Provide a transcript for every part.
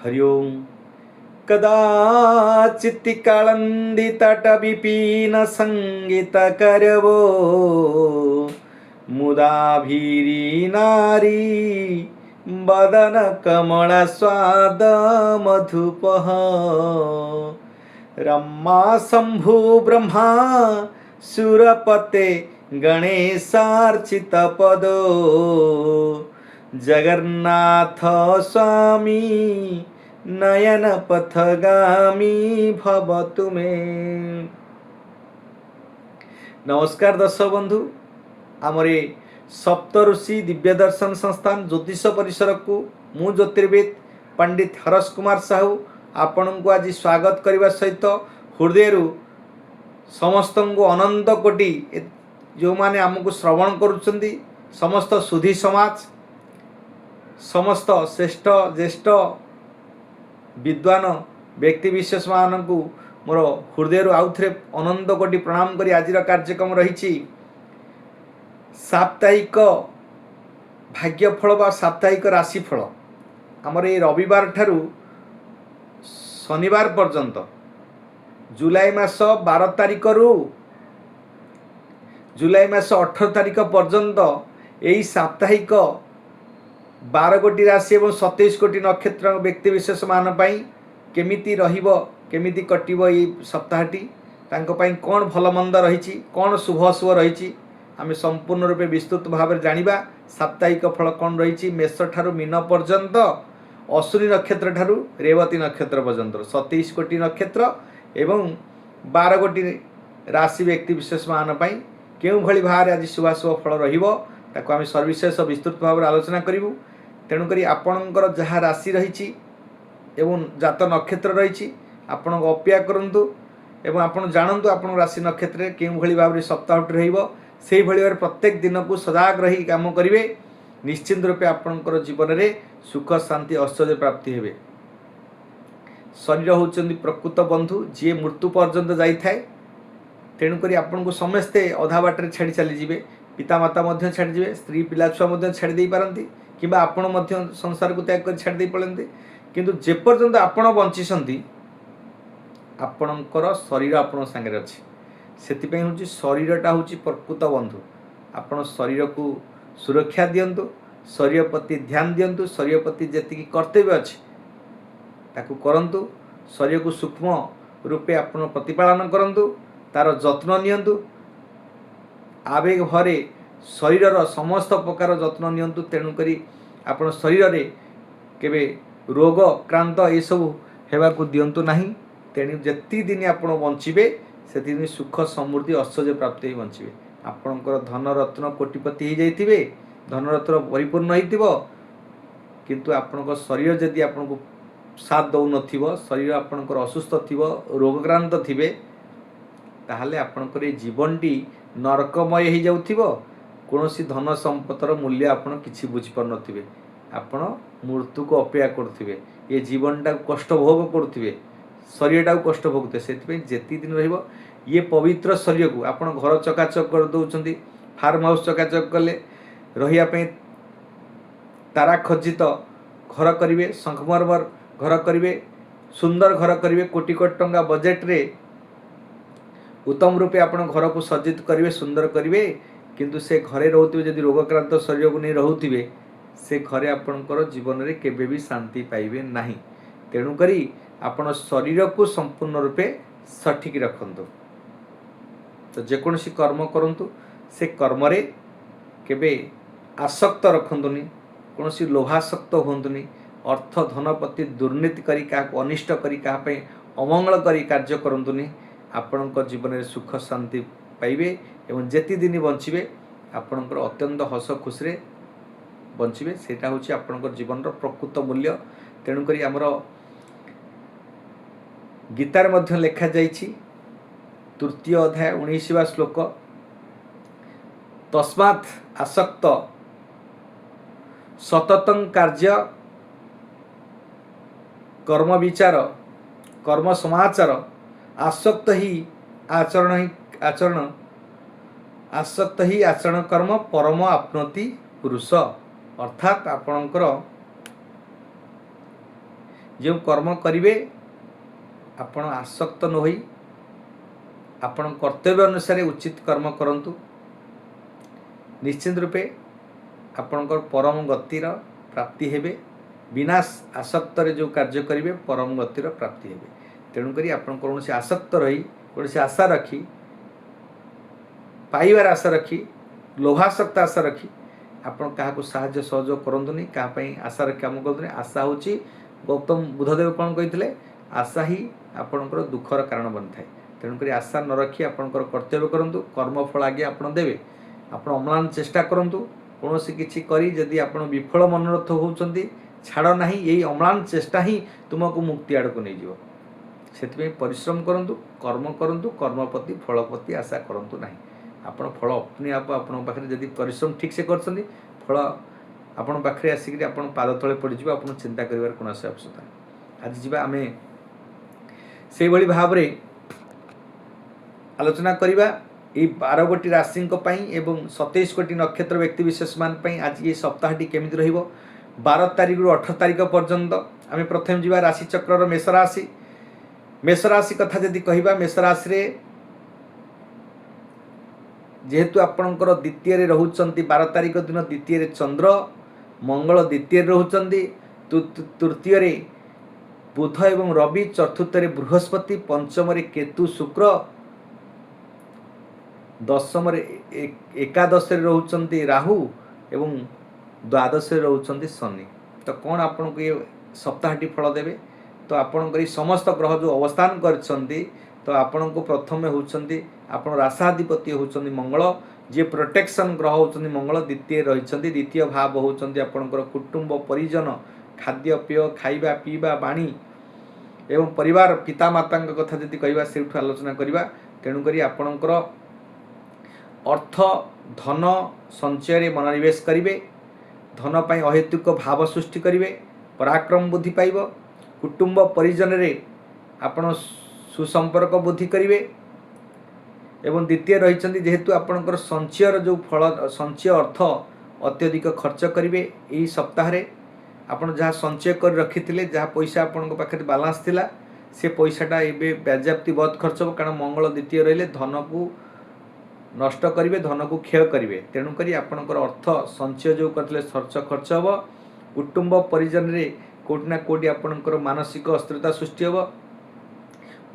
हरि ओं। कदाचित् काळन्दितटविपीन सङ्गीतकरवो मुदाभिरी नारी वदन कमलस्वाद मधुपः रम्मा शम्भु ब्रह्मा सुरपते गणेशार्चितपदो जगन्नाथ स्वामी नयन पथगामी भवतु मे। नमस्कार दर्शक बंधु, आमर सप्तऋषि दिव्य दर्शन संस्थान ज्योतिष परिसर को मु ज्योतिर्विद पंडित हरस कुमार साहू आपण को आज स्वागत करने सहित हृदय समस्त को अनंत कोटि जो माने आमको श्रवण करुछंती समस्त सुधी समाज समस्त श्रेष्ठ ज्येष्ठ विद्वान व्यक्ति विशेष मानू मोर हृदय आउ थे अनंत कोटि प्रणाम करी आज कार्यक्रम रही साप्ताहिक भाग्यफल बा साप्ताहिक राशिफल आमर ये रविवार ठारू शनिवार पर्यंत जुलाई मास 12 तारिख रु जुलाई मास 18 तारिख पर्यंत यही साप्ताहिक 12 कोटी राशि और 27 कोटी नक्षत्र व्यक्ति विशेष मान केमिति रहिबो केमिति कटिबो ये सप्ताहटी तांको पई कोन भल मंद रही कौन शुभ अशुभ रही आम संपूर्ण रूपे विस्तृत भाव जानिबा। साप्ताहिक फल कौन रही मेष ठारू मीन पर्यंत अश्विनी नक्षत्र ठारू रेवती नक्षत्र पर्यंत 27 कोटी नक्षत्र एवं 12 कोटी राशि व्यक्ति विशेष मान केउ भली भाव आज शुभाशुभ फल रहिबो ताको आम सर्विशेष विस्तृत भाव आलोचना करिवु। तेणुकरी आपणकर जहाँ राशि रही एवं जात नक्षत्र रही आपण अपेक्षा करंतु एवं आपण जानतु आपण राशि नक्षत्र केउ भली भाव सप्ताहटी रहिबो से भली भाव प्रत्येक दिन को सजाग रही काम करिवे। निश्चिंत रूपे आपणकर जीवन में सुख शांति ऐश्वर्य प्राप्ति हेबे। शरीर होउचंदी प्रकृत बंधु जी मृत्यु पर्यंत जाई थाए। तेणुकरी आपन को समस्ते अधा बाटर छाड़ी चली जिवे, पितामाता मध्य छाड़ी जिवे, स्त्री पिला छुआ मध्य छाड़ी दे पारंती किबा आपण मध्य संसार को त्याग कर छाड़ी दे पड़ते। किंतु जे पर्यंत आपण बंचिसंती आपणकर शरीर आपण संगे अछि। सेतिपई होची शरीरटा होची प्रकृत बंधु। आपण शरीर को सुरक्षा दियंतु, शरीर प्रति ध्यान दियंतु, शरीर प्रति जेतिकी कर्तव्य अछि ताकू करंतु, शरीर को सूक्ष्म रूपे आपण प्रतिपालन करंतु, तार जत्न नियंतु, आवेग भरे शरीर समस्त प्रकार जत्न नियंतु। तेणुकरी आपण शरीर रे केबे रोग क्रांत ये सब हेबाकू दियंतु नाही। तेणु जेति दिन आपण बंचिबे सेति दिन सुख समृद्धि ऐश्वर्य प्राप्ति ही बंचिबे। आपणकर धन रत्न कोटिपति हो जाइथिबे, धन रत्न परिपूर्ण होइथिबो, किंतु आपणकर शरीर जदि आपनको साथ दउ नथिबो, शरीर आपणकर असुस्थ थिबो, रोगक्रांत थिबे, ताहले आपणकर जीवनटी नरकमय हो जाउथिबो। कोनोसी धन संपत्तर मूल्य आपण किछि बुझि पर नथिबे। आपण मृत्यु को अपेक्षा करथिबे, ये जीवनटा कष्ट भोग करथिबे, शरीरटा कष्ट भोगते। सेति जेति दिन रहिबो ये पवित्र शरीर को आपण घर चकाचक कर दउछंती, फार्म हाउस चकाचक कले रहिया पे तारा खज्जित घर करिवे, संगमरमर घर करिवे, सुंदर घर करिवे, कोटी कोटी टंका बजेट रे उत्तम रूपे आपण घर को सज्जित करिवे, सुंदर करिवे। किंतु से घरे रहउथिबे जदि रोगक्रांत शरीर को नहीं रहउथिबे से घरे आपणकर जीवन रे केबे भी शांति पाइबे नाही। तेणु करी आपण शरीर को संपूर्ण रूपे सठिक रखंतु। तो जेकोसी कर्म करंतु से कर्म रे केबे आसक्त रखंतुनी, कोनोसी लोभासक्त होंतुनी, अर्थ धन प्रति दुर्नीति करी का अनिष्ट करी का पे अमंगल करी कार्य करंतुनी। आपणकर जीवन में सुख शांति पाइबे एवं जेति दिन बंचिबे आपणकर अत्यंत हस खुशी रे बंचिबे। सेटा होची आपणकर जीवन रो प्रकृत मूल्य। तेणु करी हमर गीतार मध्य लेखा जाइछि तृतीय अध्याय 19वां श्लोक, तस्मात् आसक्त सततं कार्य कर्म विचार कर्म समाचार आसक्त ही आचरण आसक्त ही आचरण कर्म परम आपनोति पुरुष। अर्थात आपणकर जो कर्म करेंगे आपण आसक्त न होई आपण कर्तव्य अनुसार उचित कर्म करंतु निश्चित रूपे आपणकर परम गतिर प्राप्ति हेबे बिना आसक्त जो कार्य करेंगे परम गतिर प्राप्ति हेबे तेणुक आपण कौन आसक्त रही कौन आशा रखी पाइबार आशा रखी लोभासक्त आशा रखी आपण क्या साहाय्य सहयोग करंतुनी कहीं आशा रखी आम करते आशा हूँ गौतम बुद्धदेव कौन कही आशा ही आपणकर दुखर कारण बन थाए तेणुक आशा न रखी आपणकर कर्तव्य करूँ कर्मफल आगे आप देवे आप अम्लान चेष्टा करूँ कौन किसी करी जदि आप विफल मनोरथ होती छाड़ ना यही अम्लान चेष्टा ही तुमको मुक्ति आड़ को नहीं जीव से परिश्रम करूँ कर्म करूँ कर्म प्रति फल प्रति आशा करूँ ना आपण फल अपने आप आपण पाखे जदि परिश्रम ठीक से कर फल आपण पाखे आसिक आप पाद तले पड़ज आप चिंता कर कौन आवश्यकता आज जी आम से भाव में आलोचना करवा ये 12 कोटी राशि एवं 27 कोटी नक्षत्र व्यक्ति विशेष मान आज ये सप्ताहटी केमिति रहिबो 12 तारिख रु 18 तारिख पर्यंत आम प्रथम जीवा राशि चक्र मेष राशि कथा जदि कहबा मेष राशि रे जेहेतु आपणकर द्वितीय रे रहउचंती 12 तारिख दिन द्वितीय रे चंद्र मंगल द्वितीय रे रहउचंती तृतीय रे बुध एवं रवि चतुर्थ रे बृहस्पति पंचम रे केतु शुक्र दशम एकादश रोचंती राहु एवं द्वादश रोचंती शनि तो कौन आपन को ये सप्ताहटी फल देवे तो आपन समस्त ग्रह जो अवस्थान करछंती तो आपन को प्रथम होचंती आपन राशाधिपति होचंती मंगल जे प्रोटेक्शन ग्रह होचंती मंगल द्वितीय रहिछंती द्वितीय भाव होचंती आपनकर कुटुंब परिजन खाद्य पेय खाइबा पीबा बाणी एवं परिवार पिता माता कथा जदि कहबा सेठु आलोचना करबा तेणु करी आपनकर अर्थ धन संचय मनोनिवेश करेंगे धन पाई अहेतुक भाव सृष्टि करेंगे पराक्रम बुद्धि पाइब कुटुंब परिजन रे आपण सुसंपर्क बुद्धि करेंगे एवं द्वितीय रही जेहेतु आपणकर संचयर जो फल संचय अर्थ अत्यधिक खर्च करेंगे यही सप्ताह आपन जहाँ संचय कर रखी जहाँ पैसा आपण पाखे बालांस थिला से पैसाटा एबे बाज्याप्ति बहुत खर्च हो कारण मंगल द्वितीय रहिले धन को नष्ट करेंगे धन को क्षय करेंगे तेणुक आपणकर अर्थ संचय जो करते खर्च हम कुटुंब परिजन रे कोटिना कोटि आपणकर मानसिक अस्थिरता सृष्टि हम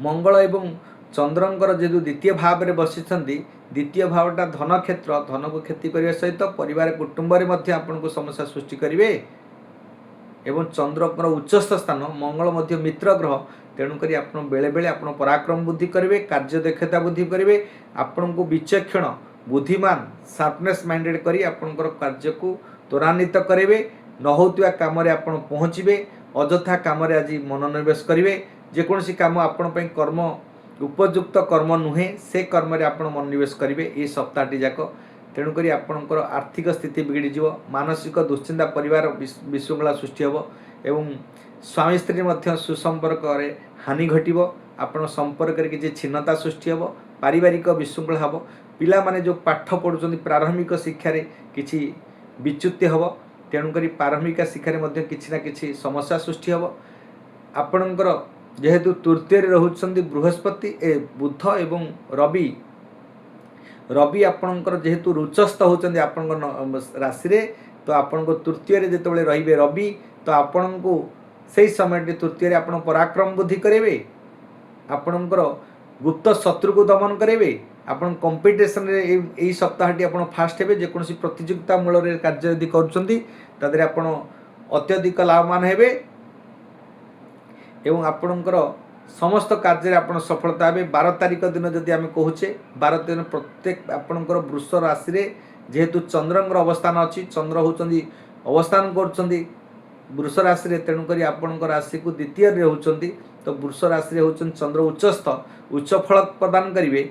मंगल एवं चंद्रंकर जेहेतु द्वितीय भाव में बसी द्वितीय भावटा धन क्षेत्र धन को क्षति करने सहित परिवार कुटुंब आपन को समस्या सृष्टि करेंगे एवं चंद्रकर उच्चस्थ स्थान मंगल मध्य मित्र ग्रह तेणुक आप बेले बेले आप पराक्रम बुद्धि करेंगे कार्य दक्षता बुद्धि करेंगे आपण को विचक्षण बुद्धिमान शार्पनेस माइंडेड करी आपणकर कार्य को त्वरान्वित करेंगे न होता काम आप पहुँचे अଯଥା काम आज मनोनिवेश करेंगे जेकोसी काम आपण कर्म उपयुक्त कर्म नुहे से कर्म आप मनोनिवेश करेंगे ये सप्ताहटी जाक तेणुक आपणकर आर्थिक स्थिति बिगड़ीज मानसिक दुश्चिंता परिवार विशृंखला सृष्टि हम एवं स्वामी स्त्री मध्य सुसंपर्क हानि घटव आपण संपर्क किसी छिन्नता सृष्टि हम पारिवारिक विशृंखला हम पिला माने जो पाठ पढ़ुं प्रारंभिक शिक्षा किसी विच्युति हम तेणुक प्रारंभिक शिक्षा किसी ना कि समस्या सृष्टि हम आपणकर जेहेतु तृतीय रोचंती बृहस्पति बुध एवं रवि रवि आपणकर जेहेतु रुचस्थ होचंती आपणकर राशि रे तो आपणको तृतीय रे जेतेबेले रहिबे रवि तो आपणको सेही समय तृतीय आप पराक्रम बुद्धि करेंगे आपणकर गुप्त शत्रु को दमन करेंगे आपण कंपिटिशन रे यही सप्ताहटी आप फास्ट हे जेकोसी प्रतियोगिता मूल कार्य यदि कर अत्यधिक लाभवान हेबे एवं आपणकर समस्त कार्य आप सफलता हे 12 तारिख दिन जदि आम कहूचे 12 दिन प्रत्येक आपणकर वृष राशि रे जेहेतु चंद्रंगर अवस्थान अच्छी चंद्र होचंदी अवस्थान कर वृष राशि रे तेणुक आपणकर राशि को द्वितीय होचंदी तो वृष राशि रे होचंदी चंद्र उच्चस्थ उच्च फल प्रदान करेंगे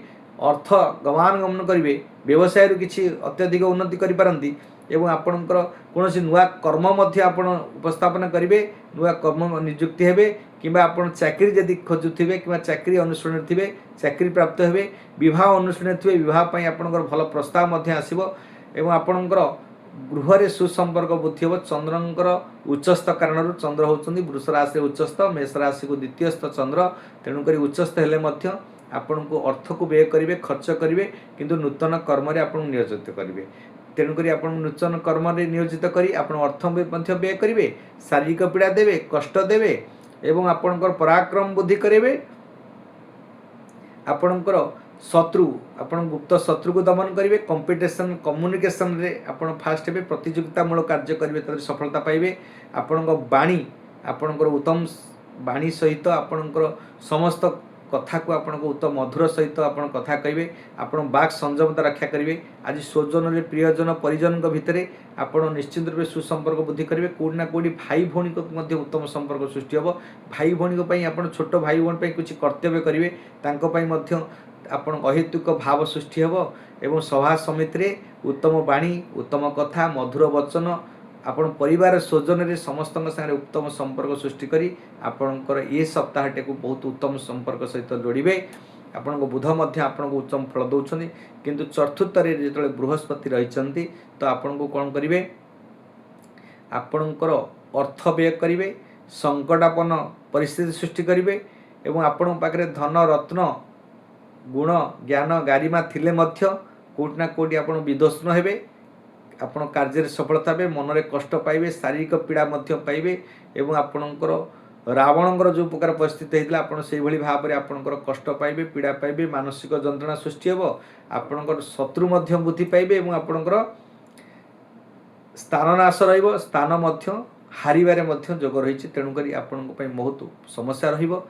अर्थ गमन करेंगे व्यवसाय किसी अत्यधिक उन्नति करिपारंती एवं आपणकर कौन नुआ कर्म आपण उपस्थापन करेंगे नुआ कर्म नियुक्ति हेबे किंबा आपण चाकरी जदि खोजुथिबे किंबा चाकरी अनुष्ठान थिबे चाकरी प्राप्त हेबे विवाह अनुष्ठान थिबे विवाह पई आपणकर भल प्रस्ताव मध्य आसीबो एवं आपणकर गृह सुसंपर्क बुद्धि हम चंद्रंकर उच्चस्थ कारण चंद्र होती वृष राशि उच्चस्थ मेष राशि को द्वितीयस्थ चंद्र तेणुक उच्चस्थ हेले आपण को अर्थ को व्यय करेंगे खर्च करेंगे किंतु नूतन कर्म आप नियोजित करेंगे तेणुक आप नूतन कर्म नियोजित कर अर्थ व्यय करेंगे शारीरिक पीड़ा देवे कष्ट देवे एवं आपणकर पराक्रम बुद्धि करेंगे आपणकर शत्रु आपण गुप्त शत्रु को दमन करेंगे कंपिटिशन कम्युनिकेशन रे आपण फास्ट हे प्रतियोगितामूलक कार्य करेंगे तर सफलता पाइबे आपण बाणी आपणकर उत्तम बाणी सहित आपणकर समस्त कथा को आपण उत्तम मधुर सहित आपण कथा कहे आपण बाक संयमता रक्षा करेंगे आज स्वजन रे प्रियजन परिजन भितर आपण निश्चित रूप सुसंपर्क बुद्धि करेंगे कोड़ी ना कोड़ी भाई भौणी को मध्य उत्तम संपर्क सृष्टि हम भाई भौणी आपण छोट भाई भौणी कुछ कर्तव्य करेंगे आपण अहेतुक भाव सृष्टि हेब एवं सभा समिति रे उत्तम बाणी उत्तम कथा मधुर वचन आपण परिवार स्वजन रे समस्त संगे उत्तम संपर्क सृष्टि करी आपणकर ये सप्ताहटे को बहुत उत्तम संपर्क सहित जोड़े आपण बुध मध्य आपण को उत्तम फल दौरान किंतु चतुर्थ जो बृहस्पति रही तो आपण को कौन करेंगे आपणकर अर्थ व्यय करेंगे संकटापन्न परिस्थिति सृष्टि करेंगे एवं आपण पाखे धन रत्न गुण ज्ञान गारिमा थिले मध्य कोटि ना कोटि आपण विदोषण हेबे आपण कार्य सफलता हे मन में कष्ट पाइबे शारीरिक पीड़ा मध्य पाइबे एवं आपणकर रावणकर जो प्रकार परिस्थिति होता आपड़ से भाव में आपणकर कष्ट पाइबे पीड़ा पाइबे मानसिक जंत्रणा सृष्टि हेब आपणकर शत्रु मध्य बुद्धि पाइबे एवं आपणकर स्थाननाश रहिबो स्थान मध्य हारिबारे मध्य जोग रही तेणुक आपणक बहुत समस्या रहिबो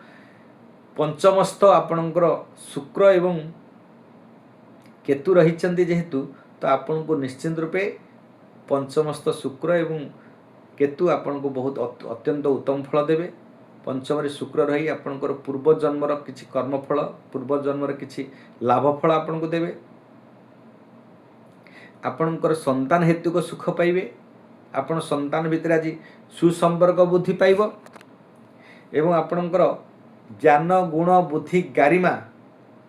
पंचमस्थ आपणकर शुक्र एवं केतु रही जेहेतु तो आपण को निश्चित रूपे पंचमस्थ शुक्र एवं केतु आपण को बहुत अत्यंत उत्तम फल देवे पंचम रे शुक्र रही आपणकर पूर्व जन्मर किछि कर्मफल पूर्व जन्मर किछि लाभफल आपण को देवे आपणकर संतान हेतु को सुख पाइबे आपण संतान भितर आज सुसंपर्क बुद्धि पाइब एवं आपणकर ज्ञान गुण बुद्धि गारिमा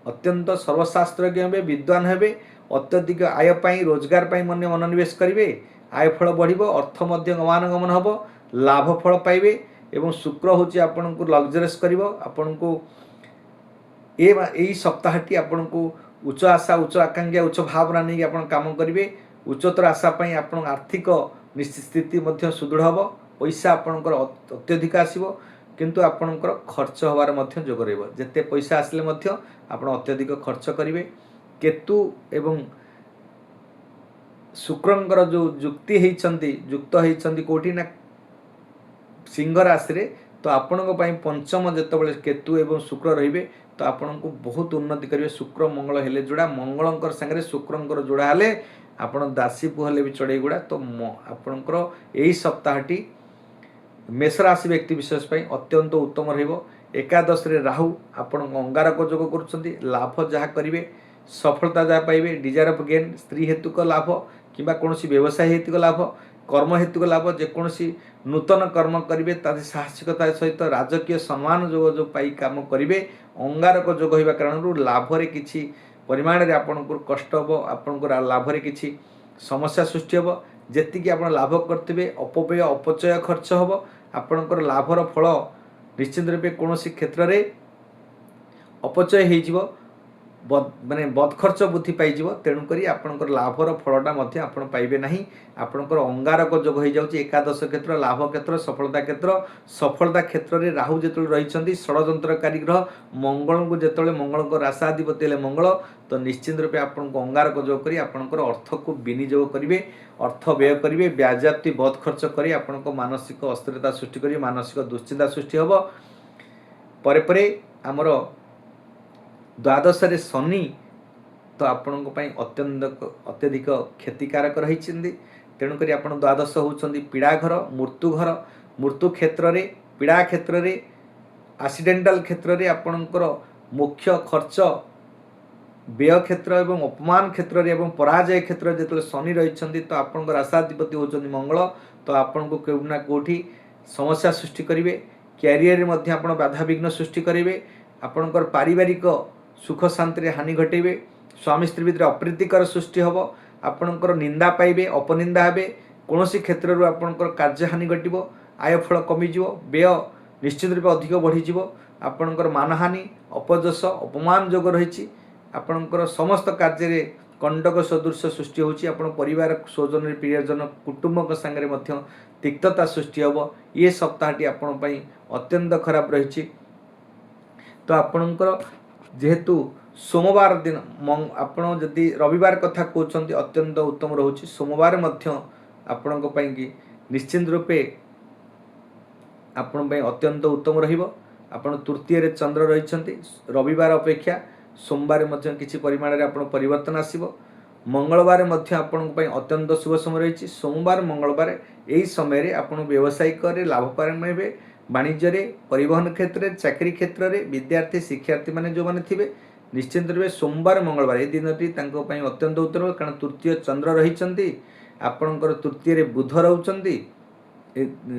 अत्यंत सर्वशास्त्रज्ञ हे विद्वान हे अत्यधिक आय पाई रोजगार पाई मनोनिवेश करेंगे आय फल बढ़ अर्थ गमनागमन हम लाभ फल पाइबे एवं शुक्र हूँ आपन को लग्जरियस कर आपण को यही सप्ताहटी आपण को उच्च आशा उच्च आकांक्षा उच्च भावना नहीं आप काम करेंगे उच्चतर आशा पाई आप आर्थिक निश्चित स्थिति सुदृढ़ हम पैसा आपणकर अत्यधिक आसो किंतु आपणकर खर्च हबार जोग रते पैसा आसिले आपण अत्यधिक खर्च करेंगे केतु एवं शुक्रंकर जो युक्ति युक्त होती कोटि ना सिंह राशि रे तो आपण पंचम जितेबाला केतु एवं शुक्र रे तो आपण को बहुत उन्नति करेंगे शुक्र मंगल हेले जोड़ा मंगलंकर संगे शुक्रंकर जोड़ा हेले आपण दासी पुहले भी चढ़ई गुड़ा तो आपणकर यही सप्ताहटी मेष राशि व्यक्ति विशेष अत्यंत उत्तम रहिबो एकादश रे राहु आपण अंगारक जोग करुछंती लाभ जहाँ करेंगे सफलता जहाँ पाइबे डिजायर ऑफ गेन स्त्री हेतुक लाभ किंबा कौनसी व्यवसाय हेतुक लाभ कर्म हेतुक लाभ जेकोसी नूतन कर्म करेंगे तादि साहसिकता सहित राजकीय सम्मान जो पाई काम करेंगे अंगारक जोग होगा कारण लाभ रे किछि परिमाण रे आपण को कष्ट हम आपण को लाभ रे किछि समस्या सृष्टि हम जेतिकी आप लाभ करते अपव्यय अपचय खर्च हम आपणकर लाभर फल निश्चित रूपे कौन क्षेत्र में अपचय हो माने बदखर्च बुद्धि पाइज तेणुक आपणकर लाभर फलटा आप पाइबे ना आपणकर अंगारक जोग हो जाऊँगी एकादश क्षेत्र लाभ क्षेत्र सफलता क्षेत्र में राहु जो रही षड्यंत्रकारी ग्रह मंगल को जो मंगल राशाधिपति मंगल तो निश्चित रूपे आपन को अंगारक जोग कर आपणकर अर्थ को विनियोग करेंगे अर्थ व्यय करेंगे व्याजाप्ति बहुत खर्च कर आपण को मानसिक अस्थिरता सृष्टि करेंगे मानसिक दुश्चिंता सृष्टि हम पर आमर द्वादश रे शनि तो आपण अत्यधिक क्षतिकारक रही तेणुक आप द्वादश होती पीड़ा घर मृत्यु क्षेत्र में पीड़ा क्षेत्र में एक्सीडेंटल क्षेत्र में आपणकर मुख्य खर्च व्यय क्षेत्र एवं अपमान क्षेत्र में पराजय क्षेत्र जो शनि रही तो आपण राशाधिपति होती मंगल तो आपण को कौटि ना कौटि समस्या सृष्टि करेंगे क्यारियर में बाधा विघ्न सृष्टि करेंगे आपणकर पारिवारिक सुख शांति हानि घटेबे स्वामी स्त्री भितर अप्रीतिकर सृष्टि हम ଆପଣଙ୍କର ନିନ୍ଦା ପାଇବେ, ଅପନିନ୍ଦା ହେବେ, କୌଣସି କ୍ଷେତ୍ରରୁ ଆପଣଙ୍କର କାର୍ଯ୍ୟହାନି ଘଟିବ, ଆୟ ଫଳ କମିଯିବ, ବ୍ୟୟ ନିଶ୍ଚିତ ରୂପେ ଅଧିକ ବଢ଼ିଯିବ, ଆପଣଙ୍କର ମାନହାନି, ଅପଯଶ, ଅପମାନ ଯୋଗ ରହିଛି, ଆପଣଙ୍କର ସମସ୍ତ କାର୍ଯ୍ୟରେ କଣ୍ଡକ ସଦୃଶ ସୃଷ୍ଟି ହେଉଛି, ଆପଣ ପରିବାର ସ୍ୱଜନରେ ପ୍ରିୟଜନ କୁଟୁମ୍ବଙ୍କ ସାଙ୍ଗରେ ମଧ୍ୟ ତିକ୍ତତା ସୃଷ୍ଟି ହେବ। ଏ ସପ୍ତାହଟି ଆପଣ ପାଇଁ ଅତ୍ୟନ୍ତ ଖରାପ ରହିଛି। ତ ଆପଣଙ୍କର ଯେହେତୁ सोमवार दिन आपण जदि रविवार कथा कहते अत्यंत उत्तम रोचे, सोमवार आपण कि निश्चिंत रूपे आपण अत्यंत उत्तम रहा। तृतीय चंद्र रही, रविवार अपेक्षा सोमवार किसी परिमाण आप परिवर्तन आसो। मंगलवार आपण अत्यंत शुभ समय रही। सोमवार मंगलवार यही समय आप व्यावसायिक लाभवान हे, वाणिज्य, परिवहन क्षेत्र, चाकरी क्षेत्र में विद्यार्थी शिक्षार्थी मैंने जो मैंने थे निश्चिंत रूपे सोमवार मंगलवार ये दिन टी अत्यंत उत्तम, कारण तृतीय चंद्र रही, आपणकर तृतीय बुध रोच,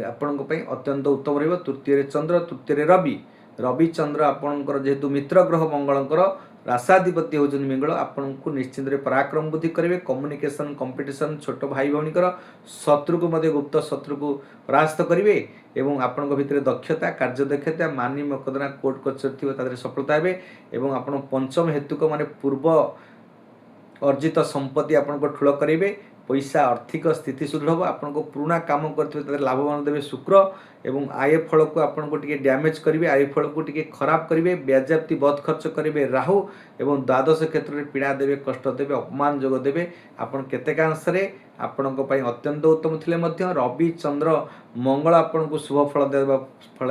आपण अत्यंत उत्तम रही। तृतीय चंद्र, तृतीय रवि, रवि चंद्र आपणकर जेहेतु मित्र ग्रह मंगलकर रासाधिपति होती मंगल, आपन को निश्चित पराक्रम बुद्धि करेंगे, कम्युनिकेशन कंपिटिशन, छोट भाई भौणीकर शत्रु को मध्य गुप्त शत्रु को परास्त करेंगे एवं आपण भितर दक्षता, कार्य दक्षता, मानी मकदना कोर्ट कचेरी थी सफलता हे। आप पंचम हेतुक माने पूर्व अर्जित संपत्ति आपण ठूल करेंगे, पैसा आर्थिक स्थिति सुदृढ़, आपण को पुराना काम करते लाभवान देवे शुक्र एवं आय फल को आपण को टिके डैमेज करेंगे, आय फल को टिके खराब करेंगे, व्याजाप्ति बहुत खर्च करेंगे राहु एवं द्वादश क्षेत्र में पीड़ा देवे, कष्ट देवे, अपमान जोग देवे। आपण केतेकांश आपण अत्यंत उत्तम थिले मध्य रवि चंद्र मंगल आपण को शुभ फल देवा फल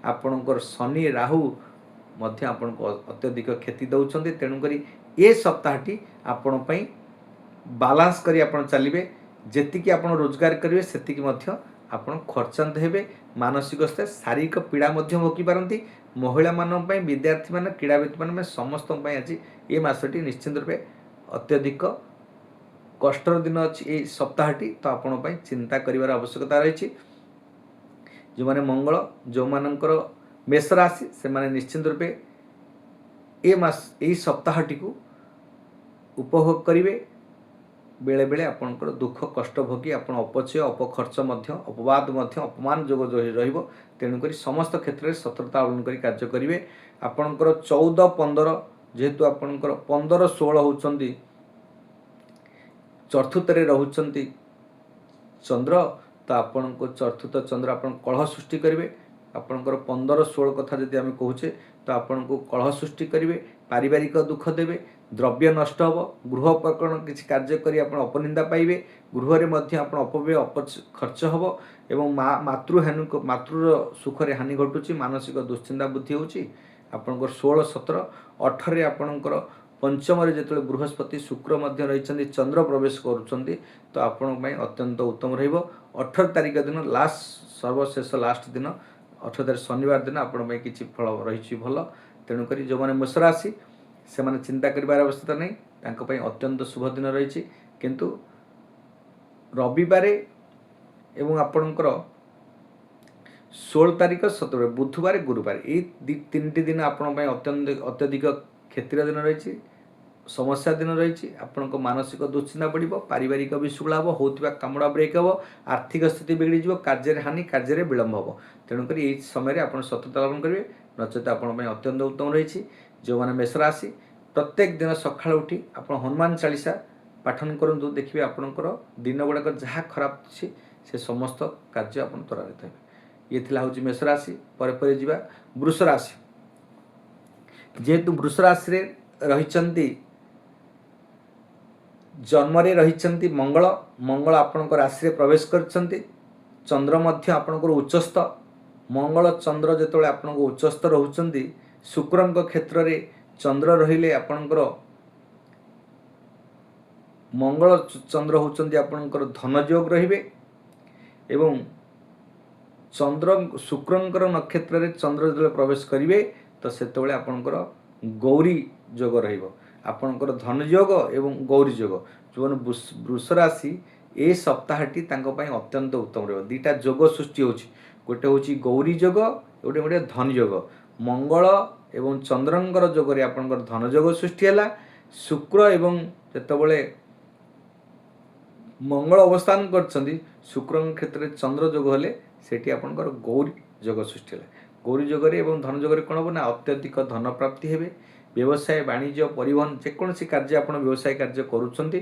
आपणकर शनि राहु मध्य आपण को अत्यधिक क्षति दौरान। तेणुक ये सप्ताहटी आपण बालांस करी आपण चलिए, जेतिकी आपण रोजगार करेंगे सेतिकी मध्य आपण खर्चांत हेबे, मानसिक स्तर शारीरिक पीड़ा मध्य भोगी पारती। महिला मानन पई, विद्यार्थी मान, क्रीड़ाविद मान समस्त आज ये मासटी निश्चित रूपे अत्यधिक कष्टर दिन अच्छी ये सप्ताहटी। तो आपण पई चिंता करिवार आवश्यकता रही। जो माने मंगल, जो मानकर मेष राशि से माने निश्चित रूपे ये मास यही सप्ताहटी को उपभोग करेंगे। बेले बेले आपणकर दुख कष्ट भोगी आपण अपचय, अपखर्च, अपवाद, अपमान जोग रहिबो। तेणुक समस्त क्षेत्र में सतर्कता अवलंबन कर कार्य करेंगे। आपणकर 14, 15 जेहेतु आपणकर 15, 16 होउचंदी चतुर्थ रोचंती चंद्र, तो आपण को चतुर्थ चंद्र आपण कलह सृष्टि करेंगे। आपणकर 15, 16 कथा जदि आम कहूचे तो आपण को कलह सृष्टि करेंगे, पारिवारिक दुख देवे, द्रव्य नष्ट हो, गृह प्रकरण किसी कार्य करी आपण अपनिंदा पाइबे, गृह में अपव्यय खर्च हो एवं मातृ सुखरे हानि घटुची, मानसिक दुश्चिंता बुद्धि होची। आपणकर 16, 17, 18 आपणकर पंचम जो बृहस्पति शुक्र मध्य रही चंद्र प्रवेश करुँच, तो आपण अत्यंत उत्तम रहिबो। 18 तारिख दिन लास्ट सर्वशेष लास्ट दिन 18 तारिख शनिवार दिन आपण किसी फल रही भल। तेणुक जो मैंने मेष राशि से माने चिंता करिवार आवश्यकता नहीं, तांको पई अत्यंत शुभ दिन रही। किंतु रविवार एवं आपणकर 16 तारिख 17 बुधवार गुरुवार ये तीन दिन आपण अत्यंत अत्यधिक क्षेत्र दिन रही, समस्या दिन रही। आपण मानसिक दुश्चिंता बढ़ो, पारिवारिक विशृंखला हम होता कामड़ा ब्रेक हम, आर्थिक स्थिति बिगड़ी जाव, कार्य हानि, कार्य विलंब हम। तेणुक यही समय आप सतर्कता अवलंबन करेंगे, नचेत आपण अत्यंत उत्तम रही। जो मैंने मेष राशि प्रत्येक दिन सकाळ उठी आप हनुमान चालीसा पाठन करूँ, देखिए आपणकर दिन गुड़ाक जहाँ खराब अच्छी से समस्त कार्य आप त्वरित हे। ये हूँ मेष राशि। पर जावा वृष राशि। जेहेतु वृष राशि रही जन्म रही मंगल, मंगल आपण राशि प्रवेश कर चंद्र मध्य आपणकर उच्चस्थ, मंगल चंद्र जो आपण उच्चस्थ रोचंती, शुक्र क्षेत्र में चंद्र रहिले आपणकर मंगल चंद्र होचंती आपणकर धनयोग रहिबे एवं चंद्र शुक्रंकर नक्षत्र में चंद्र जो प्रवेश करेंगे तो सेतबेले आपणकर गौरी योग रहिबो, आपणकर धनयोग एवं गौरी योग। जो वृष राशि ए सप्ताहटी तांको पई अत्यंत उत्तम रहिबो। दुईटा योग सृष्टि होची, गोटे होची गौरी योग, गोटे गोटे धन योग। मंगल एवं चंद्रंकर जोगरे आपणकर धन योग सृष्टि है। शुक्र एवं जेतबेले मंगल अवस्थान कर शुक्र क्षेत्र में चंद्र जोग हेले सेठी आपनकर गौरी जोग सृष्टि है। गौरी जोगरे एवं धन जोगरे कौन हम ना अत्यधिक धन प्राप्ति हे। व्यवसाय वाणिज्य परिवहन जेकोसी कार्य आप व्यवसाय कार्य करुँच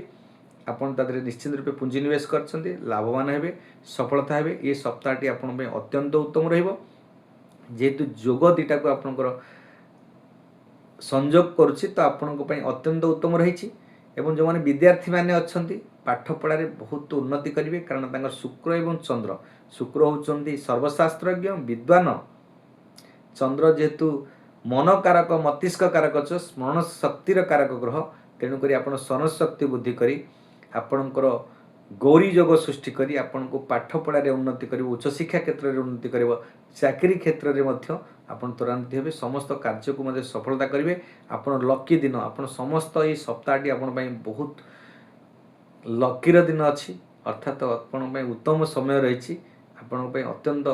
आपड़ तादेह निश्चित रूपे पुंजी निवेश कर लाभवान हे सफलता हे। ये सप्ताहटी आपण अत्यंत उत्तम जेहेतु जोग दुटा को आपणकर संजोग करुच्ची तो आपण अत्यंत उत्तम रही। एवं जो मैंने विद्यार्थी मैंने अच्छा पाठ पढ़ारे बहुत उन्नति करेंगे कारण शुक्र एवं चंद्र शुक्र होती सर्वशास्त्रज्ञ विद्वान चंद्र जेहेतु मन कारक मस्तिष्क कारक स्मरण शक्तिर कारक ग्रह तेणुक आप स्मरण शक्ति बुद्धि करी आपणकर गौरी जोग सृष्टि करी आपण को पाठ पढ़ारे उन्नति कर उच्च शिक्षा क्षेत्र में उन्नति कर चाकरी क्षेत्र में आपन त्वरान्वित हे समस्त कार्य को सफलता करेंगे। आपन लकी दिन आपन समस्त ये सप्ताहटी आपण बहुत लकीर दिन अच्छी अर्थात आपण उत्तम समय रही आपण अत्यंत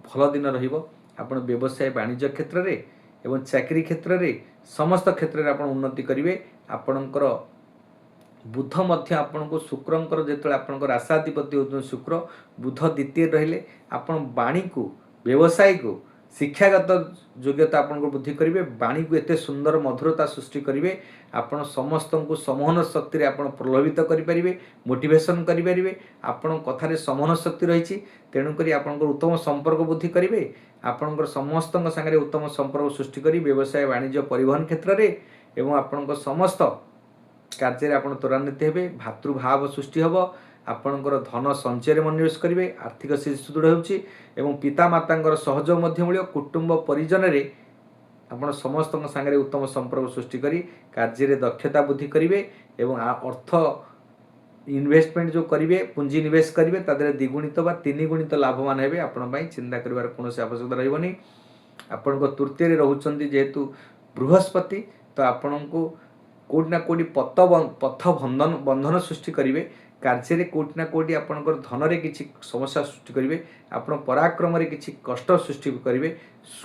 भल दिन रपण व्यवसाय वाणिज्य क्षेत्र में एवं चाकरी क्षेत्र में समस्त क्षेत्र में आप उन्नति करेंगे। आपणकर बुध मध्य आपण को शुक्रंकर जो आपंकर राशाधिपति होते शुक्र बुध द्वितीय रहिले आपण वाणी को व्यवसाय को शिक्षागत योग्यता आपन बुद्धि करेंगे। वाणी को एत सुंदर मधुरता सृष्टि करेंगे। आपण समस्त को समोहन शक्ति आप प्रलोभित करेंगे मोटिवेशन करेंगे। आपण कथार समोहन शक्ति रही तेणुक आपंकर उत्तम संपर्क बुद्धि करेंगे। आपंकर समस्त सागर उत्तम संपर्क सृष्टि कर व्यवसाय वाणिज्य परिवहन क्षेत्र में एवं आपण समस्त कार्य आप त्वरान्वित हे। भातृभाव सृष्टि हम आपणकर धन संचय में निवेश करेंगे। आर्थिक स्थिति सुदृढ़ हो पिता माता सहयोग मिल कुटुंब परिजन रे आपण समस्त सागर उत्तम संपर्क सृष्टि करी कार्य दक्षता बुद्धि करेंगे एवं अर्थ इन्वेस्टमेंट जो करेंगे पुंजी निवेश करेंगे तादेह द्विगुणित बा तीन गुणित लाभवान हे। आपण चिंता कर कौन आवश्यकता रही आपण तृतीय रोचंती जेहेतु बृहस्पति तो आपण को कोटि ना कोटि पथ बंधन सृष्टि करेंगे। कार्य कोटि ना कोटि आपणकर धन किसी समस्या सृष्टि करेंगे। आपण पराक्रम किसी कष्ट सृष्टि करेंगे।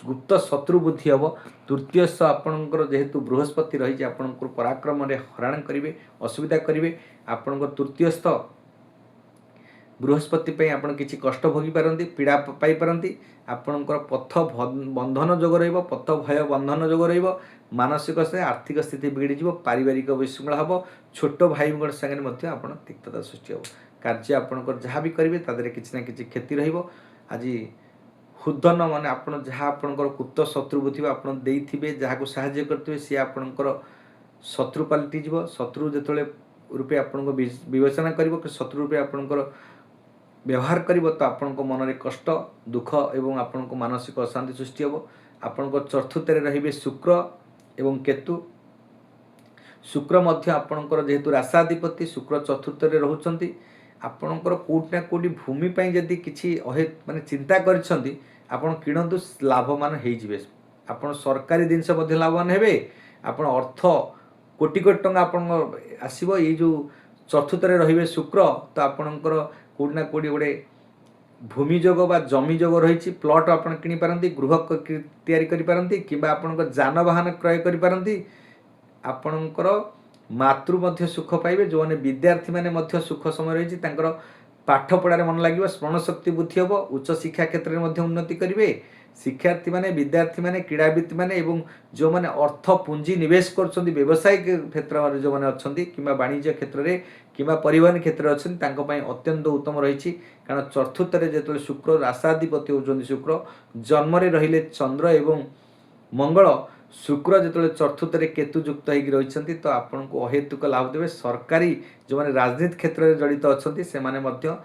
गुप्त शत्रु बुद्धि हम तृतीय आपणकर जेहेतु बृहस्पति रही आपणकर पराक्रम हराण करेंगे असुविधा करेंगे। आपणकर तृतीयस्थ बृहस्पति आप किसी कष्ट भोगी पारती पीड़ा पाई पारती आपणकर पथ बंधन जोग रथ भय बंधन जोग मानसिक से आर्थिक स्थिति बिगड़ी पारिवारिक विशृंखला हम छोट भाई सागे आप तिक्तता सृष्टि हो। कार्य आपणकर जहाँ भी करेंगे तादेह किसी ना कि क्षति रज हुदन मान आप जहाँ आपणकर कुत शत्रु बुद्धि आप जहाँ को साहाय्य करते सी आपणकर शत्रु पलटि शत्रु जो रूपे आपण विवेचना कर शत्रु रूपे आपणकर व्यवहार कर तो आपण मन में कष्ट दुख एवं आपण मानसिक अशांति सृष्टि हम। आपण चतुर्थ रे शुक्र एवं केतु शुक्र मध्य आपणकर जेहेतु राशाधिपति शुक्र चतुर्थ रे रहउचंती आपणकर कोटि ना कोटि भूमि पाई जदि किछि माने चिंता करछंती आपण किणतु लाभवान हो जिवे। आपण सरकारी जिनस मध्ये लाभवान हेबे। आपण अर्थ कोटि कोटि टंका आपण आसीबो। ये जो चतुर्थ रे रहिबे शुक्र तो आपणकर कोटि ना कोटि गोटे भूमि जोग बा जमी जोग रही प्लॉट आप किनी पारंती गृह तैयारी करि पारंती किबा आपणकर जानवाहन क्रय करि पारंती। आपणकर मातृ मध्य सुख पाइबे। जो माने विद्यार्थी माने मध्य सुख समय रही पाठ पढ़ारे मन लगे स्मरण शक्ति बुद्धि हम उच्च शिक्षा क्षेत्र में मध्य उन्नति करेंगे। शिक्षार्थी माने विद्यार्थी माने क्रीड़ाविद माने एवं जो माने अर्थ पुंजी निवेश कर व्यवसाय क्षेत्र में जो माने अच्छी कि वाणिज्य क्षेत्र में कि परिवहन क्षेत्र में अत्यंत उत्तम रही। कारण चतुर्थ जो शुक्र राशाधिपति होती शुक्र जन्म रहिले चंद्र एवं मंगल शुक्र जो चतुर्थ केतु युक्त होती तो आपन को अहेतुक लाभ देवे। सरकारी जो माने राजनीति क्षेत्र में जड़ित अच्छा से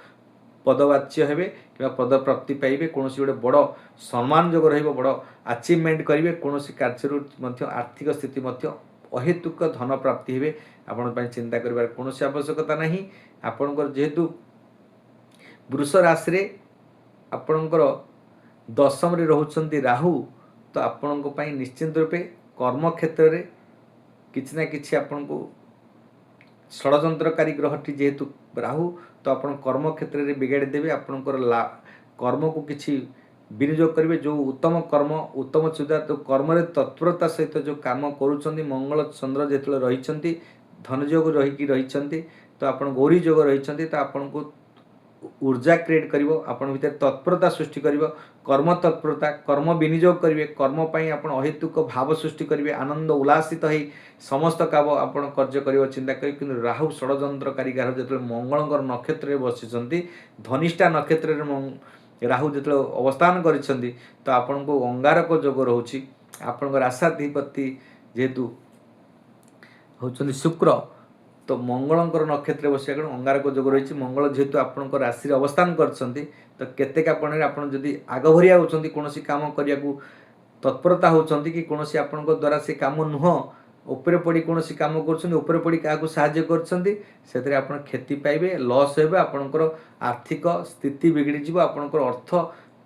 पदवाच्य हेबे कि पद प्राप्ति पाइबे कौन गोटे बड़ सम्मान जोग रहिबो बड़ अचीवमेंट करेंगे। कौन कार्य आर्थिक स्थिति अहेतुक धन प्राप्ति हेबे। आपण चिंता करिबार कौन आवश्यकता नहीं। आपणकर जेहेतु वृष राशि रे आपणकर दशम रे रहउचंती राहु तो आपण निश्चित रूपे कर्म क्षेत्र में किसी ना कि आपण को षड़यंत्रकारी ग्रहटी जेहेतु राहु तो आपण कर्म क्षेत्र में बिगाड़ी देवे। आपणकर कर्म को किसी विनियोग करेंगे जो उत्तम कर्म उत्तम सुविधा तो कर्म तत्परता सहित जो काम करुँच मंगल चंद्र जो रही धनयोग रही तो आपण गौरी योग रही तो आपन को ऊर्जा क्रिएट करिवो, आपण भितर तत्परता सृष्टि करिवो, कर्म तत्परता कर्म विनियोग करिवे, कर्म पई आपण अहेतुक भाव सृष्टि करिवे, आनंद उल्लासित होई समस्त काम आपण कार्य करिवो चिंता करि। किंतु राहु षडयंत्रकारी ग्रह जतले मंगलंकर नक्षत्र रे बसिसंती, धनिष्ठा नक्षत्र रे राहु जतले अवस्थान करिसंती तो आपण को अंगारक योग रहउची। आपण राशाधिपति जेहेतु होचंदी शुक्र, तो मंगलंकर नक्षत्र बसिया कारण अंगारक योग रही। मंगल जेहेतु आपण राशि अवस्थान करछंती तो केतेकापण आपण जदि आग भरिया होचंती कोनोसी काम करिया को तत्परता होचंती कि कोनोसी आपण द्वारा से काम नुह ऊपर पड़ी कोनोसी काम करछंती, ऊपर पड़ी काहाकू सहाय्य करछंती, सेतरे आपण क्षति पाइबे, लॉस हेबे, आपणकर आर्थिक स्थिति बिगड़ी जिवो, आपणकर अर्थ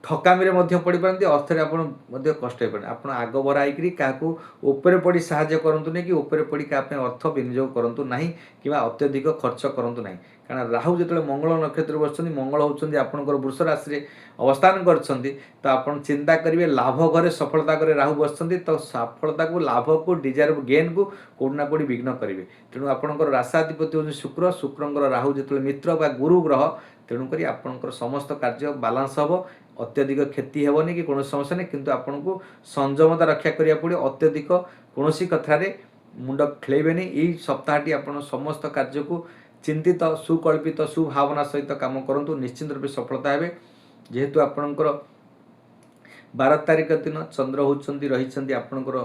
ठकामी रे पड़ी पारती, अर्थ रे आपण मध्ये कष्ट हे पारे। आपण आग भरा आइकरी काहाकू ऊपर पड़ी सहाय्य करंतु नै कि ऊपर पड़ी का पे अर्थ विनियोग करंतु नाही किबा अत्यधिक खर्च करंतु नाही। कारण राहु जेतले मंगल नक्षत्र बसछंती, मंगल होचंती आपणकर वृष राशि रे अवस्थान करछंती तो आपण चिंता करिवे लाभ घरे सफलता करे राहु बसछंती तो सफलता को लाभ को डिजायर गेन को कोडना कोडी विघ्न करिवे। तेणु आपणकर राशाधिपति होचि शुक्र, शुक्रंकर राहु जेतले मित्र बा गुरु ग्रह, तेणु करी आपणकर समस्त कार्य बालांस हबो, अत्यधिक क्षति हेबनी कि कोनोसी समस्या नहीं। किंतु आपनको संयमता रक्षा करिया पड़े, अत्यधिक कोनोसी कथारे मुंड खेलेबेनी। एई सप्ताहटी आपण समस्त कार्य को चिंतित सुकल्पित सुभावना सहित काम करंतु, निश्चित रूप सफलता हेबे। जेहेतु आपणकर 12 तारिख दिन चंद्र होचंती रहिचंती आपणकर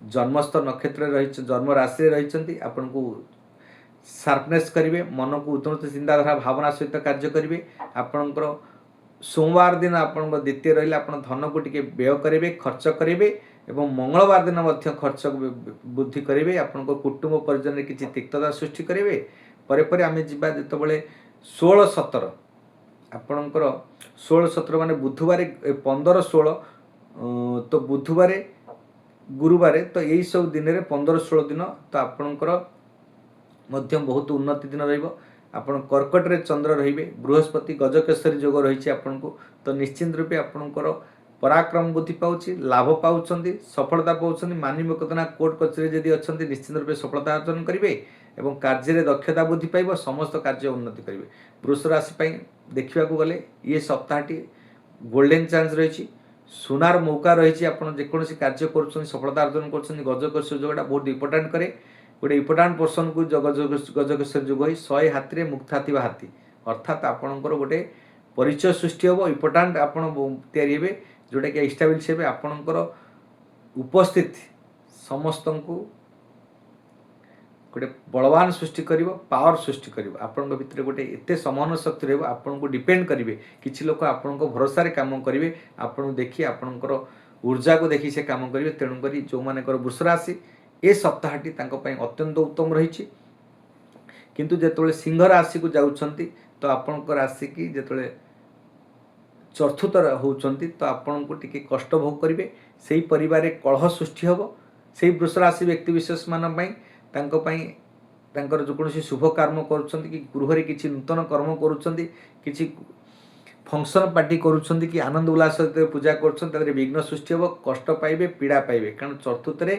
जन्मस्थ नक्षत्र रही जन्म राशि रही, आपन को शार्पनेस करिवे, मन को उत्तम चिंताधारा भावना सहित कार्य करिवे। आपणकर सोमवार दिन आपण द्वितीय रहिले आपण धन को टिके व्यय करेंगे, खर्च करेंगे, एवं मंगलवार दिन मध्य खर्च बुद्धि करेंगे। आपण कुटुंब परिजन में किसी तिक्तता सृष्टि करेंगे। परे परे आमे जिबा जेतबेले 16-17 आपणकर 16-17 माने बुधवार 15-16 तो बुधवार गुरुवार तो यही सब दिन में 15-16 दिन तो आपणकर मध्यम बहुत उन्नति दिन रहिबो। आपण कर्कट रे चंद्र रहिबे, बृहस्पति गजकेसरी योग रही आपण को, तो निश्चित रूपे आपणकर पराक्रम बुद्धि पाउछि, लाभ पाउछंती, सफलता पाउछंती। मानविकता कोर्ट कचेरी जदि अछंती निश्चित रूपे सफलता अर्जन करिवे एवं कार्य रे दक्षता बुद्धि पाइबो, समस्त कार्य उन्नति करिवे। वृष राशि पई देखिबा को गले ये सप्ताहटी गोल्डन चांस रही, सुनार मौका रही। आपण जे कोनोसी कार्य करूछन सफलता अर्जन करूछन, गजकेसरी योगटा बहुत इंपोर्टेंट करे। गोटे इंपोर्टाट पर्सन को गजकेसरी योग 100 हाथी रे मुक्ता थिबा हाथी, अर्थात आपणकर गोटे परिचय सृष्टि हम इंपोर्टाट आपण तैयारी हेबे, जोटा कि एस्टाब्लिश हेबे। आपणकर उपस्थिति समस्त को गोटे बलवान सृष्टि करिवो, पावर सृष्टि करिवो। आपणक भितर गोटे एते समान शक्ति रहबो, आपण को डिपेंड करिवे। किछि लोक आपण को भरोसा रे काम करिवे, आपण देखि आपणकर ऊर्जा को देखि से काम करिवे। तेणु करी जो मानेकर वृष राशि ए सप्ताहटी तांको पई अत्यंत उत्तम रही। किंतु जेतोले सिंह राशि को जाउछंती तो आपणक राशि की जेतोले चतुर्थ होउछंती तो आपण को टिके कष्ट भोग करिवे, सेही परिवार रे कलह सृष्टि हबो। सेही वृष राशि व्यक्ति विशेष मान पई तांको पई तांकर जो कोनोसी शुभ कर्म करूछंती कि गृह रे किछि नूतन कर्म करूछंती, किछि फंक्शन पार्टी करूछंती कि आनंद उल्लास सहित पूजा करूछंती, तारे विघ्न सृष्टि हबो, कष्ट पाइबे, पीड़ा पाइबे। कारण चतुर्थ रे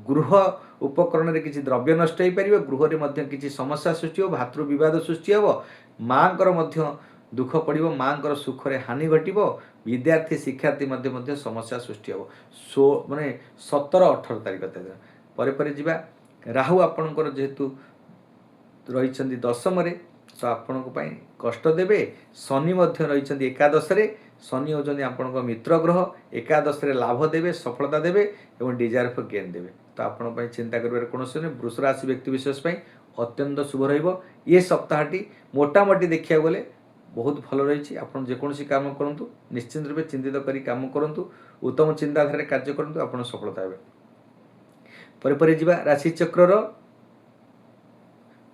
गृह उपकरण रे किछि द्रव्य नष्ट होई परिबो, गृह रे मध्य किछि समस्या सृष्टि हो, भातृ विवाद सृष्टि हो, मांकर मध्य दुख पड़िबो, मांकर सुख रे हानि घटिबो, विद्यार्थी शिक्षार्थी मध्य समस्या सृष्टि हो। सो माने 17-18 तारिख दिन परे परे जिबा। राहु आपणकर जेहेतु रहिछंती दशम रे तो आपण को पई कष्ट देबे। शनि मध्य रहिछंती एकादश रे, शनि होचंती आपणक मित्र ग्रह, एकादश रे लाभ देबे, सफलता देबे एवं डिजायर फॉर गेन देबे। तो आपण पई चिंता करिवार कोनोसी नै। वृष राशि व्यक्ति विशेष पई अत्यंत शुभ रहइबो। ये सप्ताहटी मोटामोटी देखिया गले बहुत भल रही। आपण जे कोनोसी काम करंतु निश्चित रूपे चिंतित करी काम करंतु, उत्तम चिंताधारा कार्य करंतु, आपण सफलता हेबे। परे परे जिबा राशि चक्रर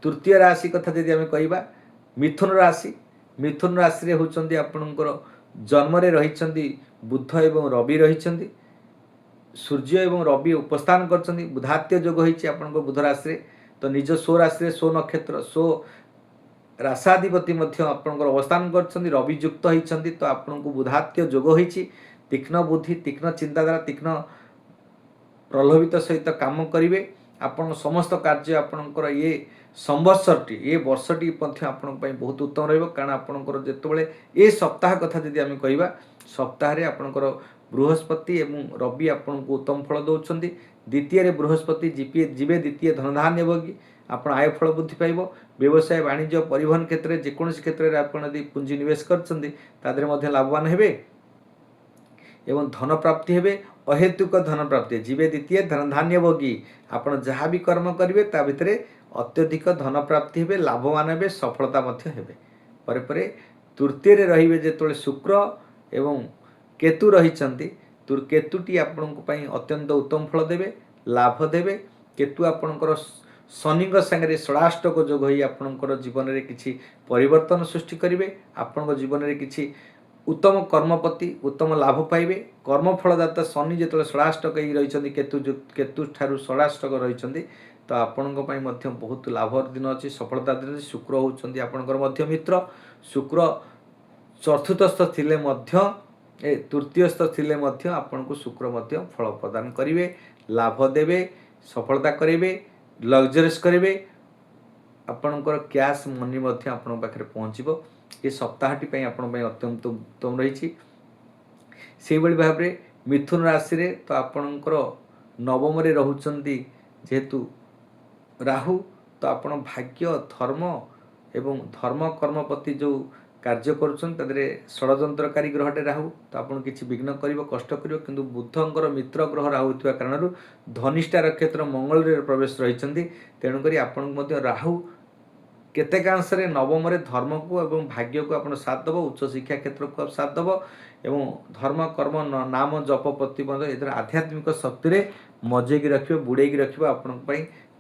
तृतीय राशि कथा यदि आम कहवा, मिथुन राशि। मिथुन राशि रे होचंती आपणकर जन्म रे रहिछंती बुध एवं रवि रहिछंती, सूर्य एवं रवि उपस्थान करछंती, बुधात्य योग होईछि आपणकर बुध राशि रे। तो निज स्व राशि रे स्व नक्षत्र स्व राशाधिपति मध्य आपणकर अवस्थान करछंती, रवि युक्त होईछंती। तो आपणको बुधात्य योग होईछि, तीक्ष्ण बुद्धि, तीक्ष्ण चिंताधारा, तीक्ष्ण प्रलोभित सहित काम करिवे। आपण समस्त कार्य आपणकर ये संवत्सरटी ये वर्षटी आपण बहुत उत्तम रहिबो कारण आपणकर जेतेबेले ए सप्ताह कथा जदि आम कहवा सप्ताह आपणकर बृहस्पति एवं रवि आपन को उत्तम फल दौरान द्वितीय बृहस्पति जीवे द्वितीय धनधान्य भोगी आप आय फल वृद्धि पाइब व्यवसाय वाणिज्य परिवहन क्षेत्र में जेकोसी क्षेत्र में आप पुंजी निवेश कर लाभवान हेबे एवं धन प्राप्ति हेबे अहेतुक धन प्राप्ति जीवे द्वितीय धनधान्य भोगी आपड़ जहाँ भी कर्म करेंगे ता भितर अत्यधिक धन प्राप्ति हेबे लाभवान हेबे सफलता हेबे परे तृतीय रे जो शुक्र एवं केतु रही केतुटी आपण अत्यंत उत्तम फल देवे लाभ देवे केतु आपणकर शनि सांगे षडाष्टक जोग हो आपणकर जीवन में किसी परिवर्तन सृष्टि करेंगे आपण जीवन में किसी उत्तम कर्मपति उत्तम लाभ पाइबे कर्मफलदाता शनि जो षडाष्टक रही केतु ठारू षडाष्टक रही तो आपण बहुत लाभ दिन अच्छी सफलता दिन शुक्र होती आपणकर मित्र शुक्र चतुर्थस्थ थिले तृतीयस्थ थिले आपण को शुक्र फल प्रदान करेंगे लाभ देवे सफलता करेंगे लग्जरीस करेंगे आपणकर कैश मनी आपण पाखे पहुँचब ये सप्ताहटी आपण अत्यंत उत्तम रही से भाव में मिथुन राशि रे तो आपणकर नवम रोचंती जेहेतु राहु तो आपण भाग्य धर्म एवं धर्म कर्म प्रति जो कार्य करुँचे षड्यंत्रकारी ग्रहटे राहु तो आपन किसी विघ्न कर कष्ट कर किंतु बुधंकर मित्र ग्रह राहु थी कारण धनिष्ठा नक्षत्र मंगल रे प्रवेश रही तेणुक आपण राहु केतेकांश नवम धर्म को एवं भाग्य को आप साथ दब उच्च शिक्षा क्षेत्र को साथ दब एवं धर्म कर्म नाम जप प्रति इधर आध्यात्मिक शक्ति मजेकी रखिए बुड़ेकी रखिए आपण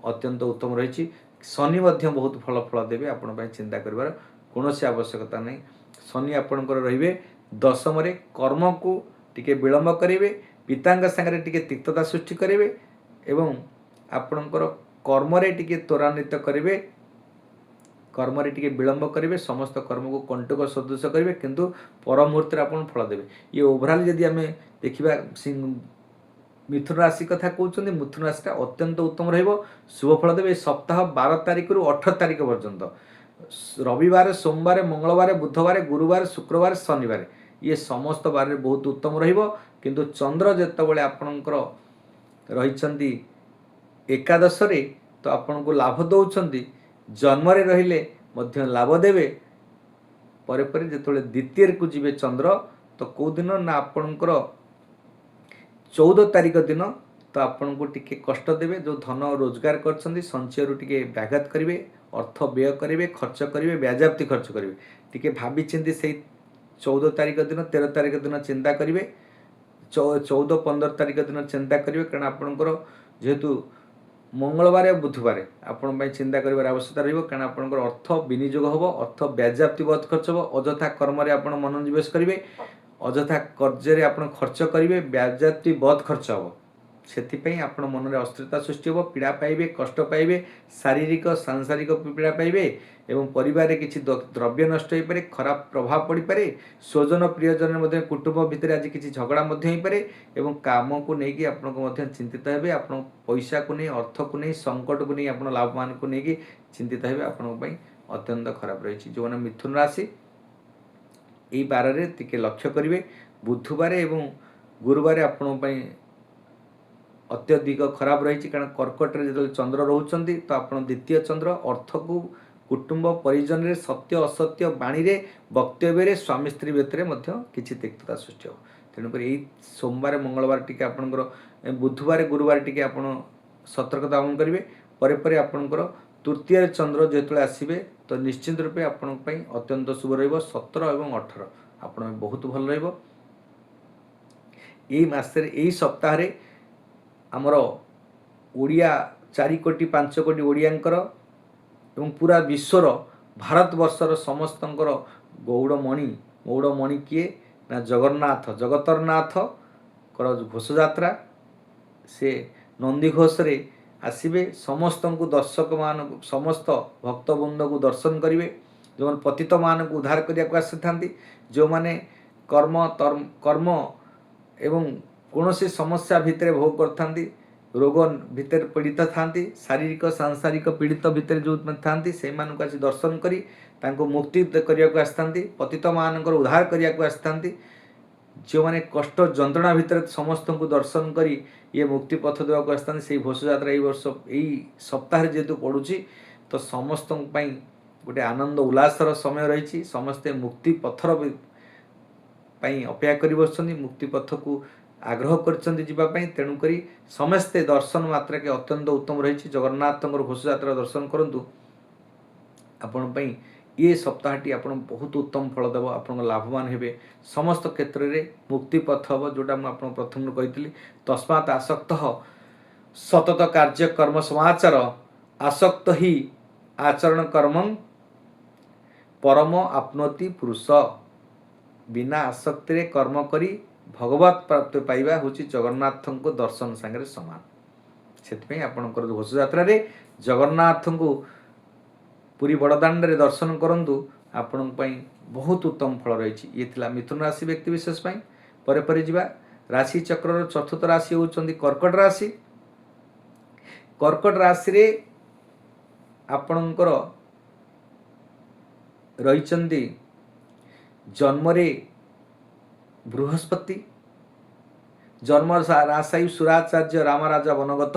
अत्यंत उत्तम रही शनि बहुत फल फल देवे आपण चिंता कर कौन आवश्यकता नहीं शनि आपणकर रे दशम कर्म को टिके विलंब करेंगे पिता सागर टिके तिक्तता सृष्टि करेंगे एवं आपणकर कर्म टिके त्वरान्वित करेंगे कर्म टिके विलंब करेंगे समस्त कर्म को कंटक सदृश करेंगे किंतु पर मुहूर्त आप फल देवे ये ओभराल जदि आम देखा मिथुन राशि कथा कहते मिथुन राशि अत्यंत उत्तम शुभ फल देवे सप्ताह 12 तारिख रु 18 तारिख पर्यंत रविवार सोमवार मंगलवार बुधवार गुरुवार शुक्रवार शनिवार ये समस्त बार बहुत उत्तम किंतु चंद्र जेतबेले आपणकर रही एकादश तो आपण को लाभ दौरान जन्म रहिले लाभ देवे परे परे जेतबेले द्वितीय को जीवे चंद्र तो कौ दिन ना आपणकर 14 तारिख दिन तो आपण को टिके कष्ट देवे जो धन रोजगार कर संचय टिके व्याघात करेंगे अर्थ व्यय करेंगे खर्च करेंगे व्याजाप्ति खर्च करेंगे टिके भावी चिंती से 14 तारिख दिन 13 तारिख दिन चिंता करेंगे 14-15 तारिख दिन चिंता करेंगे कारण आपणकर जेहेतु मंगलवार बुधवार आपण चिंता कर आवश्यकता कारण आपणकर अर्थ विनियोग हम अर्थ व्याजाप्ति बहुत खर्च हम अजथा कर्म आप मनोनिवेश करेंगे अजथा कर्जे आप खर्च करेंगे व्याजाप्ति बहुत खर्च हम से आप मन में अस्थिरता सृष्टि हो पीड़ा पाइबे कष्ट पाइबे शारीरिक सांसारिक पीड़ा पाइबे एवं परिवार किसी द्रव्य नष्ट हो पारे खराब प्रभाव पड़ पारे स्वजन प्रियजन कुटुंब भितर आज किसी झगड़ा हो पारे एवं काम को लेकिन आपको चिंतित हे आप पैसा को नहीं अर्थ को नहीं संकट को नहीं आप लाभवान को लेकिन चिंतित हे आप अत्यंत खराब रही जो मैंने मिथुन राशि यही बार टिके लक्ष्य करेंगे बुधवार एवं गुरुवार आपण अत्यधिक खराब रही कारण कर्कट रे जो चंद्र रोचंती तो आप द्वितीय चंद्र अर्थ को कुटुंब परिजन रे सत्य असत्य बाणी रे वक्तव्य स्वामी स्त्री भितर किसी तिक्तता सृष्टि हो तेणुक यही सोमवार मंगलवार टिके आपणकर बुधवार गुरुवार टिके आप सतर्कता अवलंबन करेंगे परे परे आपणकर तृतीय चंद्र जो आसवे तो निश्चित रूपे आपण अत्यंत शुभ रहिबो 17 और 18 आपण बहुत भल रहिबो यही मासरे यही सप्ताह रे आमर ओडिया 4 कोटी 5 कोटी ओडियांकर एवं पूरा विश्वर भारत वर्षर समस्तंकर गौड़मणि किए ना जगन्नाथ जगतरनाथ कर घोष यात्रा से नंदी घोष रे आसवे समस्त को दर्शक मान समस्त भक्तबृंद को दर्शन करेंगे जो मैंने पतित मान को उद्धार करने को आसी था जो मैंने कर्म एवं कौन सी समस्या भितर भोग करता ରୋଗ ଭିତରେ ପୀଡ଼ିତ ଥାନ୍ତି, ଶାରୀରିକ ସାଂସାରିକ ପୀଡ଼ିତ ଭିତରେ ଯେଉଁମାନେ ଥାନ୍ତି ସେଇମାନଙ୍କୁ ଆସି ଦର୍ଶନ କରି ତାଙ୍କୁ ମୁକ୍ତି କରିବାକୁ ଆସିଥାନ୍ତି, ପତିତମାନଙ୍କର ଉଦ୍ଧାର କରିବାକୁ ଆସିଥାନ୍ତି। ଯେଉଁମାନେ କଷ୍ଟ ଯନ୍ତ୍ରଣା ଭିତରେ ସମସ୍ତଙ୍କୁ ଦର୍ଶନ କରି ଇଏ ମୁକ୍ତି ପଥ ଦେବାକୁ ଆସିଥାନ୍ତି, ସେଇ ଘୋଷଯାତ୍ରା ଏଇ ବର୍ଷ ଏଇ ସପ୍ତାହରେ ଯେହେତୁ ପଡ଼ୁଛି ତ ସମସ୍ତଙ୍କ ପାଇଁ ଗୋଟେ ଆନନ୍ଦ ଉଲ୍ଲାସର ସମୟ ରହିଛି। ସମସ୍ତେ ମୁକ୍ତି ପଥର ପାଇଁ ଅପେକ୍ଷା କରି ବସୁଛନ୍ତି, ମୁକ୍ତି ପଥକୁ ଆଗ୍ରହ କରିଛନ୍ତି ଯିବା ପାଇଁ। ତେଣୁକରି ସମସ୍ତେ ଦର୍ଶନ ମାତ୍ରାକେ ଅତ୍ୟନ୍ତ ଉତ୍ତମ ରହିଛି। ଜଗନ୍ନାଥଙ୍କର ଘୋଷଯାତ୍ରା ଦର୍ଶନ କରନ୍ତୁ, ଆପଣ ପାଇଁ ଏ ସପ୍ତାହଟି ଆପଣ ବହୁତ ଉତ୍ତମ ଫଳ ଦେବ, ଆପଣଙ୍କ ଲାଭବାନ ହେବେ, ସମସ୍ତ କ୍ଷେତ୍ରରେ ମୁକ୍ତି ପଥ ହେବ, ଯେଉଁଟା ମୁଁ ଆପଣଙ୍କୁ ପ୍ରଥମରୁ କହିଥିଲି। ତସ୍ମାତ୍ ଆସକ୍ତ ସତତ କାର୍ଯ୍ୟ କର୍ମ ସମାଚାର ଆସକ୍ତ ହି ଆଚରଣ କର୍ମଂ ପରମ ଆପ୍ନୋତି ପୁରୁଷ। ବିନା ଆସକ୍ତିରେ କର୍ମ କରି ଭଗବତ ପ୍ରାପ୍ତି ପାଇବା ହେଉଛି ଜଗନ୍ନାଥଙ୍କ ଦର୍ଶନ ସାଙ୍ଗରେ ସମାନ। ସେଥିପାଇଁ ଆପଣଙ୍କର ଘୋଷଯାତ୍ରାରେ ଜଗନ୍ନାଥଙ୍କୁ ପୁରୀ ବଡ଼ଦାଣ୍ଡରେ ଦର୍ଶନ କରନ୍ତୁ, ଆପଣଙ୍କ ପାଇଁ ବହୁତ ଉତ୍ତମ ଫଳ ରହିଛି। ଇଏ ଥିଲା ମିଥୁନ ରାଶି ବ୍ୟକ୍ତିବିଶେଷ ପାଇଁ। ପରେ ପରେ ଯିବା ରାଶି ଚକ୍ରର ଚତୁର୍ଥ ରାଶି ହେଉଛନ୍ତି କର୍କଟ ରାଶି। କର୍କଟ ରାଶିରେ ଆପଣଙ୍କର ରହିଛନ୍ତି ଜନ୍ମରେ ବୃହସ୍ପତି, ଜନ୍ମ ରାଶାୟୁ ସୁରାଚାର୍ଯ୍ୟ ରାମରାଜା ବନଗତ,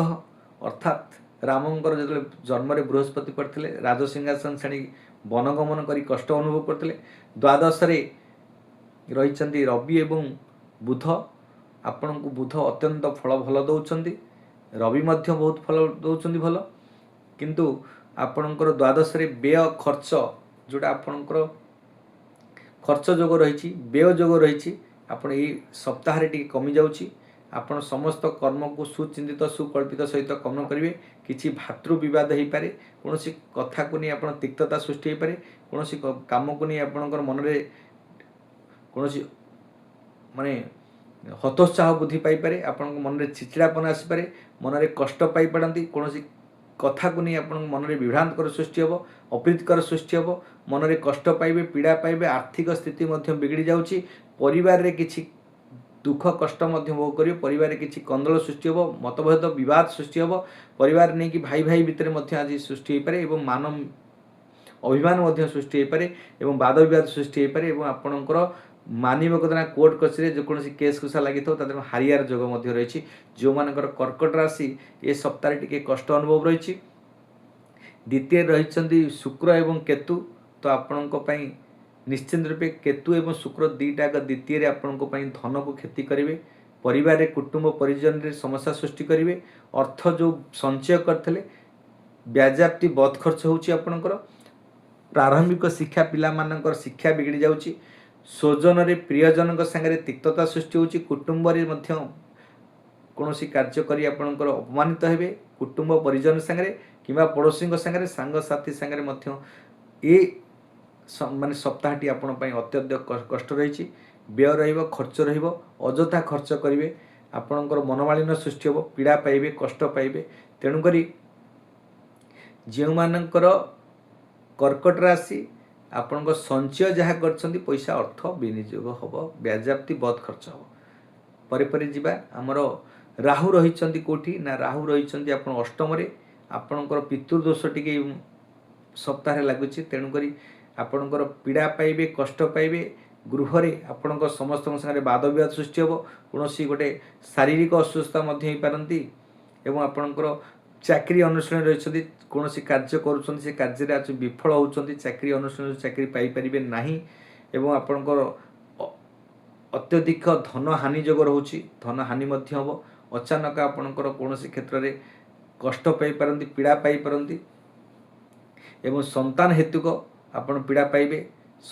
ଅର୍ଥାତ୍ ରାମଙ୍କର ଯେତେବେଳେ ଜନ୍ମରେ ବୃହସ୍ପତି ପଡ଼ିଥିଲେ ରାଜସିଂହାସନ ଛାଡ଼ି ବନଗମନ କରି କଷ୍ଟ ଅନୁଭବ କରିଥିଲେ। ଦ୍ୱାଦଶରେ ରହିଛନ୍ତି ରବି ଏବଂ ବୁଧ। ଆପଣଙ୍କୁ ବୁଧ ଅତ୍ୟନ୍ତ ଫଳ ଭଲ ଦେଉଛନ୍ତି, ରବି ମଧ୍ୟ ବହୁତ ଫଳ ଦେଉଛନ୍ତି ଭଲ। କିନ୍ତୁ ଆପଣଙ୍କର ଦ୍ୱାଦଶରେ ବ୍ୟୟ ଖର୍ଚ୍ଚ, ଯେଉଁଟା ଆପଣଙ୍କର ଖର୍ଚ୍ଚ ଯୋଗ ରହିଛି, ବ୍ୟୟ ଯୋଗ ରହିଛି, ଆପଣ ଏଇ ସପ୍ତାହରେ ଟିକେ କମିଯାଉଛି। ଆପଣ ସମସ୍ତ କର୍ମକୁ ସୁଚିନ୍ତିତ ସୁକଳ୍ପିତ ସହିତ କର୍ମ କରିବେ। କିଛି ଭାତୃ ବିବାଦ ହୋଇପାରେ, କୌଣସି କଥାକୁ ନେଇ ଆପଣ ତିକ୍ତତା ସୃଷ୍ଟି ହୋଇପାରେ, କୌଣସି କାମକୁ ନେଇ ଆପଣଙ୍କର ମନରେ କୌଣସି ମାନେ ହତୋତ୍ସାହ ବୃଦ୍ଧି ପାଇପାରେ, ଆପଣଙ୍କ ମନରେ ଚିଚିଡ଼ାପନ ଆସିପାରେ, ମନରେ କଷ୍ଟ ପାଇପାରନ୍ତି, କୌଣସି କଥାକୁ ନେଇ ଆପଣଙ୍କ ମନରେ ବିଭ୍ରାନ୍ତକର ସୃଷ୍ଟି ହେବ, ଅପ୍ରୀତିକର ସୃଷ୍ଟି ହେବ, ମନରେ କଷ୍ଟ ପାଇବେ, ପୀଡ଼ା ପାଇବେ, ଆର୍ଥିକ ସ୍ଥିତି ମଧ୍ୟ ବିଗିଡ଼ି ଯାଉଛି, ପରିବାରରେ କିଛି ଦୁଃଖ କଷ୍ଟ ମଧ୍ୟ ଭୋଗ କରିବେ, ପରିବାରରେ କିଛି କନ୍ଦଳ ସୃଷ୍ଟି ହେବ, ମତଭେଦ ବିବାଦ ସୃଷ୍ଟି ହେବ, ପରିବାର ନେଇକି ଭାଇ ଭାଇ ଭିତରେ ମଧ୍ୟ ଆଜି ସୃଷ୍ଟି ହୋଇପାରେ ଏବଂ ଅଭିମାନ ମଧ୍ୟ ସୃଷ୍ଟି ହୋଇପାରେ ଏବଂ ବାଦ ବିବାଦ ସୃଷ୍ଟି ହୋଇପାରେ ଏବଂ ଆପଣଙ୍କର ମାନିବକତା କୋର୍ଟ କଚେରୀରେ ଯେକୌଣସି କେସ୍ କୁସା ଲାଗିଥିବ ତା ଦେହରେ ହାରିବାର ଯୋଗ ମଧ୍ୟ ରହିଛି। ଯେଉଁମାନଙ୍କର କର୍କଟ ରାଶି ଏ ସପ୍ତାହରେ ଟିକେ କଷ୍ଟ ଅନୁଭବ ରହିଛି। ଦ୍ୱିତୀୟରେ ରହିଛନ୍ତି ଶୁକ୍ର ଏବଂ କେତୁ, ତ ଆପଣଙ୍କ ପାଇଁ ନିଶ୍ଚିନ୍ତ ରୂପେ କେତୁ ଏବଂ ଶୁକ୍ର ଦୁଇଟାକ ଦ୍ୱିତୀୟରେ ଆପଣଙ୍କ ପାଇଁ ଧନକୁ କ୍ଷତି କରିବେ, ପରିବାରରେ କୁଟୁମ୍ବ ପରିଜନରେ ସମସ୍ୟା ସୃଷ୍ଟି କରିବେ, ଅର୍ଥ ଯେଉଁ ସଞ୍ଚୟ କରିଥିଲେ ବ୍ୟାଜାପ୍ତି ବଦ ଖର୍ଚ୍ଚ ହେଉଛି ଆପଣଙ୍କର, ପ୍ରାରମ୍ଭିକ ଶିକ୍ଷା ପିଲାମାନଙ୍କର ଶିକ୍ଷା ବିଗିଡ଼ି ଯାଉଛି, ସ୍ୱଜନରେ ପ୍ରିୟଜନଙ୍କ ସାଙ୍ଗରେ ତିକ୍ତତା ସୃଷ୍ଟି ହେଉଛି, କୁଟୁମ୍ବରେ ମଧ୍ୟ କୌଣସି କାର୍ଯ୍ୟ କରି ଆପଣଙ୍କର ଅପମାନିତ ହେବେ, କୁଟୁମ୍ବ ପରିଜନ ସାଙ୍ଗରେ କିମ୍ବା ପଡ଼ୋଶୀଙ୍କ ସାଙ୍ଗରେ ସାଙ୍ଗସାଥି ସାଙ୍ଗରେ ମଧ୍ୟ ଏ ମାନେ ସପ୍ତାହଟି ଆପଣ ପାଇଁ ଅତ୍ୟଧିକ କଷ୍ଟ ରହିଛି। ବ୍ୟୟ ରହିବ, ଖର୍ଚ୍ଚ ରହିବ, ଅଯଥା ଖର୍ଚ୍ଚ କରିବେ, ଆପଣଙ୍କର ମନମାଳିନ୍ୟ ସୃଷ୍ଟି ହେବ, ପୀଡ଼ା ପାଇବେ, କଷ୍ଟ ପାଇବେ। ତେଣୁକରି ଯେଉଁମାନଙ୍କର କର୍କଟ ରାଶି ଆପଣଙ୍କ ସଞ୍ଚୟ ଯାହା କରିଛନ୍ତି ପଇସା ଅର୍ଥ ବିନିଯୋଗ ହେବ, ବ୍ୟାଜାପ୍ତି ବଦ ଖର୍ଚ୍ଚ ହେବ। ପରେ ପରେ ଯିବା ଆମର ରାହୁ ରହିଛନ୍ତି କେଉଁଠି ନା ରାହୁ ରହିଛନ୍ତି ଆପଣ ଅଷ୍ଟମରେ। ଆପଣଙ୍କର ପିତୃଦୋଷ ଟିକେ ସପ୍ତାହରେ ଲାଗୁଛି, ତେଣୁକରି ଆପଣଙ୍କର ପୀଡ଼ା ପାଇବେ, କଷ୍ଟ ପାଇବେ, ଗୃହରେ ଆପଣଙ୍କ ସମସ୍ତଙ୍କ ସାଙ୍ଗରେ ବାଦ ବିବାଦ ସୃଷ୍ଟି ହେବ, କୌଣସି ଗୋଟେ ଶାରୀରିକ ଅସୁସ୍ଥତା ମଧ୍ୟ ହୋଇପାରନ୍ତି ଏବଂ ଆପଣଙ୍କର ଚାକିରି ଅନୁଷ୍ଠାନରେ ରହିଛନ୍ତି, କୌଣସି କାର୍ଯ୍ୟ କରୁଛନ୍ତି ସେ କାର୍ଯ୍ୟରେ ଆଜି ବିଫଳ ହେଉଛନ୍ତି, ଚାକିରି ଅନୁଷ୍ଠାନରେ ଚାକିରି ପାଇପାରିବେ ନାହିଁ ଏବଂ ଆପଣଙ୍କର ଅତ୍ୟଧିକ ଧନ ହାନି ଯୋଗ ରହୁଛି, ଧନ ହାନି ମଧ୍ୟ ହେବ। ଅଚାନକ ଆପଣଙ୍କର କୌଣସି କ୍ଷେତ୍ରରେ କଷ୍ଟ ପାଇପାରନ୍ତି, ପୀଡ଼ା ପାଇପାରନ୍ତି ଏବଂ ସନ୍ତାନ ହେତୁକ ଆପଣ ପୀଡ଼ା ପାଇବେ,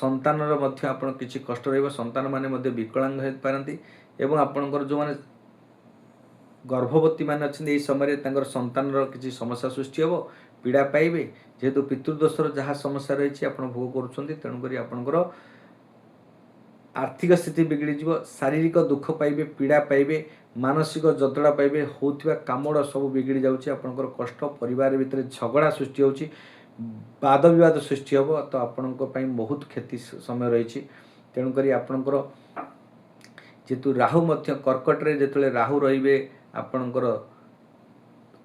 ସନ୍ତାନର ମଧ୍ୟ ଆପଣ କିଛି କଷ୍ଟ ରହିବ, ସନ୍ତାନମାନେ ମଧ୍ୟ ବିକଳାଙ୍ଗ ହୋଇପାରନ୍ତି ଏବଂ ଆପଣଙ୍କର ଯେଉଁମାନେ ଗର୍ଭବତୀ ମାନେ ଅଛନ୍ତି ଏହି ସମୟରେ ତାଙ୍କର ସନ୍ତାନର କିଛି ସମସ୍ୟା ସୃଷ୍ଟି ହେବ, ପୀଡ଼ା ପାଇବେ। ଯେହେତୁ ପିତୃଦୋଷର ଯାହା ସମସ୍ୟା ରହିଛି ଆପଣ ଭୋଗ କରୁଛନ୍ତି, ତେଣୁକରି ଆପଣଙ୍କର ଆର୍ଥିକ ସ୍ଥିତି ବିଗିଡ଼ିଯିବ, ଶାରୀରିକ ଦୁଃଖ ପାଇବେ, ପୀଡ଼ା ପାଇବେ, ମାନସିକ ଯନ୍ତ୍ରଣା ପାଇବେ, ହେଉଥିବା କାମଗୁଡ଼ା ସବୁ ବିଗିଡ଼ି ଯାଉଛି, ଆପଣଙ୍କର କଷ୍ଟ, ପରିବାର ଭିତରେ ଝଗଡ଼ା ସୃଷ୍ଟି ହେଉଛି, ବାଦ ବିବାଦ ସୃଷ୍ଟି ହେବ, ତ ଆପଣଙ୍କ ପାଇଁ ବହୁତ କ୍ଷତି ସମୟ ରହିଛି। ତେଣୁକରି ଆପଣଙ୍କର ଯେହେତୁ ରାହୁ ମଧ୍ୟ କର୍କଟରେ ଯେତେବେଳେ ରାହୁ ରହିବେ ଆପଣଙ୍କର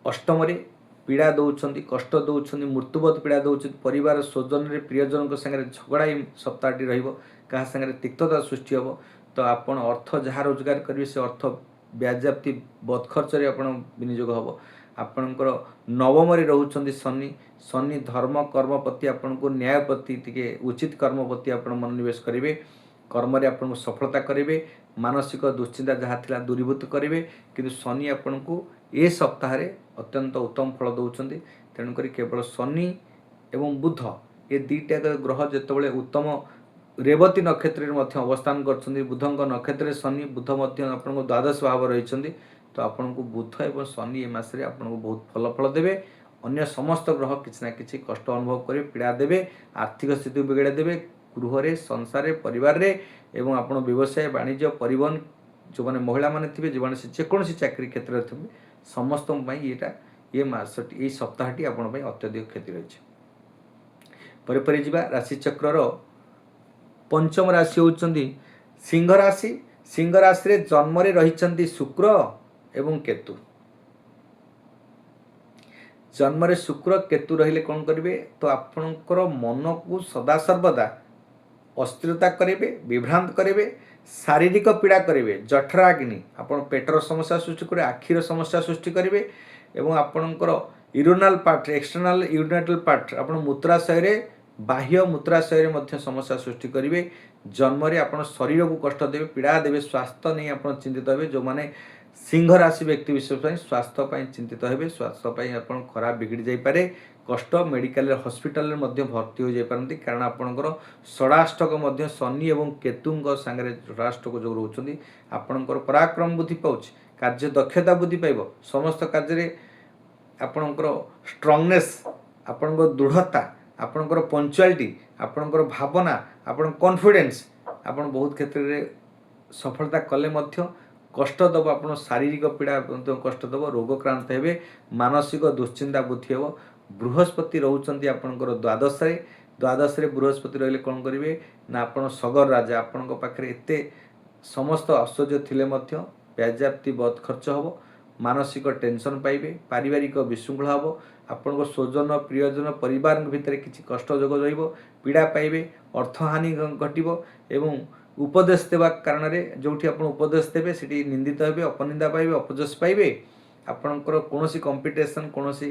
ଅଷ୍ଟମରେ ପୀଡ଼ା ଦେଉଛନ୍ତି, କଷ୍ଟ ଦେଉଛନ୍ତି, ମୃତ୍ୟୁବତ ପୀଡ଼ା ଦେଉଛନ୍ତି, ପରିବାର ସ୍ୱଜନରେ ପ୍ରିୟଜନଙ୍କ ସାଙ୍ଗରେ ଝଗଡ଼ା ଏଇ ସପ୍ତାହଟି ରହିବ, କାହା ସାଙ୍ଗରେ ତିକ୍ତତା ସୃଷ୍ଟି ହେବ। ତ ଆପଣ ଅର୍ଥ ଯାହା ରୋଜଗାର କରିବେ ସେ ଅର୍ଥ ବ୍ୟାଜ୍ୟାପ୍ତି ବଦ ଖର୍ଚ୍ଚରେ ଆପଣ ବିନିଯୋଗ ହେବ। ଆପଣଙ୍କର ନବମରେ ରହୁଛନ୍ତି ଶନି। ଶନି ଧର୍ମ କର୍ମ ପ୍ରତି ଆପଣଙ୍କୁ ନ୍ୟାୟ ପ୍ରତି ଟିକେ ଉଚିତ କର୍ମ ପ୍ରତି ଆପଣ ମନୋନିବେଶ କରିବେ। କର୍ମରେ ଆପଣଙ୍କୁ ସଫଳତା କରିବେ, ମାନସିକ ଦୁଶ୍ଚିନ୍ତା ଯାହା ଥିଲା ଦୂରୀଭୂତ କରିବେ। କିନ୍ତୁ ଶନି ଆପଣଙ୍କୁ ଏ ସପ୍ତାହରେ ଅତ୍ୟନ୍ତ ଉତ୍ତମ ଫଳ ଦେଉଛନ୍ତି। ତେଣୁକରି କେବଳ ଶନି ଏବଂ ବୁଧ ଏ ଦୁଇଟା ଗ୍ରହ ଯେତେବେଳେ ଉତ୍ତମ ରେବତୀ ନକ୍ଷତ୍ରରେ ମଧ୍ୟ ଅବସ୍ଥାନ କରୁଛନ୍ତି, ବୁଧଙ୍କ ନକ୍ଷତ୍ରରେ ଶନି, ବୁଧ ମଧ୍ୟ ଆପଣଙ୍କ ଦ୍ୱାଦଶ ଭାବ ରହିଛନ୍ତି। ତ ଆପଣଙ୍କୁ ବୁଧ ଏବଂ ଶନି ଏ ମାସରେ ଆପଣଙ୍କୁ ବହୁତ ଭଲ ଫଳ ଦେବେ। ଅନ୍ୟ ସମସ୍ତ ଗ୍ରହ କିଛି ନା କିଛି କଷ୍ଟ ଅନୁଭବ କରିବେ, ପୀଡ଼ା ଦେବେ, ଆର୍ଥିକ ସ୍ଥିତି ବିଗଡ଼ାଇ ଦେବେ, ଗୃହରେ, ସଂସାରରେ, ପରିବାରରେ ଏବଂ ଆପଣ ବ୍ୟବସାୟ ବାଣିଜ୍ୟ ପରିବହନ ଯେଉଁମାନେ ମହିଳାମାନେ ଥିବେ, ଯେଉଁମାନେ ଯେକୌଣସି ଚାକିରି କ୍ଷେତ୍ରରେ ଥିବେ, ସମସ୍ତଙ୍କ ପାଇଁ ଏ ମାସଟି ଏଇ ସପ୍ତାହଟି ଆପଣ ପାଇଁ ଅତ୍ୟଧିକ କ୍ଷତି ରହିଛି। ପରେ ଯିବା ରାଶିଚକ୍ରର ପଞ୍ଚମ ରାଶି ହେଉଛନ୍ତି ସିଂହ ରାଶି। ସିଂହ ରାଶିରେ ଜନ୍ମରେ ରହିଛନ୍ତି ଶୁକ୍ର ଏବଂ କେତୁ। ଜନ୍ମରେ ଶୁକ୍ର କେତୁ ରହିଲେ କ'ଣ କରିବେ? ତ ଆପଣଙ୍କର ମନକୁ ସଦାସର୍ବଦା ଅସ୍ଥିରତା କରିବେ, ବିଭ୍ରାନ୍ତ କରିବେ, ଶାରୀରିକ ପୀଡ଼ା କରିବେ, ଜଠରାଗ୍ନି, ଆପଣ ପେଟର ସମସ୍ୟା ସୃଷ୍ଟି କରିବେ, ଆଖିର ସମସ୍ୟା ସୃଷ୍ଟି କରିବେ ଏବଂ ଆପଣଙ୍କର urinal part, external urinal part, ଆପଣ ମୂତ୍ରାଶୟରେ, ବାହ୍ୟ ମୂତ୍ରାଶୟରେ ମଧ୍ୟ ସମସ୍ୟା ସୃଷ୍ଟି କରିବେ। ଜନ୍ମରେ ଆପଣ ଶରୀରକୁ କଷ୍ଟ ଦେବେ, ପୀଡ଼ା ଦେବେ, ସ୍ୱାସ୍ଥ୍ୟ ନେଇ ଆପଣ ଚିନ୍ତିତ ହେବେ। ଯେଉଁମାନେ ସିଂହ ରାଶି ବ୍ୟକ୍ତି ବିଶେଷ ପାଇଁ ସ୍ୱାସ୍ଥ୍ୟ ପାଇଁ ଚିନ୍ତିତ ହେବେ, ସ୍ୱାସ୍ଥ୍ୟ ପାଇଁ ଆପଣ ଖରାପ ବିଗିଡ଼ି ଯାଇପାରେ, କଷ୍ଟ, ମେଡ଼ିକାଲରେ ହସ୍ପିଟାଲରେ ମଧ୍ୟ ଭର୍ତ୍ତି ହୋଇଯାଇପାରନ୍ତି। କାରଣ ଆପଣଙ୍କର ଷଡ଼ାଷ୍ଟକ ମଧ୍ୟ ଶନି ଏବଂ କେତୁଙ୍କ ସାଙ୍ଗରେ ଷଡ଼ାଷ୍ଟକ ଯେଉଁ ରହୁଛନ୍ତି, ଆପଣଙ୍କର ପରାକ୍ରମ ବୃଦ୍ଧି ପାଉଛି, କାର୍ଯ୍ୟ ଦକ୍ଷତା ବୃଦ୍ଧି ପାଇବ, ସମସ୍ତ କାର୍ଯ୍ୟରେ ଆପଣଙ୍କର ଷ୍ଟ୍ରଙ୍ଗନେସ୍, ଆପଣଙ୍କର ଦୃଢ଼ତା, ଆପଣଙ୍କର ପଞ୍ଚୁଆଲିଟି, ଆପଣଙ୍କର ଭାବନା, ଆପଣଙ୍କ କନଫିଡେନ୍ସ, ଆପଣ ବହୁତ କ୍ଷେତ୍ରରେ ସଫଳତା କଲେ ମଧ୍ୟ କଷ୍ଟ ଦେବ, ଆପଣ ଶାରୀରିକ ପୀଡ଼ା ମଧ୍ୟ କଷ୍ଟ ଦେବ, ରୋଗକ୍ରାନ୍ତ ହେବେ, ମାନସିକ ଦୁଶ୍ଚିନ୍ତା ବୃଦ୍ଧି ହେବ। ବୃହସ୍ପତି ରହୁଛନ୍ତି ଆପଣଙ୍କର ଦ୍ୱାଦଶରେ ବୃହସ୍ପତି ରହିଲେ କ'ଣ କରିବେ ନା ଆପଣ ସଗର ରାଜା, ଆପଣଙ୍କ ପାଖରେ ଏତେ ସମସ୍ତ ଐଶ୍ୱର୍ଯ୍ୟ ଥିଲେ ମଧ୍ୟ ବ୍ୟାଜ୍ୟାପ୍ତି ବଦ ଖର୍ଚ୍ଚ ହେବ, ମାନସିକ ଟେନସନ୍ ପାଇବେ, ପାରିବାରିକ ବିଶୃଙ୍ଖଳା ହେବ, ଆପଣଙ୍କ ସ୍ୱଜନ ପ୍ରିୟଜନ ପରିବାରଙ୍କ ଭିତରେ କିଛି କଷ୍ଟ ଯୋଗ ରହିବ, ପୀଡ଼ା ପାଇବେ, ଅର୍ଥହାନି ଘଟିବ ଏବଂ ଉପଦେଶ ଦେବା କାରଣରେ ଯେଉଁଠି ଆପଣ ଉପଦେଶ ଦେବେ ସେଠି ନିନ୍ଦିତ ହେବେ, ଅପନିନ୍ଦା ପାଇବେ, ଅପଯଶ ପାଇବେ। ଆପଣଙ୍କର କୌଣସି କମ୍ପିଟିସନ୍, କୌଣସି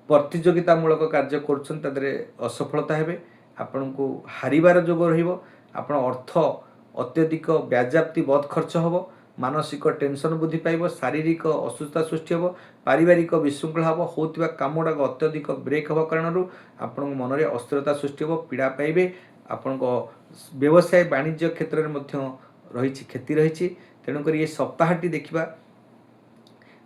ପ୍ରତିଯୋଗିତାମୂଳକ କାର୍ଯ୍ୟ କରୁଛନ୍ତି ତା ଦେହରେ ଅସଫଳତା ହେବେ, ଆପଣଙ୍କୁ ହାରିବାର ଯୋଗ ରହିବ, ଆପଣ ଅର୍ଥ ଅତ୍ୟଧିକ ବ୍ୟାଜ୍ୟାପ୍ତି ବଦ ଖର୍ଚ୍ଚ ହେବ, ମାନସିକ ଟେନସନ୍ ବୃଦ୍ଧି ପାଇବ, ଶାରୀରିକ ଅସୁସ୍ଥତା ସୃଷ୍ଟି ହେବ, ପାରିବାରିକ ବିଶୃଙ୍ଖଳା ହେବ, ହେଉଥିବା କାମଗୁଡ଼ାକ ଅତ୍ୟଧିକ ବ୍ରେକ୍ ହେବା କାରଣରୁ ଆପଣଙ୍କ ମନରେ ଅସ୍ଥିରତା ସୃଷ୍ଟି ହେବ, ପୀଡ଼ା ପାଇବେ। ଆପଣଙ୍କ ବ୍ୟବସାୟ ବାଣିଜ୍ୟ କ୍ଷେତ୍ରରେ ମଧ୍ୟ ରହିଛି କ୍ଷତି ରହିଛି। ତେଣୁକରି ଏ ସପ୍ତାହଟି ଦେଖିବା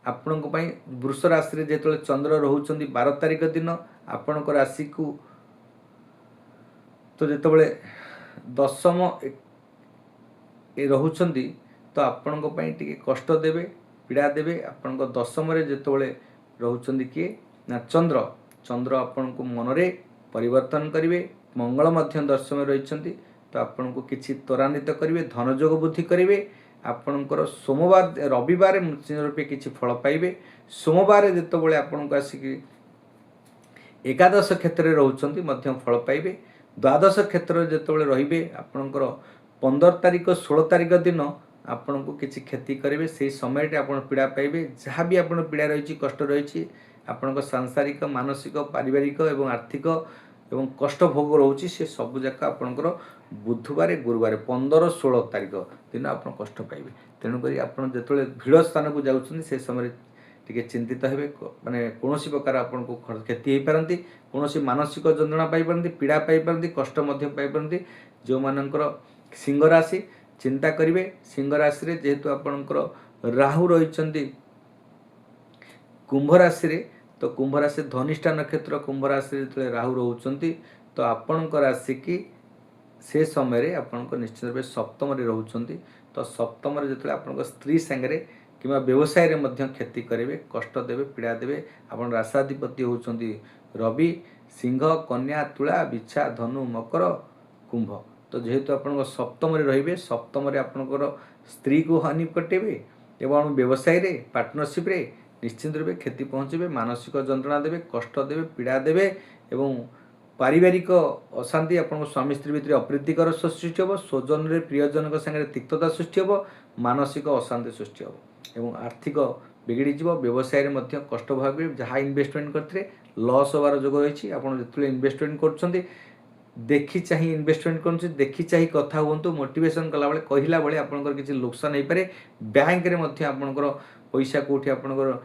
ଆପଣଙ୍କ ପାଇଁ ବୃଷ ରାଶିରେ ଯେତେବେଳେ ଚନ୍ଦ୍ର ରହୁଛନ୍ତି 12 ତାରିଖ ଦିନ ଆପଣଙ୍କ ରାଶିକୁ, ତ ଯେତେବେଳେ ଦଶମ ରହୁଛନ୍ତି ତ ଆପଣଙ୍କ ପାଇଁ ଟିକେ କଷ୍ଟ ଦେବେ, ପୀଡ଼ା ଦେବେ। ଆପଣଙ୍କ ଦଶମରେ ଯେତେବେଳେ ରହୁଛନ୍ତି କିଏ ନା ଚନ୍ଦ୍ର ଆପଣଙ୍କୁ ମନରେ ପରିବର୍ତ୍ତନ କରିବେ, ମଙ୍ଗଳ ମଧ୍ୟ ଦଶମରେ ରହିଛନ୍ତି ତ ଆପଣଙ୍କୁ କିଛି ତ୍ୱରାନ୍ୱିତ କରିବେ, ଧନଯୋଗ ବୃଦ୍ଧି କରିବେ। ଆପଣଙ୍କର ରବିବାର ରୂପେ କିଛି ଫଳ ପାଇବେ। ସୋମବାର ଯେତେବେଳେ ଆପଣଙ୍କୁ ଆସିକି ଏକାଦଶ କ୍ଷେତ୍ରରେ ରହୁଛନ୍ତି ମଧ୍ୟ ଫଳ ପାଇବେ। ଦ୍ୱାଦଶ କ୍ଷେତ୍ରରେ ଯେତେବେଳେ ରହିବେ ଆପଣଙ୍କର 15 ତାରିଖ 16 ତାରିଖ ଦିନ ଆପଣଙ୍କୁ କିଛି କ୍ଷତି କରିବେ, ସେହି ସମୟରେ ଆପଣ ପୀଡ଼ା ପାଇବେ। ଯାହା ବି ଆପଣ ପୀଡ଼ା ରହିଛି, କଷ୍ଟ ରହିଛି, ଆପଣଙ୍କ ସାଂସାରିକ, ମାନସିକ, ପାରିବାରିକ ଏବଂ ଆର୍ଥିକ ଏବଂ କଷ୍ଟ ଭୋଗ ରହୁଛି, ସେ ସବୁଯାକ ଆପଣଙ୍କର ବୁଧବାର ଗୁରୁବାର 15-16 ତାରିଖ ଦିନ ଆପଣ କଷ୍ଟ ପାଇବେ। ତେଣୁକରି ଆପଣ ଯେତେବେଳେ ଭିଡ଼ ସ୍ଥାନକୁ ଯାଉଛନ୍ତି ସେ ସମୟରେ ଟିକେ ଚିନ୍ତିତ ହେବେ, ମାନେ କୌଣସି ପ୍ରକାର ଆପଣଙ୍କୁ କ୍ଷତି ହୋଇପାରନ୍ତି, କୌଣସି ମାନସିକ ଯନ୍ତ୍ରଣା ପାଇପାରନ୍ତି, ପୀଡ଼ା ପାଇପାରନ୍ତି, କଷ୍ଟ ମଧ୍ୟ ପାଇପାରନ୍ତି। ଯେଉଁମାନଙ୍କର ସିଂହ ରାଶି ଚିନ୍ତା କରିବେ, ସିଂହ ରାଶିରେ ଯେହେତୁ ଆପଣଙ୍କର ରାହୁ ରହିଛନ୍ତି କୁମ୍ଭ ରାଶିରେ, ତ କୁମ୍ଭ ରାଶି ଧନିଷ୍ଠା ନକ୍ଷତ୍ର, କୁମ୍ଭ ରାଶିରେ ଯେତେବେଳେ ରାହୁ ରହୁଛନ୍ତି ତ ଆପଣଙ୍କ ରାଶିକି ସେ ସମୟରେ ଆପଣଙ୍କ ନିଶ୍ଚିତ ଭାବେ ସପ୍ତମରେ ରହୁଛନ୍ତି। ତ ସପ୍ତମରେ ଯେତେବେଳେ ଆପଣଙ୍କ ସ୍ତ୍ରୀ ସାଙ୍ଗରେ କିମ୍ବା ବ୍ୟବସାୟରେ ମଧ୍ୟ କ୍ଷତି କରିବେ, କଷ୍ଟ ଦେବେ, ପୀଡ଼ା ଦେବେ। ଆପଣ ରାଶାଧିପତି ହେଉଛନ୍ତି ରବି, ସିଂହ, କନ୍ୟା, ତୁଳା, ବିଛା, ଧନୁ, ମକର, କୁମ୍ଭ। ତ ଯେହେତୁ ଆପଣଙ୍କ ସପ୍ତମରେ ରହିବେ, ସପ୍ତମରେ ଆପଣଙ୍କର ସ୍ତ୍ରୀକୁ ହାନି ଘଟେଇବେ ଏବଂ ବ୍ୟବସାୟରେ, ପାର୍ଟନରସିପ୍ରେ निश्चिंत रूपे क्षति पहुँचे, मानसिक जंत्रणा देवे, कष्ट देवे, पीड़ा देवे एवं पारिवारिक अशांति आप स्वामी स्त्री भितर अप्रीतिकर सृष्टि हम, स्वजन रे प्रियजन संगे तिक्तता सृष्टि हम, मानसिक अशांति सृष्टि हम एवं आर्थिक बिगड़ी व्यवसाय में कष्ट भाव जहाँ इन्वेस्टमेंट करते लॉस होवार जोग रही। आपड़ जो इन्वेस्टमेंट कर देखी चाह इन्वेस्टमेंट कर देखी चाह कथा हूँ, मोटिवेशन कला बेले कहला बेले आपंकर किसी नुकसान हो पारे, बैंक रे आपंकर पैसा कौटी आपंकर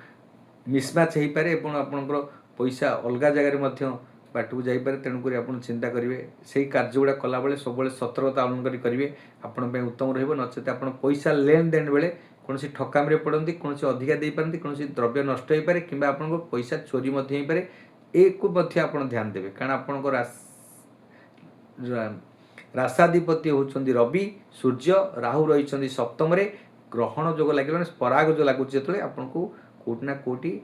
मिसमैच हो पारे और आपंकर पैसा अलग जगह बाटू जापे। तेणुक आप चिंता करेंगे से कार्य गुड़ा कला बेले सब सतर्कता अवलम्बन करेंगे, आपण उत्तम रचेत आप पैसा लेन देन बेले कौन ठकाम पड़ती, कौन अधिका दे पारती, कौन द्रव्य नष्ट हो पारे कि पैसा चोरी हो पारे, एक आप ध्यान देवे। कारण आपंकर रासाधिपति होती रवि, सूर्य, राहु रही सप्तम रे, ग्रहण जोग लगे पराग जो लगुच जो आपको कोटिना कोटि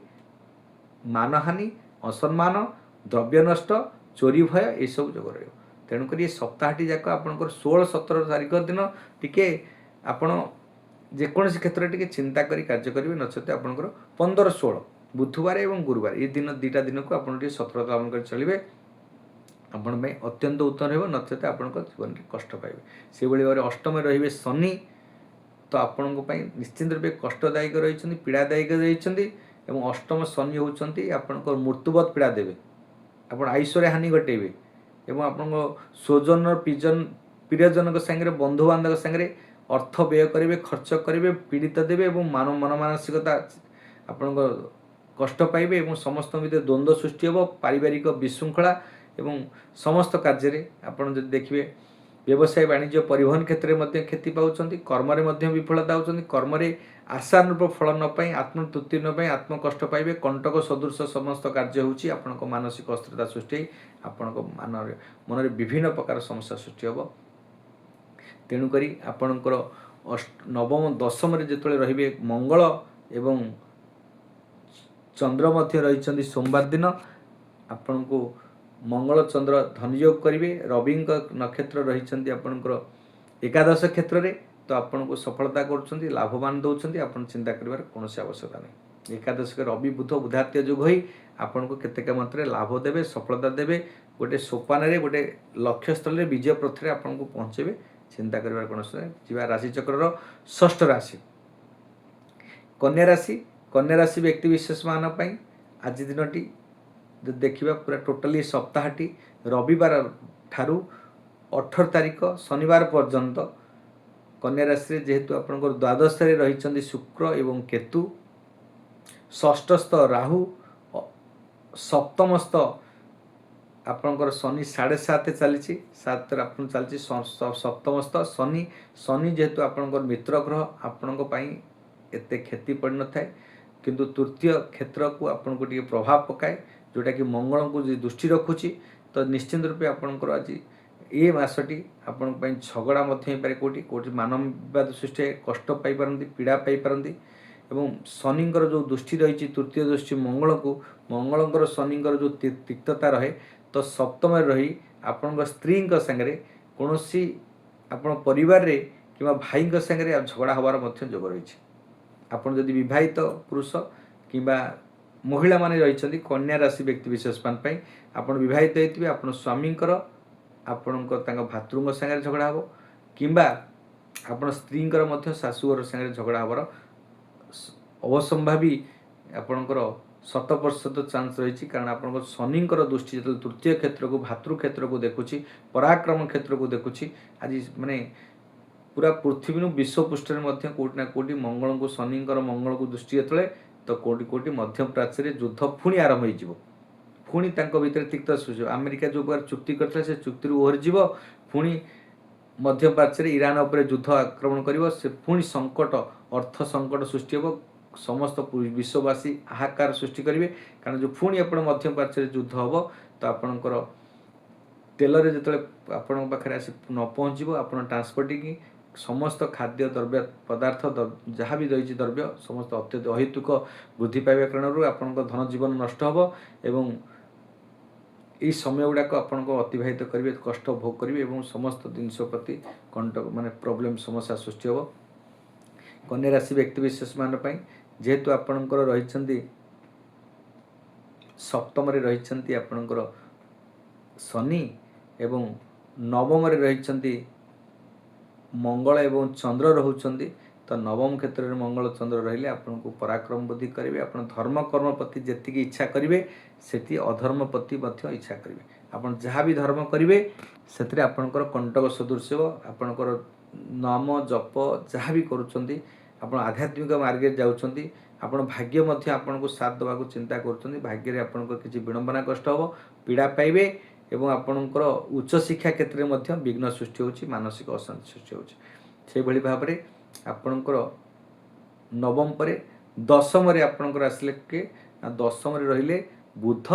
मानहानि, असम्मान, द्रव्य नष्ट, चोरी भय ये सब जोग रही। तेणुक ये सप्ताहटी जाक आपंकर 16-17 तारिख दिन टिके आपण जेकोसी क्षेत्र टे चिंता करी कार्य करेंगे, नचते आपंकर 15-16 बुधवार और गुरुवार ये दिन दुईटा दिन को आप सतर्कता अवलम्बन कर चलिए, आपण अत्यंत उत्तम रही। नचते आप जीवन में कष्ट पाइबे। से भाव अष्टम रे शनि, तो आपण निश्चिंत रूपे कष्टदायक रही, पीड़ादायक रही। अष्टम शनि होती आपंकर मृत्युवत पीड़ा देवे, आप ऐश्वर्य हानि घटेबे और आप स्वजन प्रियजन संगे बंधु बांधव संगे अर्थ व्यय करेंगे, खर्च करेंगे, पीड़ित देवे और मन मानसिकता आपण कष्ट पाइबे और समस्त भितर द्वंद्व सृष्टि हो, पारिवारिक विशृंखला एवं समस्त कार्य आपड़ जब देखिए व्यवसाय वाणिज्य परिवहन क्षेत्र में क्षति पाँच, कर्म विफलता होती, कर्म आशानुरूप फल न पाई, आत्मतृप्ति न पाई आत्मकष्ट पाइबे, कंटक सदृश समस्त कार्य होची आपनको मानसिक अस्थिरता सृष्टि, आपनको मन में विभिन्न प्रकार समस्या सृष्टि हम। तेणुक आपणकर नवम दशम जो रे मंगल एवं चंद्र मध्य रही सोमवार दिन आपण को मंगल चंद्र धनयोग करेंगे। रवि नक्षत्र रही आपणकर एकादश क्षेत्र में, तो आपन को सफलता कर लाभवान दौरान आप चिंता कर कौन आवश्यकता नहीं। एकादश रवि बुध बुधात्य जोग हो आपन को केतेक मात्रा लाभ देवे, सफलता देवे, गोटे सोपान गोटे लक्ष्य स्थल विजय पथरे आपन को पहुँचे, चिंता कर कौन जी। राशिचक्र षष्ठ राशि कन्या राशि। कन्या राशि व्यक्ति विशेष मान आज दिन जो देखा पूरा टोटाली सप्ताहटी रविवार ठारू 18 तारिख शनिवार पर्यंत कन्या राशि जेहेतु आपंकर द्वादश रही शुक्र एवं केतु, षष्ठस्थ राहु, सप्तमस्थ आपंकर शनि 7.5 चली 7 चलती सप्तमस्थ शनि। शनि जेहेतु आपंकर मित्र ग्रह आपण एत क्षति पड़ न था, किंतु तृतीय क्षेत्र को आपन को टी प्रभाव पकाए जोटा कि मंगल को दृष्टि रखुची। तो निश्चिंत रूपे आपंकर आज ये मसटी आपण झगड़ा पारे, कौटी कौटी मानववाद सृष्टि कष्ट पाई, पीड़ा पाई। शनिंकर जो दृष्टि रही तृतीय दृष्टि मंगल को, मंगलंकर शनिंकर जो तिक्तता रहे, तो सप्तम रही आपण स्त्री संगे कौन आपण परिवार रे कि भाई संगे झगड़ा हबार जोग रही। आपड़ जदि विवाहित पुरुष कि महिला माने रही कन्या राशि व्यक्ति विशेष मान आप विवाहित होते आप स्वामी आपण भातृ संगे झगड़ा हम कि आप स्त्री शाशुघर संगे झगड़ा हबार अवसंभावी आपणकर 100% चांस रही। कारण आप शनिंकर दृष्टि जो तृतीय क्षेत्र को भातृ क्षेत्र को देखुची, पराक्रम क्षेत्र को देखुची, आज माने पूरा पृथ्वी विश्व पृष्ठ में कौटिना कौटि मंगल को शनिंकर मंगल को दृष्टि जो तो कौटि कौटि मध्य प्राच्य युद्ध पुणी आरंभ हो, पुणी भितर तिक्त सृष्टि। अमेरिका जो प्रकार चुक्ति करता से चुक्ति ओहरीज, पुणी मध्य प्राच्य ईरान उपर युद्ध आक्रमण कर, पुणी संकट अर्थ संकट सृष्टि हो, समस्त विश्ववासी हाहाकार सृष्टि करेंगे। कारण जो पुणी आप मध्य प्राच्य युद्ध हम तो आपणकर तेल जो आपण पाखे आसी न पहुँचब, आप ट्रांसपोर्टिंग समस्त खाद्य द्रव्य पदार्थ जहाँ भी रही द्रव्य समस्त अत्यधिक अहेतुक वृद्धि पाइबा कारण आपण धन जीवन नष्ट हम एवं यही समय गुड़ाक आपण अतिवाहित करेंगे, कष्ट भोग करेंगे और समस्त जिनस प्रति कंटक माने प्रॉब्लम समस्या सृष्टि हम। कन्या राशि व्यक्ति विशेष मान जेहेतु आपणकर रही सप्तम रही आपणकर शनि एवं नवम रही मंगल एवं चंद्र रोचंती तो नवम क्षेत्र में मंगल चंद्र रहिले आपन को पराक्रम बुद्धि करेंगे आप धर्म कर्म प्रति जी इच्छा करेंगे से अधर्म प्रति इच्छा करेंगे आपन जहाँ भी धर्म करेंगे से आपणकर कंटक सदृश आपणकर नाम जप जहाँ भी करुँच आप आध्यात्मिक मार्ग जाऊँच आपण भाग्य मध्य आपन को साथ देवा चिंता करुँच भाग्य आपन किसी विडंबना कष्ट हम पीड़ा पाइबे एवं आपणकर उच्च शिक्षा क्षेत्र में विघ्न सृष्टि होची मानसिक अशांति सृष्टि होची से भली भाव में आपणकर नवम पर दशम आपणकर आसिले के दशम रहिले बुध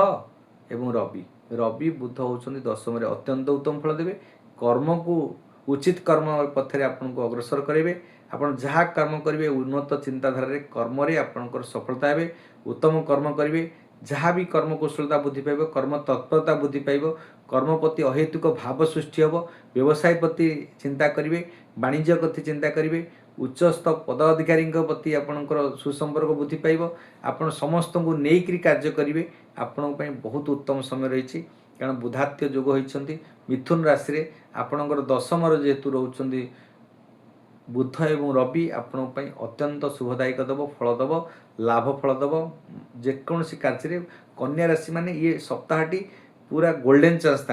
एवं रवि रवि बुध होउछन्ति दशम अत्यंत उत्तम फल देवे कर्म को उचित कर्म पथरे आपन को अग्रसर करेंगे आपन जहाँ कर्म करेंगे उन्नत चिंताधारा कर्म रे आपनकर सफलता हेबे उत्तम कर्म करेंगे जहाँ भी कर्म कौशलता बुद्धि पाइब कर्म तत्परता बुद्धि पाइब कर्म प्रति अहेतुक भाव सृष्टि हम व्यवसाय प्रति चिंता करेंगे वाणिज्य प्रति चिंता करेंगे उच्चस्थ पदाधिकारी प्रति आपणकर सुसंपर्क बुद्धि पाइब आपन समस्त को नेइकरी कार्य करेंगे आपण बहुत उत्तम समय रही कारण बुधात्य जोग होती मिथुन राशि रे आपणकर दशम जेहेतु रोचंती बुध एवं रवि आपण अत्यंत शुभदायक दब फल दब लाभ फल दब जेकोसी कार्य कन्या राशि माने ये सप्ताहटी पूरा गोल्डन चांस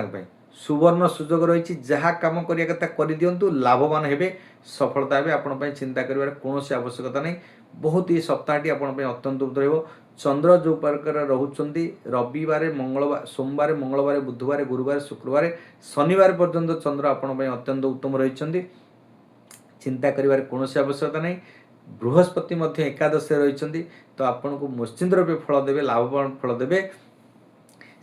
सुवर्ण सुजोग रही जहाँ कम करिया कथा कर दिंतु लाभवान हेबे सफलता हेबे आपण चिंता करिवार कोनोसी आवश्यकता नहीं बहुत ये सप्ताहटी आपण अत्यंत उत्तम रहिबो चंद्र जो प्रकार रोचंती रविवार मंगलवार सोमवार मंगलवार बुधवार गुरुवार शुक्रवार शनिवार पर्यंत चंद्र आपण अत्यंत उत्तम रही चिंता करिवार कोनोसी आवश्यकता नहीं बृहस्पति मध्य एकादश रही तो आपन को निश्चिंत रूपे फल देवे लाभवान फल देवे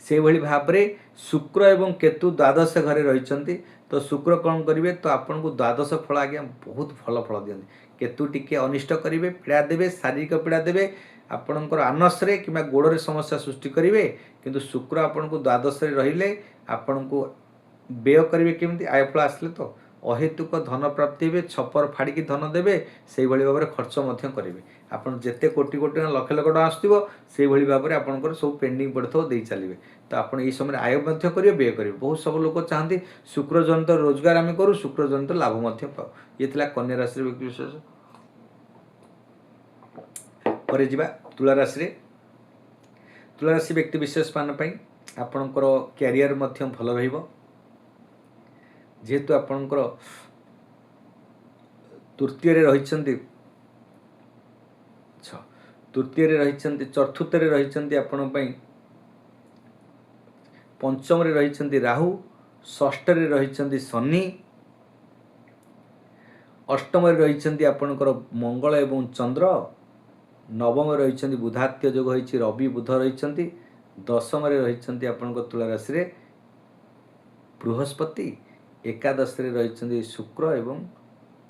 से भली भाव में शुक्र एवं केतु द्वादश घरे रही तो शुक्र कौन करेंगे तो आपन को द्वादश फल आज्ञा बहुत भल फल दिखती केतु टिके अनिष्ट करेंगे पीड़ा देवे शारीरिक पीड़ा देवे आपणकर आनसरे कि गोड़े समस्या सृष्टि करेंगे किंतु शुक्र आपन को द्वादश रहिले आपन को व्यय करेंगे केमती आयफल आसले तो अहेतुक धन प्राप्ति हे छपर फाड़ी धन देवे से भाव में खर्च करेंगे आपन जिते कोटी कोटी लक्ष लक्ष टाँग आसो से भाव में आपंकर सब पेंडिंग पड़े दे चलिए तो आप समय आय करेंगे व्यय करेंगे बहुत सब लोग चाहती शुक्र जनित रोजगार आम करूँ शुक्र जनित लाभ पाऊ ये कन्या राशि व्यक्ति विशेष पर जा तुला राशि व्यक्ति विशेष मान आपणकर क्यारियर भल रहिबो जेहेतु आपणकर तृतीय रही तृतीय रही चतुर्थ रही आपण पंचम रही राहु षष्ठ रही शनि अष्टम रही आपणकर मंगल एवं चंद्र नवम रही बुधात्य जोग होती रवि बुध रही दशम रही आपणकर तुला राशि रे बृहस्पति एकादश रही शुक्र एवं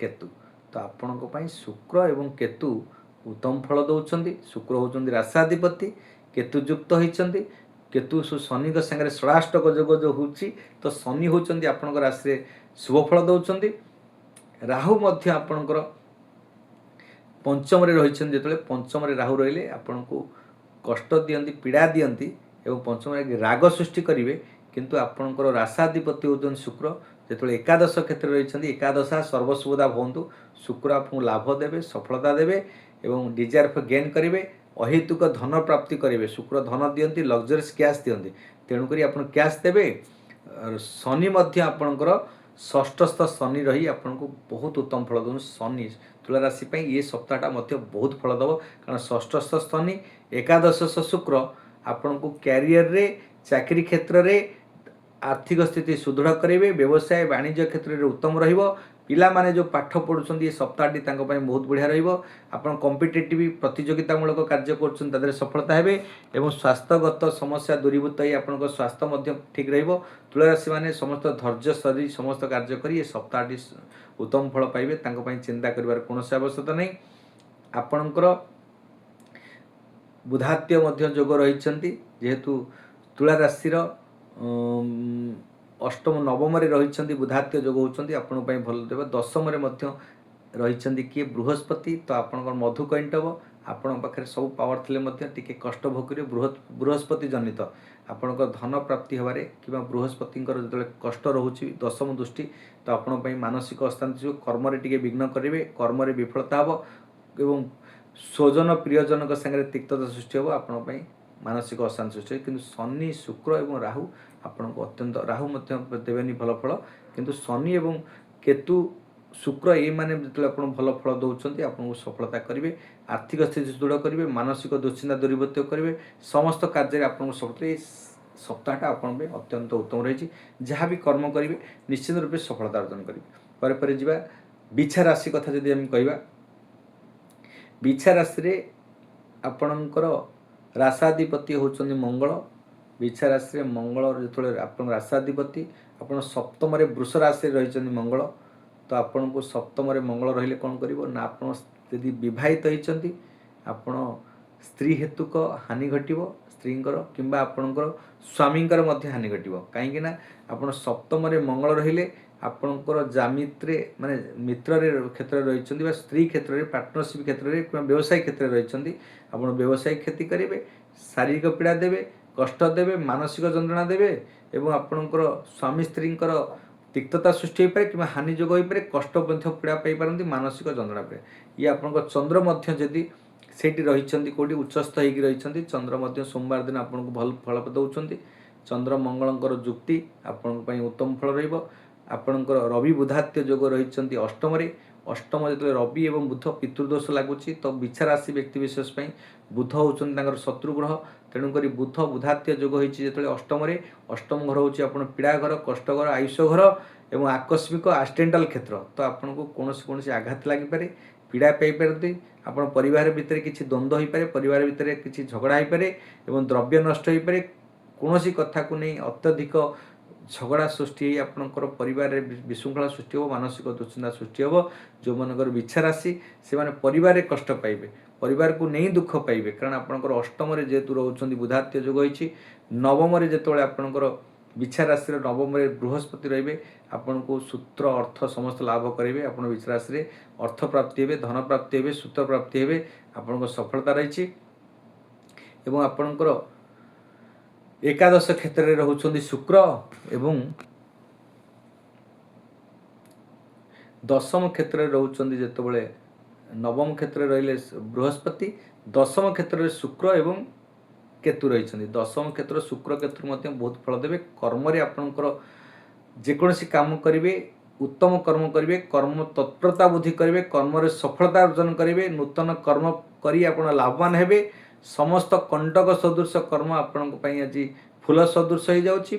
केतु तो आपण शुक्र एवं केतु उत्तम फल दौरान शुक्र होती राशाधिपति केतु युक्त होती केतु शनि सागर षडाष्टक जोग जो होची तो शनि होती आपण राशि शुभ फल दौरान राहु मध्य आपणकर पंचम रही जो पंचम राहु रहिले आपण को कष्ट दियंती पीड़ा दियंती एवं पंचम राग सृष्टि करेंगे किंतु आपणकर राशाधिपति होती शुक्र जो एकादश क्षेत्र रही एकादशा सर्वसुविधा भवंतु शुक्र आपको लाभ देवे सफलता देवे एवं डिजायर फॉर गेन करेंगे अहेतुक धन प्राप्ति करेंगे शुक्र धन दियंती लग्जरीज कैश दियंती तेणुक आप कैश देवे शनि आपणकर षष्ठस्थ शनि रही आपको बहुत उत्तम फल दूँ शनि तुला राशि ये सप्ताहटा बहुत फल दब कारण षष्ठस्थ शनि एकादश शुक्र आपण को क्यारियर रे चाकरी क्षेत्र रे आर्थिक स्थिति सुदृढ़ करेंगे व्यवसाय वाणिज्य क्षेत्र में उत्तम रहिबो पिला माने जो पाठ पढ़ुछन ये सप्ताहटी बहुत बढ़िया रहिबो आपण कॉम्पिटिटिव प्रतियोगितामूलक कार्य करछन तादरे सफलता हेबे एवं स्वास्थ्यगत समस्या दूरीभूत ही आपण स्वास्थ्य मध्य ठीक रहिबो तुला राशि माने समस्त धैर्य सरी समस्त कार्य करी ये सप्ताहटी उत्तम फल पाइबे चिंता करिवार कोनोसी आवश्यकता नहीं आपणकर बुधात्य मध्य जोग रही जेहेतु तुला राशि अष्टम नवम रही बुधात्य जोग होती आपण भल देव दशम रही किए बृहस्पति तो आपण मधुकैंटव ଆପଣଙ୍କ ପାଖରେ ସବୁ ପାୱାର ଥିଲେ ମଧ୍ୟ ଟିକେ କଷ୍ଟ ଭୋଗ କରିବେ। ବୃହସ୍ପତି ଜନିତ ଆପଣଙ୍କ ଧନ ପ୍ରାପ୍ତି ହେବାରେ କିମ୍ବା ବୃହସ୍ପତିଙ୍କର ଯେତେବେଳେ କଷ୍ଟ ରହୁଛି ଦଶମ ଦୃଷ୍ଟି, ତ ଆପଣଙ୍କ ପାଇଁ ମାନସିକ ଅଶାନ୍ତି ଯୋଗୁଁ କର୍ମରେ ଟିକେ ବିଘ୍ନ କରିବେ, କର୍ମରେ ବିଫଳତା ହେବ ଏବଂ ସ୍ୱଜନ ପ୍ରିୟଜନଙ୍କ ସାଙ୍ଗରେ ତିକ୍ତତା ସୃଷ୍ଟି ହେବ, ଆପଣଙ୍କ ପାଇଁ ମାନସିକ ଅଶାନ୍ତି ସୃଷ୍ଟି ହେବ। କିନ୍ତୁ ଶନି, ଶୁକ୍ର ଏବଂ ରାହୁ ଆପଣଙ୍କୁ ଅତ୍ୟନ୍ତ, ରାହୁ ମଧ୍ୟ ଦେବେନି ଭଲ ଫଳ, କିନ୍ତୁ ଶନି ଏବଂ କେତୁ, ଶୁକ୍ର ଏଇମାନେ ଯେତେବେଳେ ଆପଣ ଭଲ ଫଳ ଦେଉଛନ୍ତି ଆପଣଙ୍କୁ ସଫଳତା କରିବେ, ଆର୍ଥିକ ସ୍ଥିତି ସୁଦୃଢ଼ କରିବେ, ମାନସିକ ଦୁଶ୍ଚିନ୍ତା ଦୂରୀଭୂତ କରିବେ, ସମସ୍ତ କାର୍ଯ୍ୟରେ ଆପଣଙ୍କୁ ସଫଳତା। ଏଇ ସପ୍ତାହଟା ଆପଣଙ୍କ ପାଇଁ ଅତ୍ୟନ୍ତ ଉତ୍ତମ ରହିଛି। ଯାହା ବି କର୍ମ କରିବେ ନିଶ୍ଚିତ ରୂପେ ସଫଳତା ଅର୍ଜନ କରିବେ। ପରେ ଯିବା ବିଛା ରାଶି କଥା। ଯଦି ଆମେ କହିବା, ବିଛା ରାଶିରେ ଆପଣଙ୍କର ରାଶାଧିପତି ହେଉଛନ୍ତି ମଙ୍ଗଳ। ବିଛା ରାଶିରେ ମଙ୍ଗଳ ଯେତେବେଳେ ଆପଣଙ୍କ ରାଶାଧିପତି, ଆପଣ ସପ୍ତମରେ ବୃଷ ରାଶିରେ ରହିଛନ୍ତି ମଙ୍ଗଳ, ତ ଆପଣଙ୍କୁ ସପ୍ତମରେ ମଙ୍ଗଳ ରହିଲେ କ'ଣ କରିବ ନା, ଆପଣ ଯଦି ବିବାହିତ ହେଇଛନ୍ତି ଆପଣ ସ୍ତ୍ରୀ ହେତୁକ ହାନି ଘଟିବ ସ୍ତ୍ରୀଙ୍କର, କିମ୍ବା ଆପଣଙ୍କର ସ୍ୱାମୀଙ୍କର ମଧ୍ୟ ହାନି ଘଟିବ। କାହିଁକିନା ଆପଣ ସପ୍ତମରେ ମଙ୍ଗଳ ରହିଲେ ଆପଣଙ୍କର ଜାମିତ୍ରେ ମାନେ ମିତ୍ରରେ କ୍ଷେତ୍ରରେ ରହିଛନ୍ତି ବା ସ୍ତ୍ରୀ କ୍ଷେତ୍ରରେ, ପାର୍ଟନରସିପ୍ କ୍ଷେତ୍ରରେ କିମ୍ବା ବ୍ୟବସାୟ କ୍ଷେତ୍ରରେ ରହିଛନ୍ତି, ଆପଣ ବ୍ୟବସାୟ କ୍ଷତି କରିବେ, ଶାରୀରିକ ପୀଡ଼ା ଦେବେ, କଷ୍ଟ ଦେବେ, ମାନସିକ ଯନ୍ତ୍ରଣା ଦେବେ ଏବଂ ଆପଣଙ୍କର ସ୍ୱାମୀ ସ୍ତ୍ରୀଙ୍କର ତିକ୍ତତା ସୃଷ୍ଟି ହୋଇପାରେ କିମ୍ବା ହାନି ଯୋଗ ହୋଇପାରେ, କଷ୍ଟ ମଧ୍ୟ ପୀଡ଼ା ପାଇପାରନ୍ତି, ମାନସିକ ଯନ୍ତ୍ରଣା ପାଇପାରେ। ଇଏ ଆପଣଙ୍କ ଚନ୍ଦ୍ର ମଧ୍ୟ ଯଦି ସେଇଠି ରହିଛନ୍ତି କେଉଁଠି ଉଚ୍ଚସ୍ଥ ହେଇକି ରହିଛନ୍ତି, ଚନ୍ଦ୍ର ମଧ୍ୟ ସୋମବାର ଦିନ ଆପଣଙ୍କୁ ଭଲ ଫଳ ଦେଉଛନ୍ତି। ଚନ୍ଦ୍ର ମଙ୍ଗଳଙ୍କର ଯୁକ୍ତି ଆପଣଙ୍କ ପାଇଁ ଉତ୍ତମ ଫଳ ରହିବ। ଆପଣଙ୍କର ରବି ବୁଧାତ୍ୟ ଯୋଗ ରହିଛନ୍ତି ଅଷ୍ଟମରେ। ଅଷ୍ଟମ ଯେତେବେଳେ ରବି ଏବଂ ବୁଧ ପିତୃଦୋଷ ଲାଗୁଛି, ତ ବିଛା ରାଶି ବ୍ୟକ୍ତିବିଶେଷ ପାଇଁ ବୁଧ ହେଉଛନ୍ତି ତାଙ୍କର ଶତ୍ରୁ ଗ୍ରହ। ତେଣୁକରି ବୁଧ ବୁଧାତ୍ୟ ଯୋଗ ହୋଇଛି ଯେତେବେଳେ ଅଷ୍ଟମରେ, ଅଷ୍ଟମ ଘର ହେଉଛି ଆପଣ ପୀଡ଼ା ଘର, କଷ୍ଟ ଘର, ଆୟୁଷ ଘର ଏବଂ ଆକସ୍ମିକ ଆକ୍ସିଡେଣ୍ଟାଲ କ୍ଷେତ୍ର। ତ ଆପଣଙ୍କୁ କୌଣସି ଆଘାତ ଲାଗିପାରେ, ପୀଡ଼ା ପାଇପାରନ୍ତି, ଆପଣ ପରିବାର ଭିତରେ କିଛି ଦ୍ୱନ୍ଦ୍ୱ ହୋଇପାରେ, ପରିବାର ଭିତରେ କିଛି ଝଗଡ଼ା ହୋଇପାରେ ଏବଂ ଦ୍ରବ୍ୟ ନଷ୍ଟ ହୋଇପାରେ। କୌଣସି କଥାକୁ ନେଇ ଅତ୍ୟଧିକ ଝଗଡ଼ା ସୃଷ୍ଟି ହୋଇ ଆପଣଙ୍କର ପରିବାରରେ ବିଶୃଙ୍ଖଳା ସୃଷ୍ଟି ହେବ, ମାନସିକ ଦୁଶ୍ଚିନ୍ତା ସୃଷ୍ଟି ହେବ। ଯେଉଁମାନଙ୍କର ବିଛା ରାଶି ସେମାନେ ପରିବାରରେ କଷ୍ଟ ପାଇବେ, ପରିବାରକୁ ନେଇ ଦୁଃଖ ପାଇବେ, କାରଣ ଆପଣଙ୍କର ଅଷ୍ଟମରେ ଯେହେତୁ ରହୁଛନ୍ତି ବୁଧାତ୍ୟ ଯୋଗ ହୋଇଛି। ନବମରେ ଯେତେବେଳେ ଆପଣଙ୍କର ବିଛା ରାଶିର ନବମରେ ବୃହସ୍ପତି ରହିବେ, ଆପଣଙ୍କୁ ସୂତ୍ର ଅର୍ଥ ସମସ୍ତ ଲାଭ କରିବେ। ଆପଣ ବିଛା ରାଶିରେ ଅର୍ଥ ପ୍ରାପ୍ତି ହେବେ, ଧନ ପ୍ରାପ୍ତି ହେବେ, ସୂତ୍ର ପ୍ରାପ୍ତି ହେବେ, ଆପଣଙ୍କ ସଫଳତା ରହିଛି। ଏବଂ ଆପଣଙ୍କର ଏକାଦଶ କ୍ଷେତ୍ରରେ ରହୁଛନ୍ତି ଶୁକ୍ର ଏବଂ ଦଶମ କ୍ଷେତ୍ରରେ ରହୁଛନ୍ତି ଯେତେବେଳେ, ନବମ କ୍ଷେତ୍ରରେ ରହିଲେ ବୃହସ୍ପତି, ଦଶମ କ୍ଷେତ୍ରରେ ଶୁକ୍ର ଏବଂ କେତୁ ରହିଛନ୍ତି। ଦଶମ କ୍ଷେତ୍ର ଶୁକ୍ର କେତୁ ମଧ୍ୟ ବହୁତ ଫଳ ଦେବେ। କର୍ମରେ ଆପଣଙ୍କର ଯେକୌଣସି କାମ କରିବେ, ଉତ୍ତମ କର୍ମ କରିବେ, କର୍ମ ତତ୍ପରତା ବୃଦ୍ଧି କରିବେ, କର୍ମରେ ସଫଳତା ଅର୍ଜନ କରିବେ, ନୂତନ କର୍ମ କରି ଆପଣ ଲାଭବାନ ହେବେ। ସମସ୍ତ କଣ୍ଟକ ସଦୃଶ କର୍ମ ଆପଣଙ୍କ ପାଇଁ ଆଜି ଫୁଲ ସଦୃଶ ହୋଇଯାଉଛି।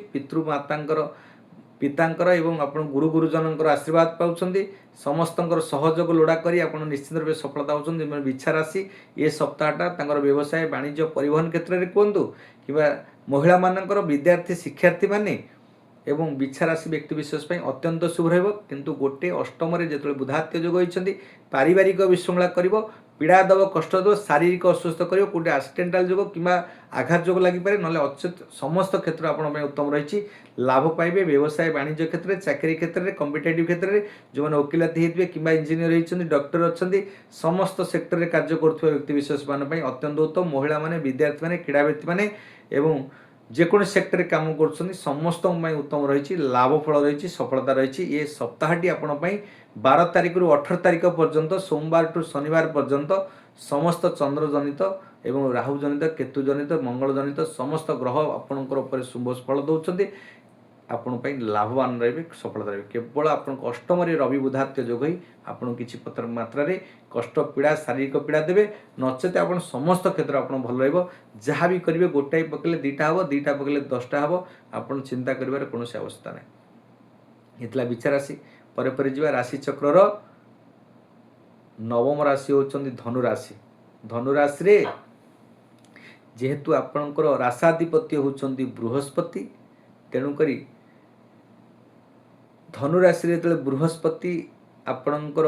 ପିତାଙ୍କର ଏବଂ ଆପଣ ଗୁରୁ ଗୁରୁଜନଙ୍କର ଆଶୀର୍ବାଦ ପାଉଛନ୍ତି। ସମସ୍ତଙ୍କର ସହଯୋଗ ଲୋଡ଼ା କରି ଆପଣ ନିଶ୍ଚିତ ରୂପେ ସଫଳତା ହେଉଛନ୍ତି। ଯେମିତି ବିଛା ରାଶି ଏ ସପ୍ତାହଟା ତାଙ୍କର ବ୍ୟବସାୟ ବାଣିଜ୍ୟ ପରିବହନ କ୍ଷେତ୍ରରେ କୁହନ୍ତୁ କିମ୍ବା ମହିଳାମାନଙ୍କର, ବିଦ୍ୟାର୍ଥୀ ଶିକ୍ଷାର୍ଥୀମାନେ ଏବଂ ବିଛା ରାଶି ବ୍ୟକ୍ତିବିଶେଷ ପାଇଁ ଅତ୍ୟନ୍ତ ଶୁଭ ରହିବ। କିନ୍ତୁ ଗୋଟେ ଅଷ୍ଟମରେ ଯେତେବେଳେ ବୁଧାତ୍ୟ ଯୋଗ ହୋଇଛନ୍ତି, ପାରିବାରିକ ବିଶୃଙ୍ଖଳା କରିବ, ପୀଡ଼ା ଦେବ, କଷ୍ଟ ଦେବ, ଶାରୀରିକ ଅସୁସ୍ଥ କରିବ, କେଉଁଠି ଆକ୍ସିଡେଣ୍ଟାଲ ଯୋଗ କିମ୍ବା ଆଘାତ ଯୋଗ ଲାଗିପାରେ, ନହେଲେ ସମସ୍ତ କ୍ଷେତ୍ର ଆପଣଙ୍କ ପାଇଁ ଉତ୍ତମ ରହିଛି। ଲାଭ ପାଇବେ ବ୍ୟବସାୟ ବାଣିଜ୍ୟ କ୍ଷେତ୍ରରେ, ଚାକିରୀ କ୍ଷେତ୍ରରେ, କମ୍ପିଟେଟିଭ୍ କ୍ଷେତ୍ରରେ, ଯେଉଁମାନେ ଓକିଲାତି ହେଇଥିବେ କିମ୍ବା ଇଞ୍ଜିନିୟର ହେଇଛନ୍ତି, ଡକ୍ଟର ଅଛନ୍ତି, ସମସ୍ତ ସେକ୍ଟରରେ କାର୍ଯ୍ୟ କରୁଥିବା ବ୍ୟକ୍ତିବିଶେଷମାନଙ୍କ ପାଇଁ ଅତ୍ୟନ୍ତ ଉତ୍ତମ। ମହିଳାମାନେ, ବିଦ୍ୟାର୍ଥୀମାନେ, କ୍ରୀଡ଼ାବିତମାନେ ଏବଂ ଯେକୌଣସି ସେକ୍ଟରରେ କାମ କରୁଛନ୍ତି ସମସ୍ତଙ୍କ ପାଇଁ ଉତ୍ତମ ରହିଛି। ଲାଭ ଫଳ ରହିଛି, ସଫଳତା ରହିଛି। ଏ ସପ୍ତାହଟି ଆପଣଙ୍କ ପାଇଁ 12 ତାରିଖରୁ 18 ତାରିଖ ପର୍ଯ୍ୟନ୍ତ, ସୋମବାରଠୁ ଶନିବାର ପର୍ଯ୍ୟନ୍ତ ସମସ୍ତ ଚନ୍ଦ୍ର ଜନିତ ଏବଂ ରାହୁ ଜନିତ, କେତୁ ଜନିତ, ମଙ୍ଗଳ ଜନିତ ସମସ୍ତ ଗ୍ରହ ଆପଣଙ୍କର ଉପରେ ଶୁଭ ଫଳ ଦେଉଛନ୍ତି। ଆପଣଙ୍କ ପାଇଁ ଲାଭବାନ ରହିବେ, ସଫଳତା ରହିବେ। କେବଳ ଆପଣଙ୍କ ଅଷ୍ଟମରେ ରବି ବୁଧାତ୍ୟ ଯୋଗ ହୋଇ ଆପଣଙ୍କୁ କିଛି ମାତ୍ରାରେ କଷ୍ଟ, ପୀଡ଼ା, ଶାରୀରିକ ପୀଡ଼ା ଦେବେ। ନଚେତ ଆପଣ ସମସ୍ତ କ୍ଷେତ୍ର ଆପଣ ଭଲ ରହିବ। ଯାହା ବି କରିବେ ଗୋଟାଏ ପକେଇଲେ ଦୁଇଟା ହେବ, ଦୁଇଟା ପକେଇଲେ 10ଟା ହେବ। ଆପଣ ଚିନ୍ତା କରିବାର କୌଣସି ଆବଶ୍ୟକତା ନାହିଁ। ଏ ଥିଲା ବିଛା ରାଶି। ପରେ ଯିବା ରାଶିଚକ୍ରର ନବମ ରାଶି ହେଉଛନ୍ତି ଧନୁ ରାଶି। ଧନୁ ରାଶିରେ ଯେହେତୁ ଆପଣଙ୍କର ରାଶାଧିପତି ହେଉଛନ୍ତି ବୃହସ୍ପତି, ତେଣୁକରି ଧନୁ ରାଶିରେ ଯେତେବେଳେ ବୃହସ୍ପତି ଆପଣଙ୍କର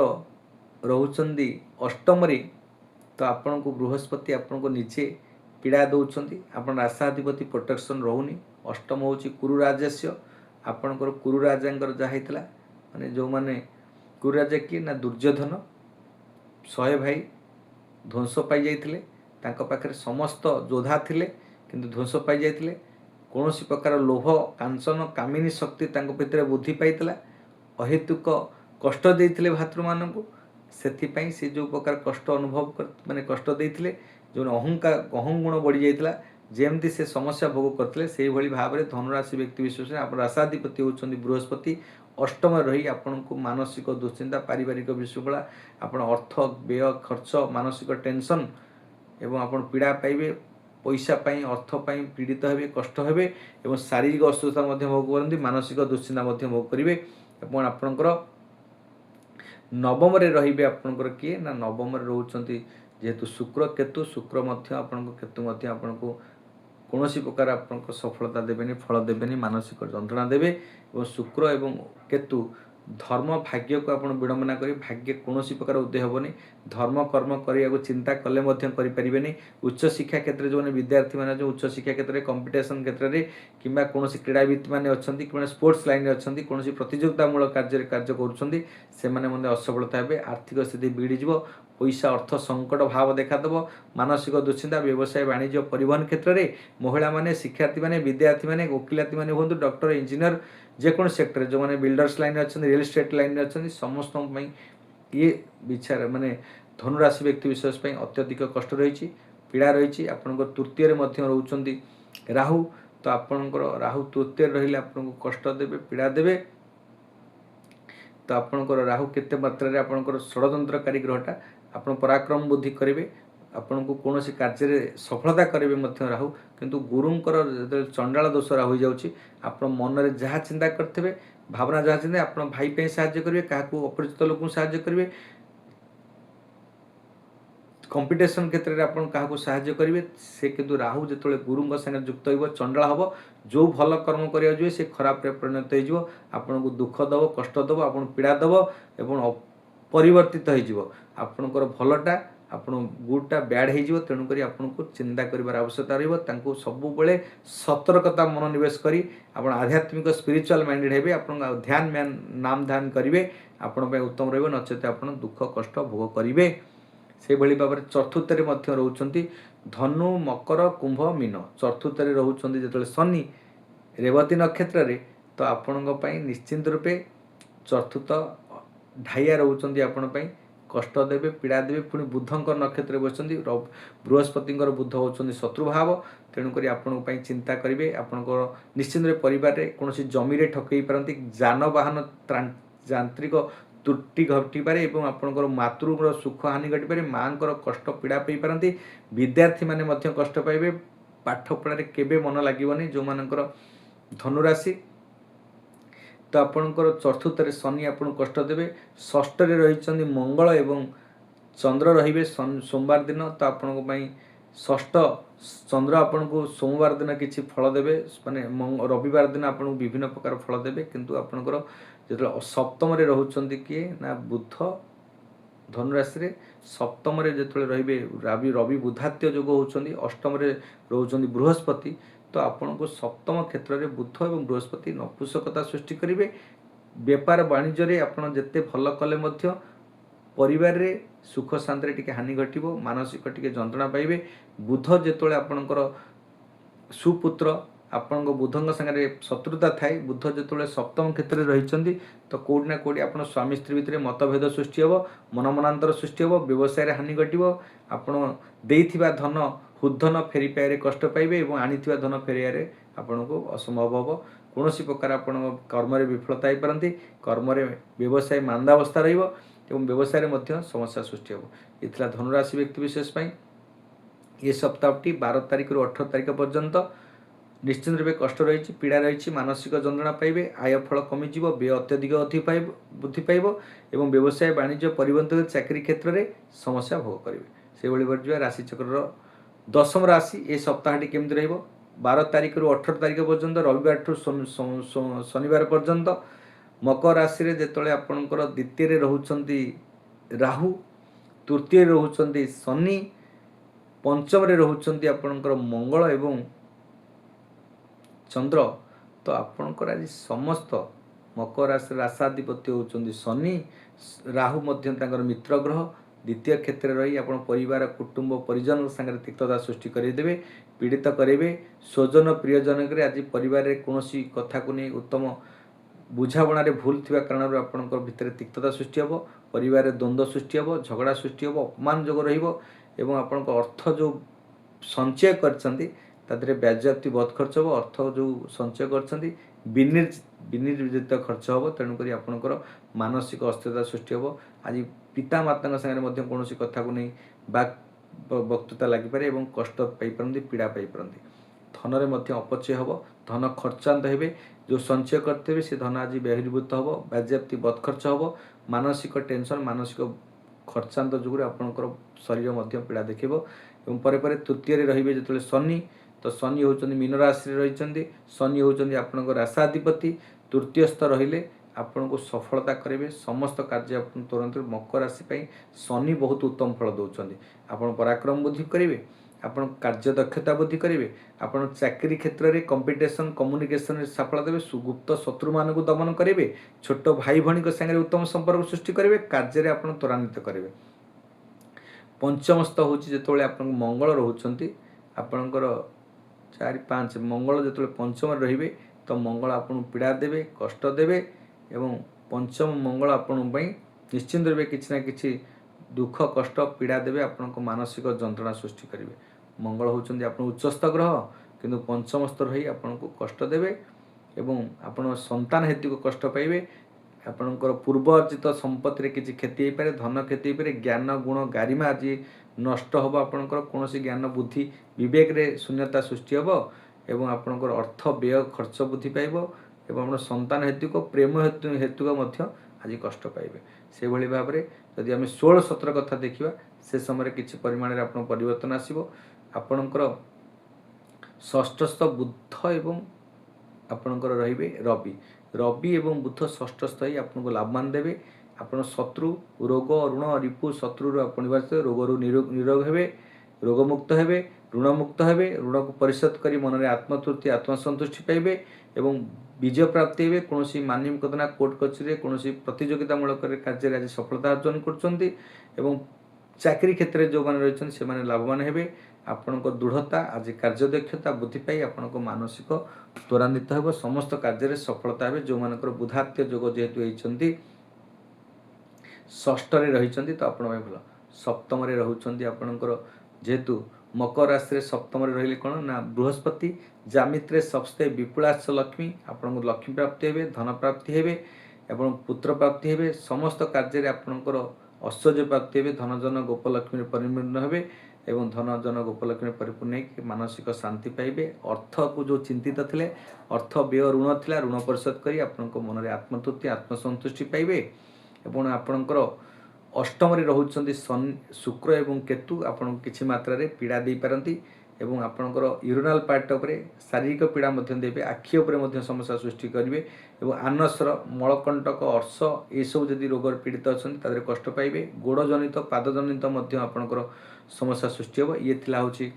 ରହୁଛନ୍ତି ଅଷ୍ଟମରେ, ତ ଆପଣଙ୍କୁ ବୃହସ୍ପତି ଆପଣଙ୍କୁ ନିଜେ ପୀଡ଼ା ଦେଉଛନ୍ତି। ଆପଣ ରାଶାଧିପତି ପ୍ରୋଟେକ୍ସନ୍ ରହୁନି। ଅଷ୍ଟମ ହେଉଛି କୁରୁ ରାଜସ୍ୟ। ଆପଣଙ୍କର କୁରୁ ରାଜାଙ୍କର ଯାହା ହେଇଥିଲା, ମାନେ ଯେଉଁମାନେ କୁରୁ ରାଜା କିଏ ନା ଦୁର୍ଯ୍ୟୋଧନ 100 ଭାଇ ଧ୍ୱଂସ ପାଇଯାଇଥିଲେ। ତାଙ୍କ ପାଖରେ ସମସ୍ତ ଯୋଦ୍ଧା ଥିଲେ କିନ୍ତୁ ଧ୍ୱଂସ ପାଇଯାଇଥିଲେ। କୌଣସି ପ୍ରକାର ଲୋଭ କାଞ୍ଚନ କାମିନୀ ଶକ୍ତି ତାଙ୍କ ଭିତରେ ବୃଦ୍ଧି ପାଇଥିଲା। ଅହେତୁକ କଷ୍ଟ ଦେଇଥିଲେ ଭାତୃମାନଙ୍କୁ। ସେଥିପାଇଁ ସେ ଯେଉଁ ପ୍ରକାର କଷ୍ଟ ଅନୁଭବ ମାନେ କଷ୍ଟ ଦେଇଥିଲେ, ଯେଉଁ ଅହଙ୍ଗୁଣ ବଢ଼ିଯାଇଥିଲା, ଯେମିତି ସେ ସମସ୍ୟା ଭୋଗ କରିଥିଲେ, ସେଇଭଳି ଭାବରେ ଧନୁରାଶି ବ୍ୟକ୍ତି ବିଶେଷରେ ଆପଣ ରାଶାଧିପତି ହେଉଛନ୍ତି ବୃହସ୍ପତି। ଅଷ୍ଟମରେ ରହି ଆପଣଙ୍କୁ ମାନସିକ ଦୁଶ୍ଚିନ୍ତା, ପାରିବାରିକ ବିଶୃଙ୍ଖଳା, ଆପଣ ଅର୍ଥ ବ୍ୟୟ ଖର୍ଚ୍ଚ, ମାନସିକ ଟେନସନ୍ ଏବଂ ଆପଣ ପୀଡ଼ା ପାଇବେ। ପଇସା ପାଇଁ ଅର୍ଥ ପାଇଁ ପୀଡ଼ିତ ହେବେ, କଷ୍ଟ ହେବେ ଏବଂ ଶାରୀରିକ ଅସୁସ୍ଥତା ମଧ୍ୟ ଭୋଗ କରନ୍ତି, ମାନସିକ ଦୁଶ୍ଚିନ୍ତା ମଧ୍ୟ ଭୋଗ କରିବେ। ଏବଂ ଆପଣଙ୍କର ନବମରେ ରହିବେ ଆପଣଙ୍କର କିଏ ନା ନବମରେ ରହୁଛନ୍ତି ଯେହେତୁ ଶୁକ୍ର କେତୁ। ଶୁକ୍ର ମଧ୍ୟ ଆପଣଙ୍କ କେତୁ ମଧ୍ୟ ଆପଣଙ୍କୁ କୌଣସି ପ୍ରକାର ଆପଣଙ୍କ ସଫଳତା ଦେବେନି, ଫଳ ଦେବେନି, ମାନସିକ ଯନ୍ତ୍ରଣା ଦେବେ। ଏବଂ ଶୁକ୍ର ଏବଂ କେତୁ ଧର୍ମ ଭାଗ୍ୟକୁ ଆପଣ ବିଡ଼ମ୍ବନା କରି ଭାଗ୍ୟ କୌଣସି ପ୍ରକାର ଉଦୟ ହେବନି। ଧର୍ମ କର୍ମ କରିବାକୁ ଚିନ୍ତା କଲେ ମଧ୍ୟ କରିପାରିବେନି। ଉଚ୍ଚଶିକ୍ଷା କ୍ଷେତ୍ରରେ ଯେଉଁମାନେ ବିଦ୍ୟାର୍ଥୀମାନେ ଅଛନ୍ତି, ଉଚ୍ଚଶିକ୍ଷା କ୍ଷେତ୍ରରେ କମ୍ପିଟିସନ୍ କ୍ଷେତ୍ରରେ କିମ୍ବା କୌଣସି କ୍ରୀଡ଼ାବିତ୍ମାନେ ଅଛନ୍ତି, କିମ୍ବା ସ୍ପୋର୍ଟସ୍ ଲାଇନ୍ରେ ଅଛନ୍ତି, କୌଣସି ପ୍ରତିଯୋଗିତାମୂଳକ କାର୍ଯ୍ୟ କରୁଛନ୍ତି, ସେମାନେ ମଧ୍ୟ ଅସଫଳତା ହେବେ। ଆର୍ଥିକ ସ୍ଥିତି ବିଗିଡ଼ିଯିବ। ପଇସା ଅର୍ଥ ସଙ୍କଟ ଭାବ ଦେଖାଦେବ। ମାନସିକ ଦୁଶ୍ଚିନ୍ତା, ବ୍ୟବସାୟ ବାଣିଜ୍ୟ ପରିବହନ କ୍ଷେତ୍ରରେ ମହିଳାମାନେ, ଶିକ୍ଷାର୍ଥୀମାନେ, ବିଦ୍ୟାର୍ଥୀମାନେ, ଓକିଲାତୀମାନେ ହୁଅନ୍ତୁ, ଡକ୍ଟର, ଇଞ୍ଜିନିୟର, ଯେକୌଣସି ସେକ୍ଟରରେ ଯେଉଁମାନେ ବିଲ୍ଡର୍ସ ଲାଇନ୍ରେ ଅଛନ୍ତି, ରିଏଲ୍ ଇଷ୍ଟେଟ୍ ଲାଇନ୍ରେ ଅଛନ୍ତି, ସମସ୍ତଙ୍କ ପାଇଁ ଇଏ ବିଚାର ମାନେ ଧନୁରାଶି ବ୍ୟକ୍ତି ବିଶେଷ ପାଇଁ ଅତ୍ୟଧିକ କଷ୍ଟ ରହିଛି, ପୀଡ଼ା ରହିଛି। ଆପଣଙ୍କ ତୃତୀୟରେ ମଧ୍ୟ ରହୁଛନ୍ତି ରାହୁ। ତ ଆପଣଙ୍କର ରାହୁ ତୃତୀୟରେ ରହିଲେ ଆପଣଙ୍କୁ କଷ୍ଟ ଦେବେ, ପୀଡ଼ା ଦେବେ। ତ ଆପଣଙ୍କର ରାହୁ କେତେ ମାତ୍ରାରେ ଆପଣଙ୍କର ଷଡ଼ଯନ୍ତ୍ରକାରୀ ଗ୍ରହଟା, ଆପଣ ପରାକ୍ରମ ବୁଦ୍ଧି କରିବେ, ଆପଣଙ୍କୁ କୌଣସି କାର୍ଯ୍ୟରେ ସଫଳତା କରିବେ ମଧ୍ୟ ରାହୁ। କିନ୍ତୁ ଗୁରୁଙ୍କର ଯେତେବେଳେ ଚଣ୍ଡାଳ ଦୋଷ ରାହୁ ହୋଇଯାଉଛି, ଆପଣ ମନରେ ଯାହା ଚିନ୍ତା କରିଥିବେ, ଭାବନା ଯାହା ଚିନ୍ତା, ଆପଣ ଭାଇ ପାଇଁ ସାହାଯ୍ୟ କରିବେ, କାହାକୁ ଅପରିଚିତ ଲୋକଙ୍କୁ ସାହାଯ୍ୟ କରିବେ, କମ୍ପିଟିସନ୍ କ୍ଷେତ୍ରରେ ଆପଣ କାହାକୁ ସାହାଯ୍ୟ କରିବେ। ସେ କିନ୍ତୁ ରାହୁ ଯେତେବେଳେ ଗୁରୁଙ୍କ ସାଙ୍ଗରେ ଯୁକ୍ତ ହେବ, ଚଣ୍ଡାଳ ହେବ, ଯେଉଁ ଭଲ କର୍ମ କରିବାକୁ ଯିବେ ସେ ଖରାପରେ ପରିଣତ ହୋଇଯିବ। ଆପଣଙ୍କୁ ଦୁଃଖ ଦେବ, କଷ୍ଟ ଦେବ, ଆପଣଙ୍କୁ ପୀଡ଼ା ଦେବ ଏବଂ ପରିବର୍ତ୍ତିତ ହୋଇଯିବ। ଆପଣଙ୍କର ଭଲଟା ଆପଣ ଗୁଡ଼ଟା ବ୍ୟାଡ଼୍ ହୋଇଯିବ। ତେଣୁକରି ଆପଣଙ୍କୁ ଚିନ୍ତା କରିବାର ଆବଶ୍ୟକତା ରହିବ। ତାଙ୍କୁ ସବୁବେଳେ ସତର୍କତା ମନୋନିବେଶ କରି ଆପଣ ଆଧ୍ୟାତ୍ମିକ ସ୍ପିରିଚୁଆଲ୍ ମାଇଣ୍ଡେଡ଼ ହେବେ। ଆପଣଙ୍କ ଧ୍ୟାନ ନାମ ଧ୍ୟାନ କରିବେ, ଆପଣଙ୍କ ପାଇଁ ଉତ୍ତମ ରହିବ। ନଚେତ ଆପଣ ଦୁଃଖ କଷ୍ଟ ଭୋଗ କରିବେ। ସେହିଭଳି ଭାବରେ ଚତୁର୍ଥରେ ମଧ୍ୟ ରହୁଛନ୍ତି ଧନୁ, ମକର, କୁମ୍ଭ, ମୀନ। ଚତୁର୍ଥରେ ରହୁଛନ୍ତି ଯେତେବେଳେ ଶନି ରେବତୀ ନକ୍ଷତ୍ରରେ, ତ ଆପଣଙ୍କ ପାଇଁ ନିଶ୍ଚିନ୍ତ ରୂପେ ଚତୁର୍ଥ ଢାଇଆ ରହୁଛନ୍ତି, ଆପଣ ପାଇଁ କଷ୍ଟ ଦେବେ, ପୀଡ଼ା ଦେବେ। ପୁଣି ବୁଧଙ୍କ ନକ୍ଷତ୍ରରେ ବସିଛନ୍ତି, ବୃହସ୍ପତିଙ୍କର ବୁଧ ହେଉଛନ୍ତି ଶତ୍ରୁଭାବ। ତେଣୁକରି ଆପଣଙ୍କ ପାଇଁ ଚିନ୍ତା କରିବେ। ଆପଣଙ୍କର ନିଶ୍ଚିନ୍ତରେ ପରିବାରରେ କୌଣସି ଜମିରେ ଠକେଇ ପାରନ୍ତି, ଯାନବାହନ ଯାନ୍ତ୍ରିକ ତ୍ରୁଟି ଘଟିପାରେ ଏବଂ ଆପଣଙ୍କର ମାତୃର ସୁଖ ହାନି ଘଟିପାରେ, ମାଆଙ୍କର କଷ୍ଟ ପୀଡ଼ା ପାଇପାରନ୍ତି। ବିଦ୍ୟାର୍ଥୀମାନେ ମଧ୍ୟ କଷ୍ଟ ପାଇବେ, ପାଠ ପଢ଼ାରେ କେବେ ମନ ଲାଗିବନି ଯେଉଁମାନଙ୍କର ଧନୁରାଶି। ତ ଆପଣଙ୍କର ଚତୁର୍ଥରେ ଶନି ଆପଣଙ୍କୁ କଷ୍ଟ ଦେବେ। ଷଷ୍ଠରେ ରହିଛନ୍ତି ମଙ୍ଗଳ ଏବଂ ଚନ୍ଦ୍ର ରହିବେ ସୋମବାର ଦିନ। ତ ଆପଣଙ୍କ ପାଇଁ ଷଷ୍ଠ ଚନ୍ଦ୍ର ଆପଣଙ୍କୁ ସୋମବାର ଦିନ କିଛି ଫଳ ଦେବେ, ମାନେ ରବିବାର ଦିନ ଆପଣଙ୍କୁ ବିଭିନ୍ନ ପ୍ରକାର ଫଳ ଦେବେ। କିନ୍ତୁ ଆପଣଙ୍କର ଯେତେବେଳେ ସପ୍ତମରେ ରହୁଛନ୍ତି କିଏ ନା ବୁଧ ଧନୁରାଶିରେ, ସପ୍ତମରେ ଯେତେବେଳେ ରହିବେ ରବି ବୁଧାତ୍ୟ ଯୋଗ ହେଉଛନ୍ତି, ଅଷ୍ଟମରେ ରହୁଛନ୍ତି ବୃହସ୍ପତି। ତ ଆପଣଙ୍କୁ ସପ୍ତମ କ୍ଷେତ୍ରରେ ବୁଧ ଏବଂ ବୃହସ୍ପତି ନପୁଂସକତା ସୃଷ୍ଟି କରିବେ। ବେପାର ବାଣିଜ୍ୟରେ ଆପଣ ଯେତେ ଭଲ କଲେ ମଧ୍ୟ ପରିବାରରେ ସୁଖ ଶାନ୍ତିରେ ଟିକେ ହାନି ଘଟିବ, ମାନସିକ ଟିକେ ଯନ୍ତ୍ରଣା ପାଇବେ। ବୁଧ ଯେତେବେଳେ ଆପଣଙ୍କର ସୁପୁତ୍ର, ଆପଣଙ୍କ ବୁଧଙ୍କ ସାଙ୍ଗରେ ଶତ୍ରୁତା ଥାଏ, ବୁଧ ଯେତେବେଳେ ସପ୍ତମ କ୍ଷେତ୍ରରେ ରହିଛନ୍ତି, ତ କେଉଁଠି ନା କେଉଁଠି ଆପଣ ସ୍ୱାମୀ ସ୍ତ୍ରୀ ଭିତରେ ମତଭେଦ ସୃଷ୍ଟି ହେବ, ମନମନାନ୍ତର ସୃଷ୍ଟି ହେବ, ବ୍ୟବସାୟରେ ହାନି ଘଟିବ। ଆପଣ ଦେଇଥିବା ଧନ ହୃଦ୍ଧନ ଫେରି ପାଇବାରେ କଷ୍ଟ ପାଇବେ ଏବଂ ଆଣିଥିବା ଧନ ଫେରିବାରେ ଆପଣଙ୍କୁ ଅସମ୍ଭବ ହେବ। କୌଣସି ପ୍ରକାର ଆପଣଙ୍କ କର୍ମରେ ବିଫଳତା ହୋଇପାରନ୍ତି, କର୍ମରେ ବ୍ୟବସାୟ ମାନ୍ଦାବସ୍ଥା ରହିବ ଏବଂ ବ୍ୟବସାୟରେ ମଧ୍ୟ ସମସ୍ୟା ସୃଷ୍ଟି ହେବ। ଏ ଥିଲା ଧନୁରାଶି ବ୍ୟକ୍ତି ବିଶେଷ ପାଇଁ ଏ ସପ୍ତାହଟି 12 ତାରିଖରୁ 18 ତାରିଖ ପର୍ଯ୍ୟନ୍ତ ନିଶ୍ଚିନ୍ତ ରୂପେ କଷ୍ଟ ରହିଛି, ପୀଡ଼ା ରହିଛି, ମାନସିକ ଯନ୍ତ୍ରଣା ପାଇବେ, ଆୟ ଫଳ କମିଯିବ, ବ୍ୟୟ ଅତ୍ୟଧିକ ବୃଦ୍ଧି ପାଇବ ଏବଂ ବ୍ୟବସାୟ ବାଣିଜ୍ୟ ପରିବହନ ଚାକିରି କ୍ଷେତ୍ରରେ ସମସ୍ୟା ଭୋଗ କରିବେ। ସେହିଭଳି ଯିବା ରାଶିଚକ୍ରର ଦଶମ ରାଶି ଏ ସପ୍ତାହଟି କେମିତି ରହିବ। 12 ତାରିଖରୁ 18 ତାରିଖ ପର୍ଯ୍ୟନ୍ତ, ରବିବାରଠୁ ଶନିବାର ପର୍ଯ୍ୟନ୍ତ ମକର ରାଶିରେ ଯେତେବେଳେ ଆପଣଙ୍କର ଦ୍ୱିତୀୟରେ ରହୁଛନ୍ତି ରାହୁ, ତୃତୀୟରେ ରହୁଛନ୍ତି ଶନି, ପଞ୍ଚମରେ ରହୁଛନ୍ତି ଆପଣଙ୍କର ମଙ୍ଗଳ ଏବଂ ଚନ୍ଦ୍ର। ତ ଆପଣଙ୍କର ଆଜି ସମସ୍ତ ମକର ରାଶିର ରାଶାଧିପତି ହେଉଛନ୍ତି ଶନି, ରାହୁ ମଧ୍ୟ ତାଙ୍କର ମିତ୍ର ଗ୍ରହ। द्वितीय क्षेत्र रही आप परिवार कुटुंब परिजन सागर तिक्तता सृष्टि करदेवे पीड़ित करेंगे स्वजन प्रियजन आज परिवार कौन कथा को नहीं उत्तम बुझाबणार भूल थी कारण आपण भितर तिक्तता सृष्टि हे परिवार द्वंद्व सृष्टि हे झगड़ा सृष्टि हे अपमान जोग रहा अर्थ जो संचय कर ब्याजप्ति बहुत खर्च हे अर्थ जो संचय कर विनिर्जित खर्च हे तेणुक आपणकर मानसिक अस्थिरता सृष्टि हे आज पिता माता सागर कौन कथा को नहीं बाक वक्तृता लगिपारे कष्ट पाई पीड़ा पाई धन में अपचय हे धन खर्चांत हे जो संचय करते से धन आज बहिर्भूत हे बाज्याप्ति बद खर्च हे मानसिक टेंशन मानसिक खर्चांत जुगुर आपणकर शरीर पीड़ा देखिए और तृतीय रे जो शनि तो शनि होचंदी मीन राशि रही शनि होचंदी आपणकर राशाधिपति तृतीयस्थ रहिले आपण को सफलता करेंगे समस्त कार्य तुरंत मकर राशि शनि बहुत उत्तम फल दौरान आपण पराक्रम बुद्धि करेंगे आपण कार्य दक्षता बुद्धि करेंगे आपण चाकरी क्षेत्र में कंपिटिशन कम्युनिकेशन सफल देवे सुगुप्त शत्रु मान को दमन करेंगे छोट भाई भाई सागर उत्तम संपर्क सृष्टि करेंगे कार्य आप त्वरान्वित करेंगे पंचमस्त हूँ जो आप मंगल रोचंती आपणकर 4-5 मंगल जो पंचम रे तो मंगल आपन पीड़ा देवे कष्ट देवे एवं पंचम मंगल आपण निश्चिंत रूपे किसी ना कि दुख कष्ट पीड़ा देवे आपण मानसिक जंत्रणा सृष्टि करेंगे मंगल होचंदी आपण उच्चस्थ ग्रह किंतु पंचमस्थ रही आपण को कष्ट देवे एवं आपण संतान हेतु को कष्ट पाइबे आपणकर पूर्व अर्जित संपत्ति रे किसी क्षति हो पारे धन क्षति हो पारे ज्ञान गुण गारिमा आज नष्ट हम आपणकर कौन सिज्ञान बुद्धि विवेक रे शून्यता सृष्टि हे एवं आपणकर अर्थ व्यय खर्च बुद्धि पाइब एवं संतान हेतु को प्रेम हेतु आज कष्ट पाइबे से भली भाव में जदि आम 16-17 कथा देखा से समय किसी परिमाण में आपन परिवर्तन आसो आपणकर षष्ठस्थ बुध एवं आपणकर रे रवि रवि एवं बुध षष्ठस्थ ही आपको लाभवान देवे आपण शत्रु रोग ऋण रिपु शत्रु निवारित रोग निरोग हे रोगमुक्त हे ऋणमुक्त हे ऋण को परिशोध कर मन में आत्मतृप्ति आत्मसंतुष्टि पाइबे एवं विजय प्राप्ति हे कौन मान्य मुकदमा कोर्ट कचेरी कौन प्रतियोगितामूलक कार्य आज सफलता अर्जन कर चाकरी क्षेत्र में जो मैंने रही से लाभवान हे आपण दृढ़ता आज कार्यदक्षता बुद्धि पाई आपण मानसिक त्वरान्वित हो समस्त कार्य सफलता हे जो मानकर बुधात्य जोग जेहेतु होती षष्ठ रही तो आपण भल सप्तम रोचे आपणकर जेहेतु मकर राशि सप्तम रही कौन ना बृहस्पति जामित्रे सप्ते विपुलाश लक्ष्मी आपन लक्ष्मी प्राप्ति हे धन प्राप्ति हे एवं पुत्र प्राप्ति हे समस्त कार्य आपणकर ऐश्वर्य प्राप्ति हे धन जन गोपलक्ष्मी परिपूर्ण हे एवं धन जन गोपलक्ष्मी परिपूर्ण हो मानसिक शांति पाइबे अर्थ को जो चिंतित थे अर्थ व्यय ऋण था ऋण परिशोध कर आपण मन में आत्मतृप्ति आत्मसंतुष्टि पाइबे एवं आपणकर अष्टम रोचंती शुक्र एवं केतु आपण किछि मात्रा रे पीड़ा दे पारंती एवं आपणकर यूरिनाल पार्ट उपरे शारीरिक पीड़ा देवे आखि उपरे समस्या सृष्टि करेंगे एवं आनसर मलकंटक अर्श ये सब जदि रोग पीड़ित अच्छा तादेह कष्ट पाइबे गोड़ जनित पाद जनित आपणकर समस्या सृष्टि हे ये थिला होछि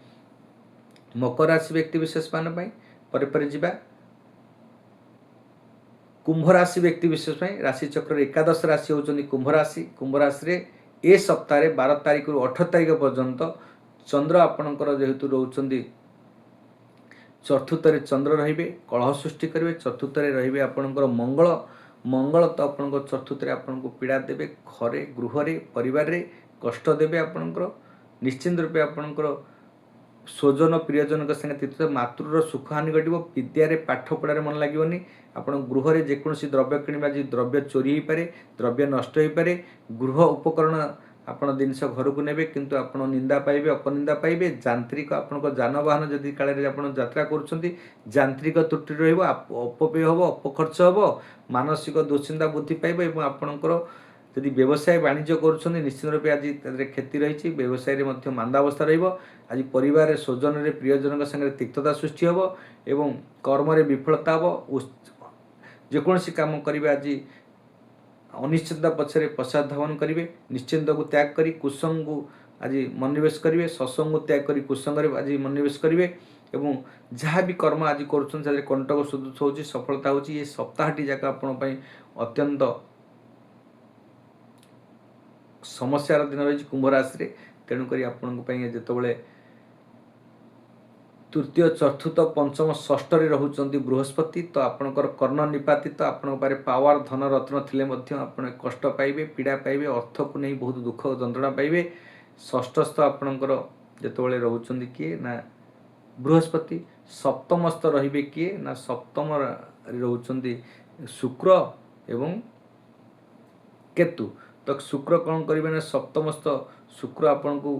मकर राशि व्यक्ति विशेष मान पर जिबा कुंभ राशि व्यक्ति विशेष राशि चक्र एकादश राशि होचंदी कुंभ राशि रे ए सप्ताह 12 तारीख रु 18 तारीख पर्यंत चंद्र आपणकर जेहेतु रोचंदी चतुर्थ चंद्र रहिबे कलह सृष्टि करेंगे चतुर्थ रहिबे आपणकर मंगल तो आपणकर चतुर्थ आपको पीड़ा देवे घरे गृह परिवार रे कष्ट देवे आपणकर निश्चिंत रूपे आपणकर स्वजन प्रियजन संगे तीर्थ मातृर सुख हानि घटो विद्यारे पाठ पढ़ार मन लगे आप गृह में जेकोसी द्रव्य किणवा द्रव्य चोरी हो पारे द्रव्य नष्ट हो पारे गृह उपकरण आपण जिनस घर को नेबे किंतु आपण निंदा पाइबे अपनिंदा पाइबे यांत्रिक आपण जानवाहन जदि काल आप यात्रा करुँच यांत्रिक त्रुटि रहा अपव्यय हम अपखर्च हम मानसिक दुश्चिंता बुद्धि पाइब आपणकर जदि व्यवसाय वाणिज्य करुँच निश्चित रूपे आज क्षति रही व्यवसाय में मांदावस्था रज परिवार स्वजन प्रियजन संगे तिक्तता सृष्टि हे एवं कर्म विफलता हम जेकोसी काम करेंगे आज अनिश्चितता पछरे पश्चाधावन करेंगे निश्चिंत को त्याग कर कुसंग को आज मनोनिवेश करेंगे सत्संग को त्याग कर कुसंग आज मनोनिवेश करेंगे एवं जहाँ भी कर्म आज कर कंटक सुदूष हो सफलता हो सप्ताहटी जाक आपण अत्यंत समस्यार दिन रही कुंभ राशि तेणुक आपण जिते तृतीय चतुर्थ पंचम षष्ठ रोच बृहस्पति तो आपणकर कर्ण निपातित आपण पावर धन रत्न थिले आपण कष्ट पाइबे पीड़ा पाइबे अर्थ को नहीं बहुत दुख जंत्रणा पाइबे षष्ठस्थ आपणकर जिते रोच किए ना बृहस्पति सप्तमस्थ रे किए ना सप्तम रोच शुक्र एवं केतु तो शुक्र कौन करेंगे ना सप्तमस्थ शुक्र आपण को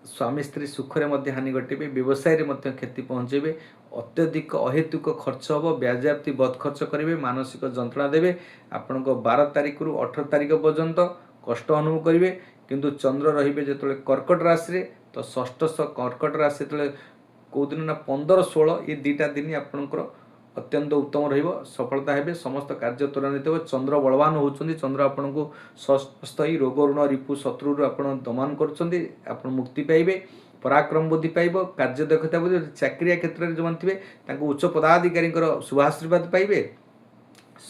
स्वामी स्त्री सुखरे मध्य हानि घटेबे व्यवसाय रे मध्य क्षति पहुँचेबे अत्यधिक अहेतुक खर्च हम व्याजाप्ति बद खर्च करेंगे मानसिक जंत्रणा देवे आपण 12 तारिख रु 18 तारिख पर्यंत कष्ट अनुभव करेंगे किंतु चंद्र रहिबे जेतले कर्कट राशि रे तो षष्ठ कर्कट राशि जेतले कौ दिन ना 15-16 ये दुटा दिन आपणकर अत्यंत उत्तम रहिबो सफलता हेबे समस्त कार्य त्वरान्वित हो चंद्र बलवान होउछन्ती चंद्र आपण को स्वस्थ रोग ऋण रिपु शत्रु आपण दमन करछन्ती आपण मुक्ति पाइबे पराक्रम बुद्धि पाइबो कार्य दक्षता बुद्धि चाकरिया क्षेत्र में जो थे उच्च पदाधिकारी शुभाशीर्वाद पाइबे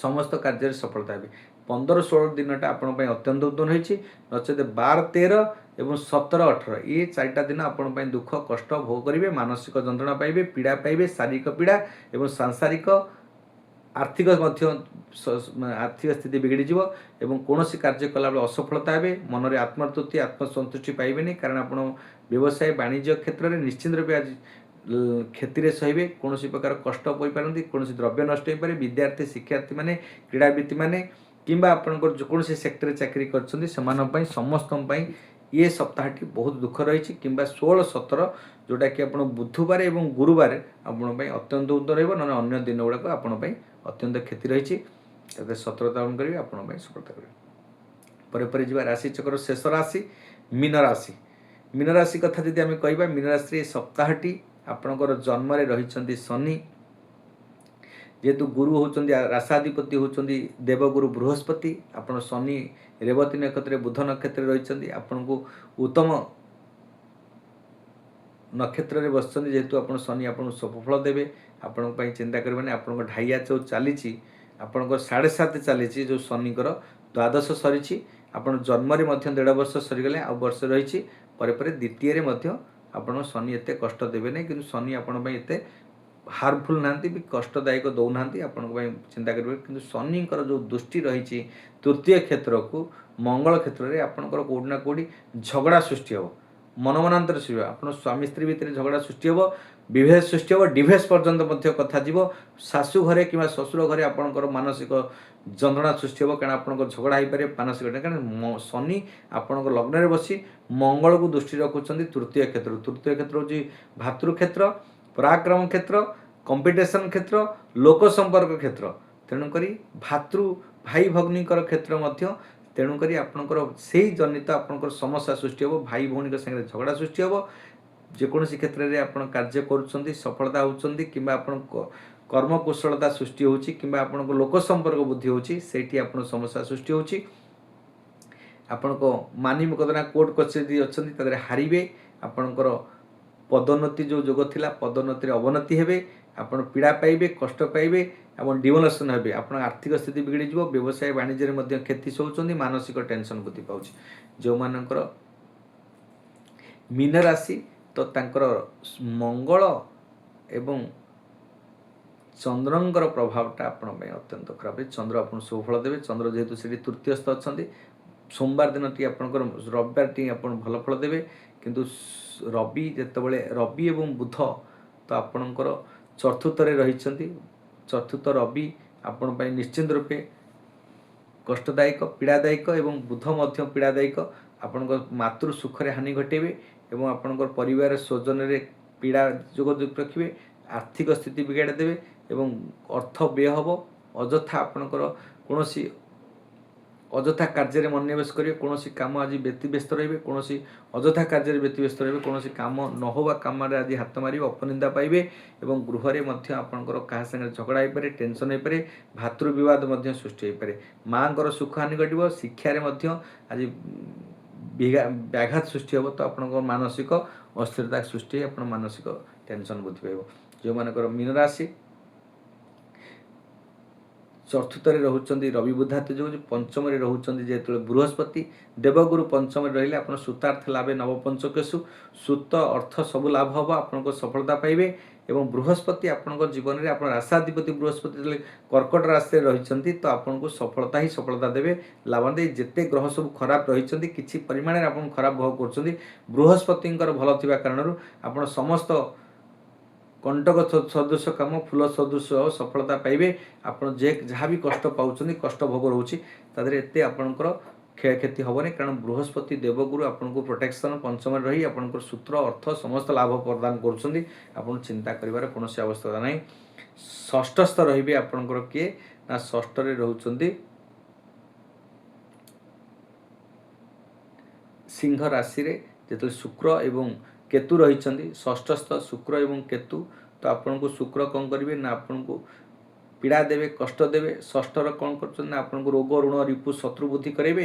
समस्त कार्य सफलता हेबे 15-16 दिनटा आपण अत्यंत उत्तम होती नचेत 12-13 एवं 17-18 ये 4टा दिन आपण दुख कष्ट भोग करेंगे मानसिक जंत्रणा पाइबे पीड़ा पाइबे शारीरिक पीड़ा एवं सांसारिक आर्थिक आर्थिक स्थिति बिगड़ी जीव एवं कौन कार्य कला बेले असफलता हे मन में आत्मतृप्ति आत्मसंतुष्टि पाइबेनि कारण आप व्यवसाय वाणिज्य क्षेत्र में निश्चित रूप आज क्षति सहे कौन प्रकार कष्ट पारती कौन द्रव्य नष्ट हो पारे विद्यार्थी शिक्षार्थी मैंने क्रीड़ावित मैंने किंबा आपंकर जेकोसी सेक्टर चाकरी कर समस्त ये सप्ताहटी बहुत दुख रही कि 16-17 जोटा कि आप बुधवार और गुरुवार आपण अत्यंत उद्ध रहा दिन गुड़ाक आपण अत्यंत क्षति रही 17 करेंगे आपण सफलता करेंगे पर जी राशि चक्र शेष राशि मीन राशि मीन राशि कथा जी आम कह मीन राशि सप्ताहटी आपणकर जन्म रही शनि जेहेतु गुरु होचंदी रासाधिपति होचंदी देवगुरु बृहस्पति आपण शनि रेवती नक्षत्र बुध नक्षत्र रही आपण को उत्तम नक्षत्र में बस जेहेतु आप शनि आपको सफल देवे आपण चिंता करें आपण ढाइया जो चली आपण 7.5 चली जो शनिकर द्वादश सरी आपण जन्म 1.5 वर्ष सरीगले आ वर्ष रही द्वितीय आपण शनि एत कष्ट देवे ना कि शनि आपण एत हार्मफुल ना भी कष्टदायक दौना आपण चिंता करेंगे कि शनि जो दृष्टि रही तृतीय क्षेत्र को मंगल क्षेत्र में आपंकर कौटी ना कौटी झगड़ा सृष्टि हम मनमनांतर सृष्टि आप स्वामी स्त्री भितर झगड़ा सृष्टि हम विभेद सृष्टि हम डिभेस पर्यंत कथा जीव शाशु घरे कि शशुर घरे आपंकर मानसिक जंत्रणा सृष्टि हम कारण आप झगड़ा हो पारे मानसिक कारण शनि आपण लग्न में बसी मंगल को दृष्टि रखुच्च तृतीय क्षेत्र हूँ भातृक्षेत्र पराक्रम क्षेत्र कंपिटिशन क्षेत्र लोक संपर्क क्षेत्र तेणुक भातृ भाई भग्नीकर क्षेत्र तेणुक आपणकर से जनित आपणकर समस्या सृष्टि हम भाई भौणी संगे झगड़ा सृष्टि हम जेकोसी क्षेत्र में आप कार्य कर सफलता होती कि कर्मकुशलता सृष्टि होची कि आपन लोक संपर्क बुद्धि होची सेठी आपन समस्या सृष्टि होची आपण को मानी मकदना कोर्ट कचेरी अच्छी तादरे हारिबे आपणकर पदोन्नति जो जोग थिला पदोन्नति अवनति हेबे आपण पीड़ा पाइबे कष्ट पाइबे आपण डिमोलेशन हेबे आपण आर्थिक स्थिति बिगड़ी जीवो व्यवसाय वाणिज्य रे मध्य क्षति सोचुंदी मानसिक टेंशन बुद्धि पाउची जो मानकर मीन राशि तो तांकर मंगल एवं चंद्रंकर प्रभावटा आपण में अत्यंत खराब है चंद्र आपन सुफल देवे चंद्र जेहेतु से तृतीयस्थ अच्छा सोमवार दिन टी आपणकर रविवार टी आपन भल फल देवे किंतु रवि जितेबाला रवि एवं बुध तो आपणकर चतुर्थ रही चतुर्थ रवि आपण निश्चित रूपे कष्टदायक पीड़ादायक एवं बुध मध्य पीड़ादायक आपण मातृ सुखरे हानि घटेबे एवं आपणकर परिवार स्वजन रे पीड़ा जोग रखिए आर्थिक स्थिति बिगाड़ देवे एवं अर्थ व्यय हम अजथा आपणकर कौन अजथा कार्य में मनोनिवेश करेंगे कौन कम आज व्यतिव्यस्त रे कौन अजथा कार्य व्यतिव्यस्त रे कौन कम न होवा कम आज हाथ मारे अपनिंदा पाइबे एवं गृह में आपंकर क्या संगे झगड़ा हो पारे टेंशन हो पारे भातृ बद सृष्टि हो पारे माँ सुख हानि घट शिक्षा आज व्याघात सृष्टि हम तो आप मानसिक अस्थिरता सृष्टि आप मानसिक टेंशन बुद्धि पाइब जो मानकर मीन राशि चतुर्थरे रोचंदी रवि बुधाते जो पंचम रोचंदी जो बृहस्पति देवगुरु पंचम रहिले आपण सूतार्थ लाभे नवपंचकेशु सूत अर्थ सब लाभ हम आपको सफलता पाइबे एवं बृहस्पति आपण जीवन में आप राशाधिपति बृहस्पति कर्कट राशि रही तो आपको सफलता ही सफलता देवे लाभ दे जिते ग्रह सब खराब रही किसी परिमाण में आप खराब भोग कर बृहस्पति भल थी कारण आप समस्त कंटक सदृश काम फूल सदृश सफलता पाइबे आपड़ जहाँ भी कष्ट पाँच कष्ट भोग रोचे तादेह एत आपणकर क्षयक्षति हेनी कारण बृहस्पति देवगुरु आपन को प्रोटेक्शन पंचम रही आपंकर सूत्र अर्थ समस्त लाभ प्रदान कर चिंता कर कौन आवश्यकता ना षष्ठस्थ रे आपंकर किए ना षष्ठ रोचंदी सिंह राशि रे जो शुक्र एवं केतु रही षष्ठस्थ शुक्र एवं केतु तो आपन को शुक्र कौन करेंगे ना आपन को पीड़ा देवे कष्ट देवे षष्ठर कौन कर आपन को रोग ऋण रिपु शत्रु बुद्धि करेंगे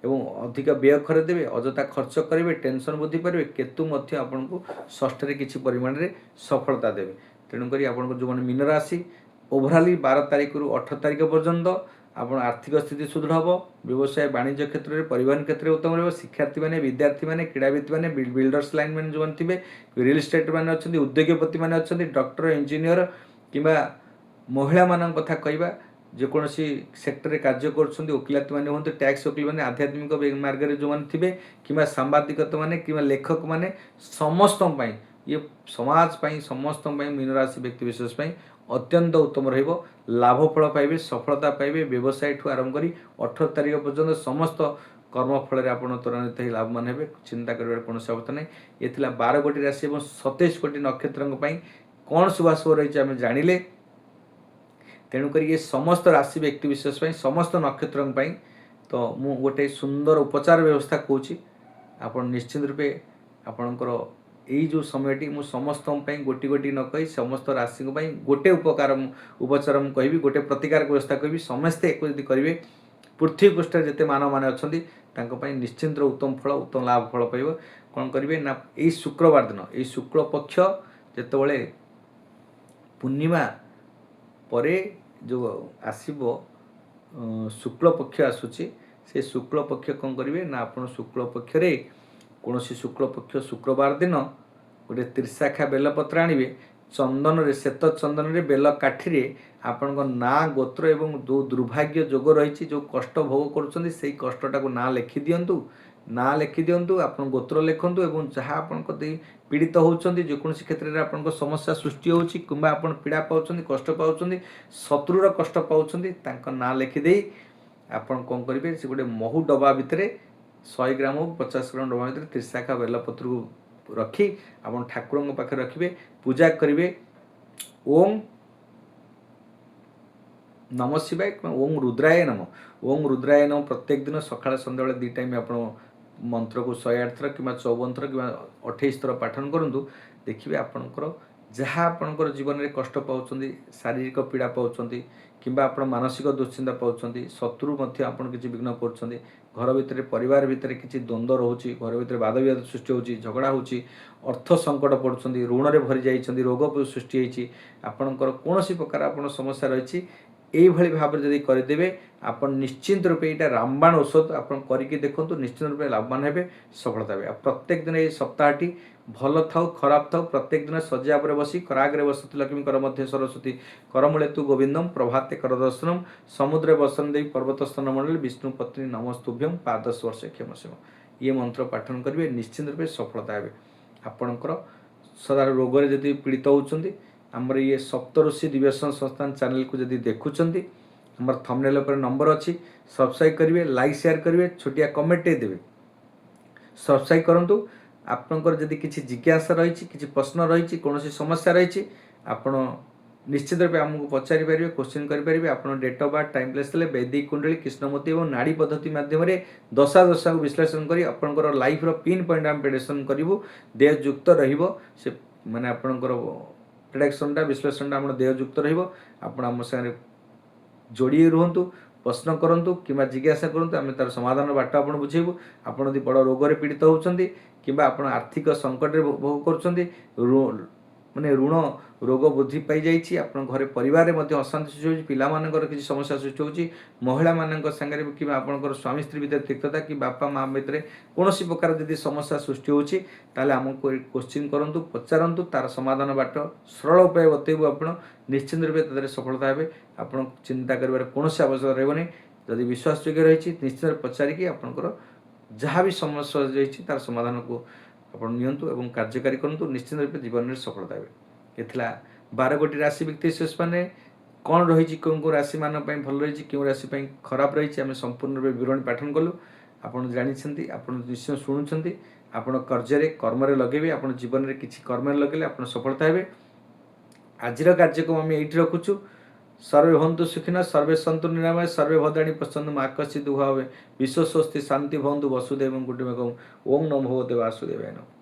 एवं अधिक व्यय कर देवे अजथा खर्च करेंगे टेंशन बुद्धि करेंगे केतु मध्य आपन को षष्ठ किसी परिमाण में सफलता देवे तेणुक आपन जो मैंने मीन राशि ओभराली 12 तारिख रु 18 तारिख पर्यंत आप आर्थिक स्थिति सुदृढ़ हम व्यवसाय वाणिज्य क्षेत्र में परिवहन क्षेत्र में उत्तम रहा शिक्षार्थी मैंने विद्यार्थी मैंने क्रीड़ाविद मैंने बिल्डर्स लाइन मैंने जो थे रियल एस्टेट मैंने अच्छा उद्योगपति मैंने अच्छा डॉक्टर इंजीनियर किंबा महिला मान कथा कहवा जेकोसी सेक्टर कार्य कर वकिलाती मैंने हूँ टैक्स वकिल मैंने आध्यात्मिक मार्ग में जो मैंने थे कि सांबादिकता मैंने कि लेखक मैंने समस्त ये समाज समस्त मीन राशि व्यक्ति विशेष अत्यंत उत्तम लाभफल पाइबे सफलता पाइबे व्यवसाय ठू आरंभ कर 18 तारिख पर्यंत समस्त कर्मफल आप त्वरान्वित ही लाभवान हे चिंता कर कौन अवस्था नहीं ये 12 कोटी राशि और 27 कोटी नक्षत्र कौन शुभाशुभ रही आम जानिले तेणुक ये समस्त राशि व्यक्ति विशेष समस्त नक्षत्र तो मु गोटे सुंदर उपचार व्यवस्था कौची आप निश्चित रूपे आपणकर यही जो समयटी मु समस्त गोटी गोटी न कही समस्त राशि गोटे उपचार कहि गोटे प्रतिकार व्यवस्था कहि समस्ते एक करेंगे पृथ्वी पृष्ठ जिते मानव मैंने अच्छा निश्चिंत उत्तम फल उत्तम लाभ फल पाइब कौन करेंगे ना यही शुक्रवार दिन यही शुक्ल पक्ष जितेबाला पूर्णिमा परे जो आसब शुक्ल पक्ष आसूची से शुक्ल पक्ष कौन करेंगे ना आप शुक्ल पक्षरे कौन शुक्ल पक्ष शुक्रवार दिन गोटे त्रिशाखा बेलपत्र आणवे चंदन रे श्वेत चंदन रे बेल काठी आपण ना गोत्र एवं जो दुर्भाग्य जोग रही जो कष्ट भोग कर कष्टा को ना लिखि दिंतु ना लिखि दिंतु आप गोत्र लिखु और जहाँ आपण पीड़ित होती जेकोसी क्षेत्र में आप समस्या सृष्टि होची किंबा आप पीड़ा पाँच कष्ट पाँच शत्रुर कष्ट पाँच ना लिखिदे आपन कौन करेंगे से गोटे महू डबा भितर 100 ग्राम 50 ग्राम डबा भितर त्रिशाखा बेलपत्र को रखी आप ठाकुर पाखे रखिए पूजा करेंगे ओम नम शिवाय ओम रुद्राय नम ओम रुद्राय नम प्रत्येक दिन सकाळ संध्या 2 टाइम आप मंत्र को 108 थर कि 54 थर कि 28 थर पाठन करूँ देखिए आपणकर जहाँ आपणकर जीवन में कष्ट पाँच शारीरिक पीड़ा पाँच कि आप मानसिक दुश्चिंता पाँच शत्रु आप किसी विघ्न कर घर भितर परिवार भितर किसी द्वंद्व रोचे घर भितर वाद विवाद सृष्टि होची झगड़ा होची अर्थ संकट पड़ुछंती ऋण रे भरी जाइछंती रोग सृष्टि होती आपणकर कौन प्रकार आप समस्या रही यही भाव में जब करदे आप निश्चिंत रूपे यहाँ रामबाण औषध आप करके देखूँ निश्चित रूपे लाभवान हे सफलता हे प्रत्येक दिन ये सप्ताहटी भल था खराब था प्रत्येक दिन शज्या पर बसी कराग्रे बसती लक्ष्मी कर मध्य सरस्वती करमूले तु गोविंदम प्रभाते कर दर्शनम समुद्रे बसन देवी पर्वतस्थन मंडल विष्णु पत्नी नमस्तुभ्यम पादस्पर्श क्षमस्यम ये मंत्र पाठन करेंगे निश्चित रूपे सफलता हे आपणकर सदा रोग जदि पीड़ित होती आमर ये सप्तऋषि दिव्यसन संस्थान चैनल को जदि देखुंट आमर थंबनेल पर नंबर अच्छी सब्सक्राइब करेंगे लाइक शेयर करेंगे छोटिया कमेंट देवे सब्सक्राइब करूँ आपंकर जदि किसी जिज्ञासा रही किसी प्रश्न रही कौन समस्या रही आपण निश्चित रूप आमको पचारि पारे क्वेश्चन करेंगे आप date of birth time place Vedic kundli Krishnamurthy और नाड़ी पद्धति माध्यम दशा दशा को विश्लेषण कर आपंकर लाइफ पीन पॉइंट आम प्रेडिक्शन करूँ देहयुक्त रे माने आपंकर प्रेडिक्शनटा विश्लेषणटा आम देहयुक्त रम सागर जोड़ी रुहतु प्रश्न करूँ कि जिज्ञासा करूँ आम तार समाधान बाट आप बुझेबू आप बड़ रोग पीड़ित होती कि आप आर्थिक संकट भोग कर ମାନେ ଋଣ ରୋଗ ବୃଦ୍ଧି ପାଇଯାଇଛି। ଆପଣଙ୍କ ଘରେ ପରିବାରରେ ମଧ୍ୟ ଅଶାନ୍ତି ସୃଷ୍ଟି ହେଉଛି। ପିଲାମାନଙ୍କର କିଛି ସମସ୍ୟା ସୃଷ୍ଟି ହେଉଛି। ମହିଳାମାନଙ୍କ ସାଙ୍ଗରେ କିମ୍ବା ଆପଣଙ୍କର ସ୍ୱାମୀ ସ୍ତ୍ରୀ ଭିତରେ ତିକ୍ତତା କି ବାପା ମା ଭିତରେ କୌଣସି ପ୍ରକାର ଯଦି ସମସ୍ୟା ସୃଷ୍ଟି ହେଉଛି ତାହେଲେ ଆମକୁ କୋଶ୍ଚିନ୍ କରନ୍ତୁ, ପଚାରନ୍ତୁ, ତାର ସମାଧାନ ବାଟ ସରଳ ଉପାୟ ବତେଇବୁ। ଆପଣ ନିଶ୍ଚିନ୍ତ ରୂପେ ତାଦେହରେ ସଫଳତା ହେବେ। ଆପଣ ଚିନ୍ତା କରିବାର କୌଣସି ଆବଶ୍ୟକତା ରହିବନି। ଯଦି ବିଶ୍ୱାସଯୋଗ୍ୟ ରହିଛି ନିଶ୍ଚିତ ପଚାରିକି ଆପଣଙ୍କର ଯାହା ବି ସମସ୍ୟା ରହିଛି ତାର ସମାଧାନକୁ ଆପଣ ନିଅନ୍ତୁ ଏବଂ କାର୍ଯ୍ୟକାରୀ କରନ୍ତୁ। ନିଶ୍ଚିତ ରୂପେ ଜୀବନରେ ସଫଳତା ହେବେ। ଏ ଥିଲା 12ଗୋଟି ରାଶି ବ୍ୟକ୍ତି ବିଶେଷମାନେ କ'ଣ ରହିଛି, କେଉଁ କେଉଁ ରାଶିମାନଙ୍କ ପାଇଁ ଭଲ ରହିଛି, କେଉଁ ରାଶି ପାଇଁ ଖରାପ ରହିଛି, ଆମେ ସମ୍ପୂର୍ଣ୍ଣ ରୂପେ ବିବରଣୀ ପାଠନ କଲୁ। ଆପଣ ଜାଣିଛନ୍ତି, ଆପଣ ନିଶ୍ଚୟ ଶୁଣୁଛନ୍ତି, ଆପଣ କାର୍ଯ୍ୟରେ କର୍ମରେ ଲଗେଇବେ। ଆପଣ ଜୀବନରେ କିଛି କର୍ମରେ ଲଗେଇଲେ ଆପଣ ସଫଳତା ହେବେ। ଆଜିର କାର୍ଯ୍ୟକ୍ରମ ଆମେ ଏଇଠି ରଖୁଛୁ। सर्वे भवन्तु सुखिनः, सर्वे सन्तु निरामय, सर्वे भद्राणि पश्यन्तु मा कश्चित् दुःखभाग् भवेत्। विश्व स्वस्ति शान्ति भवन्तु। वसुदेवं कुटुम्बकम्। ओं नमो भगवते वासुदेवाय नमः।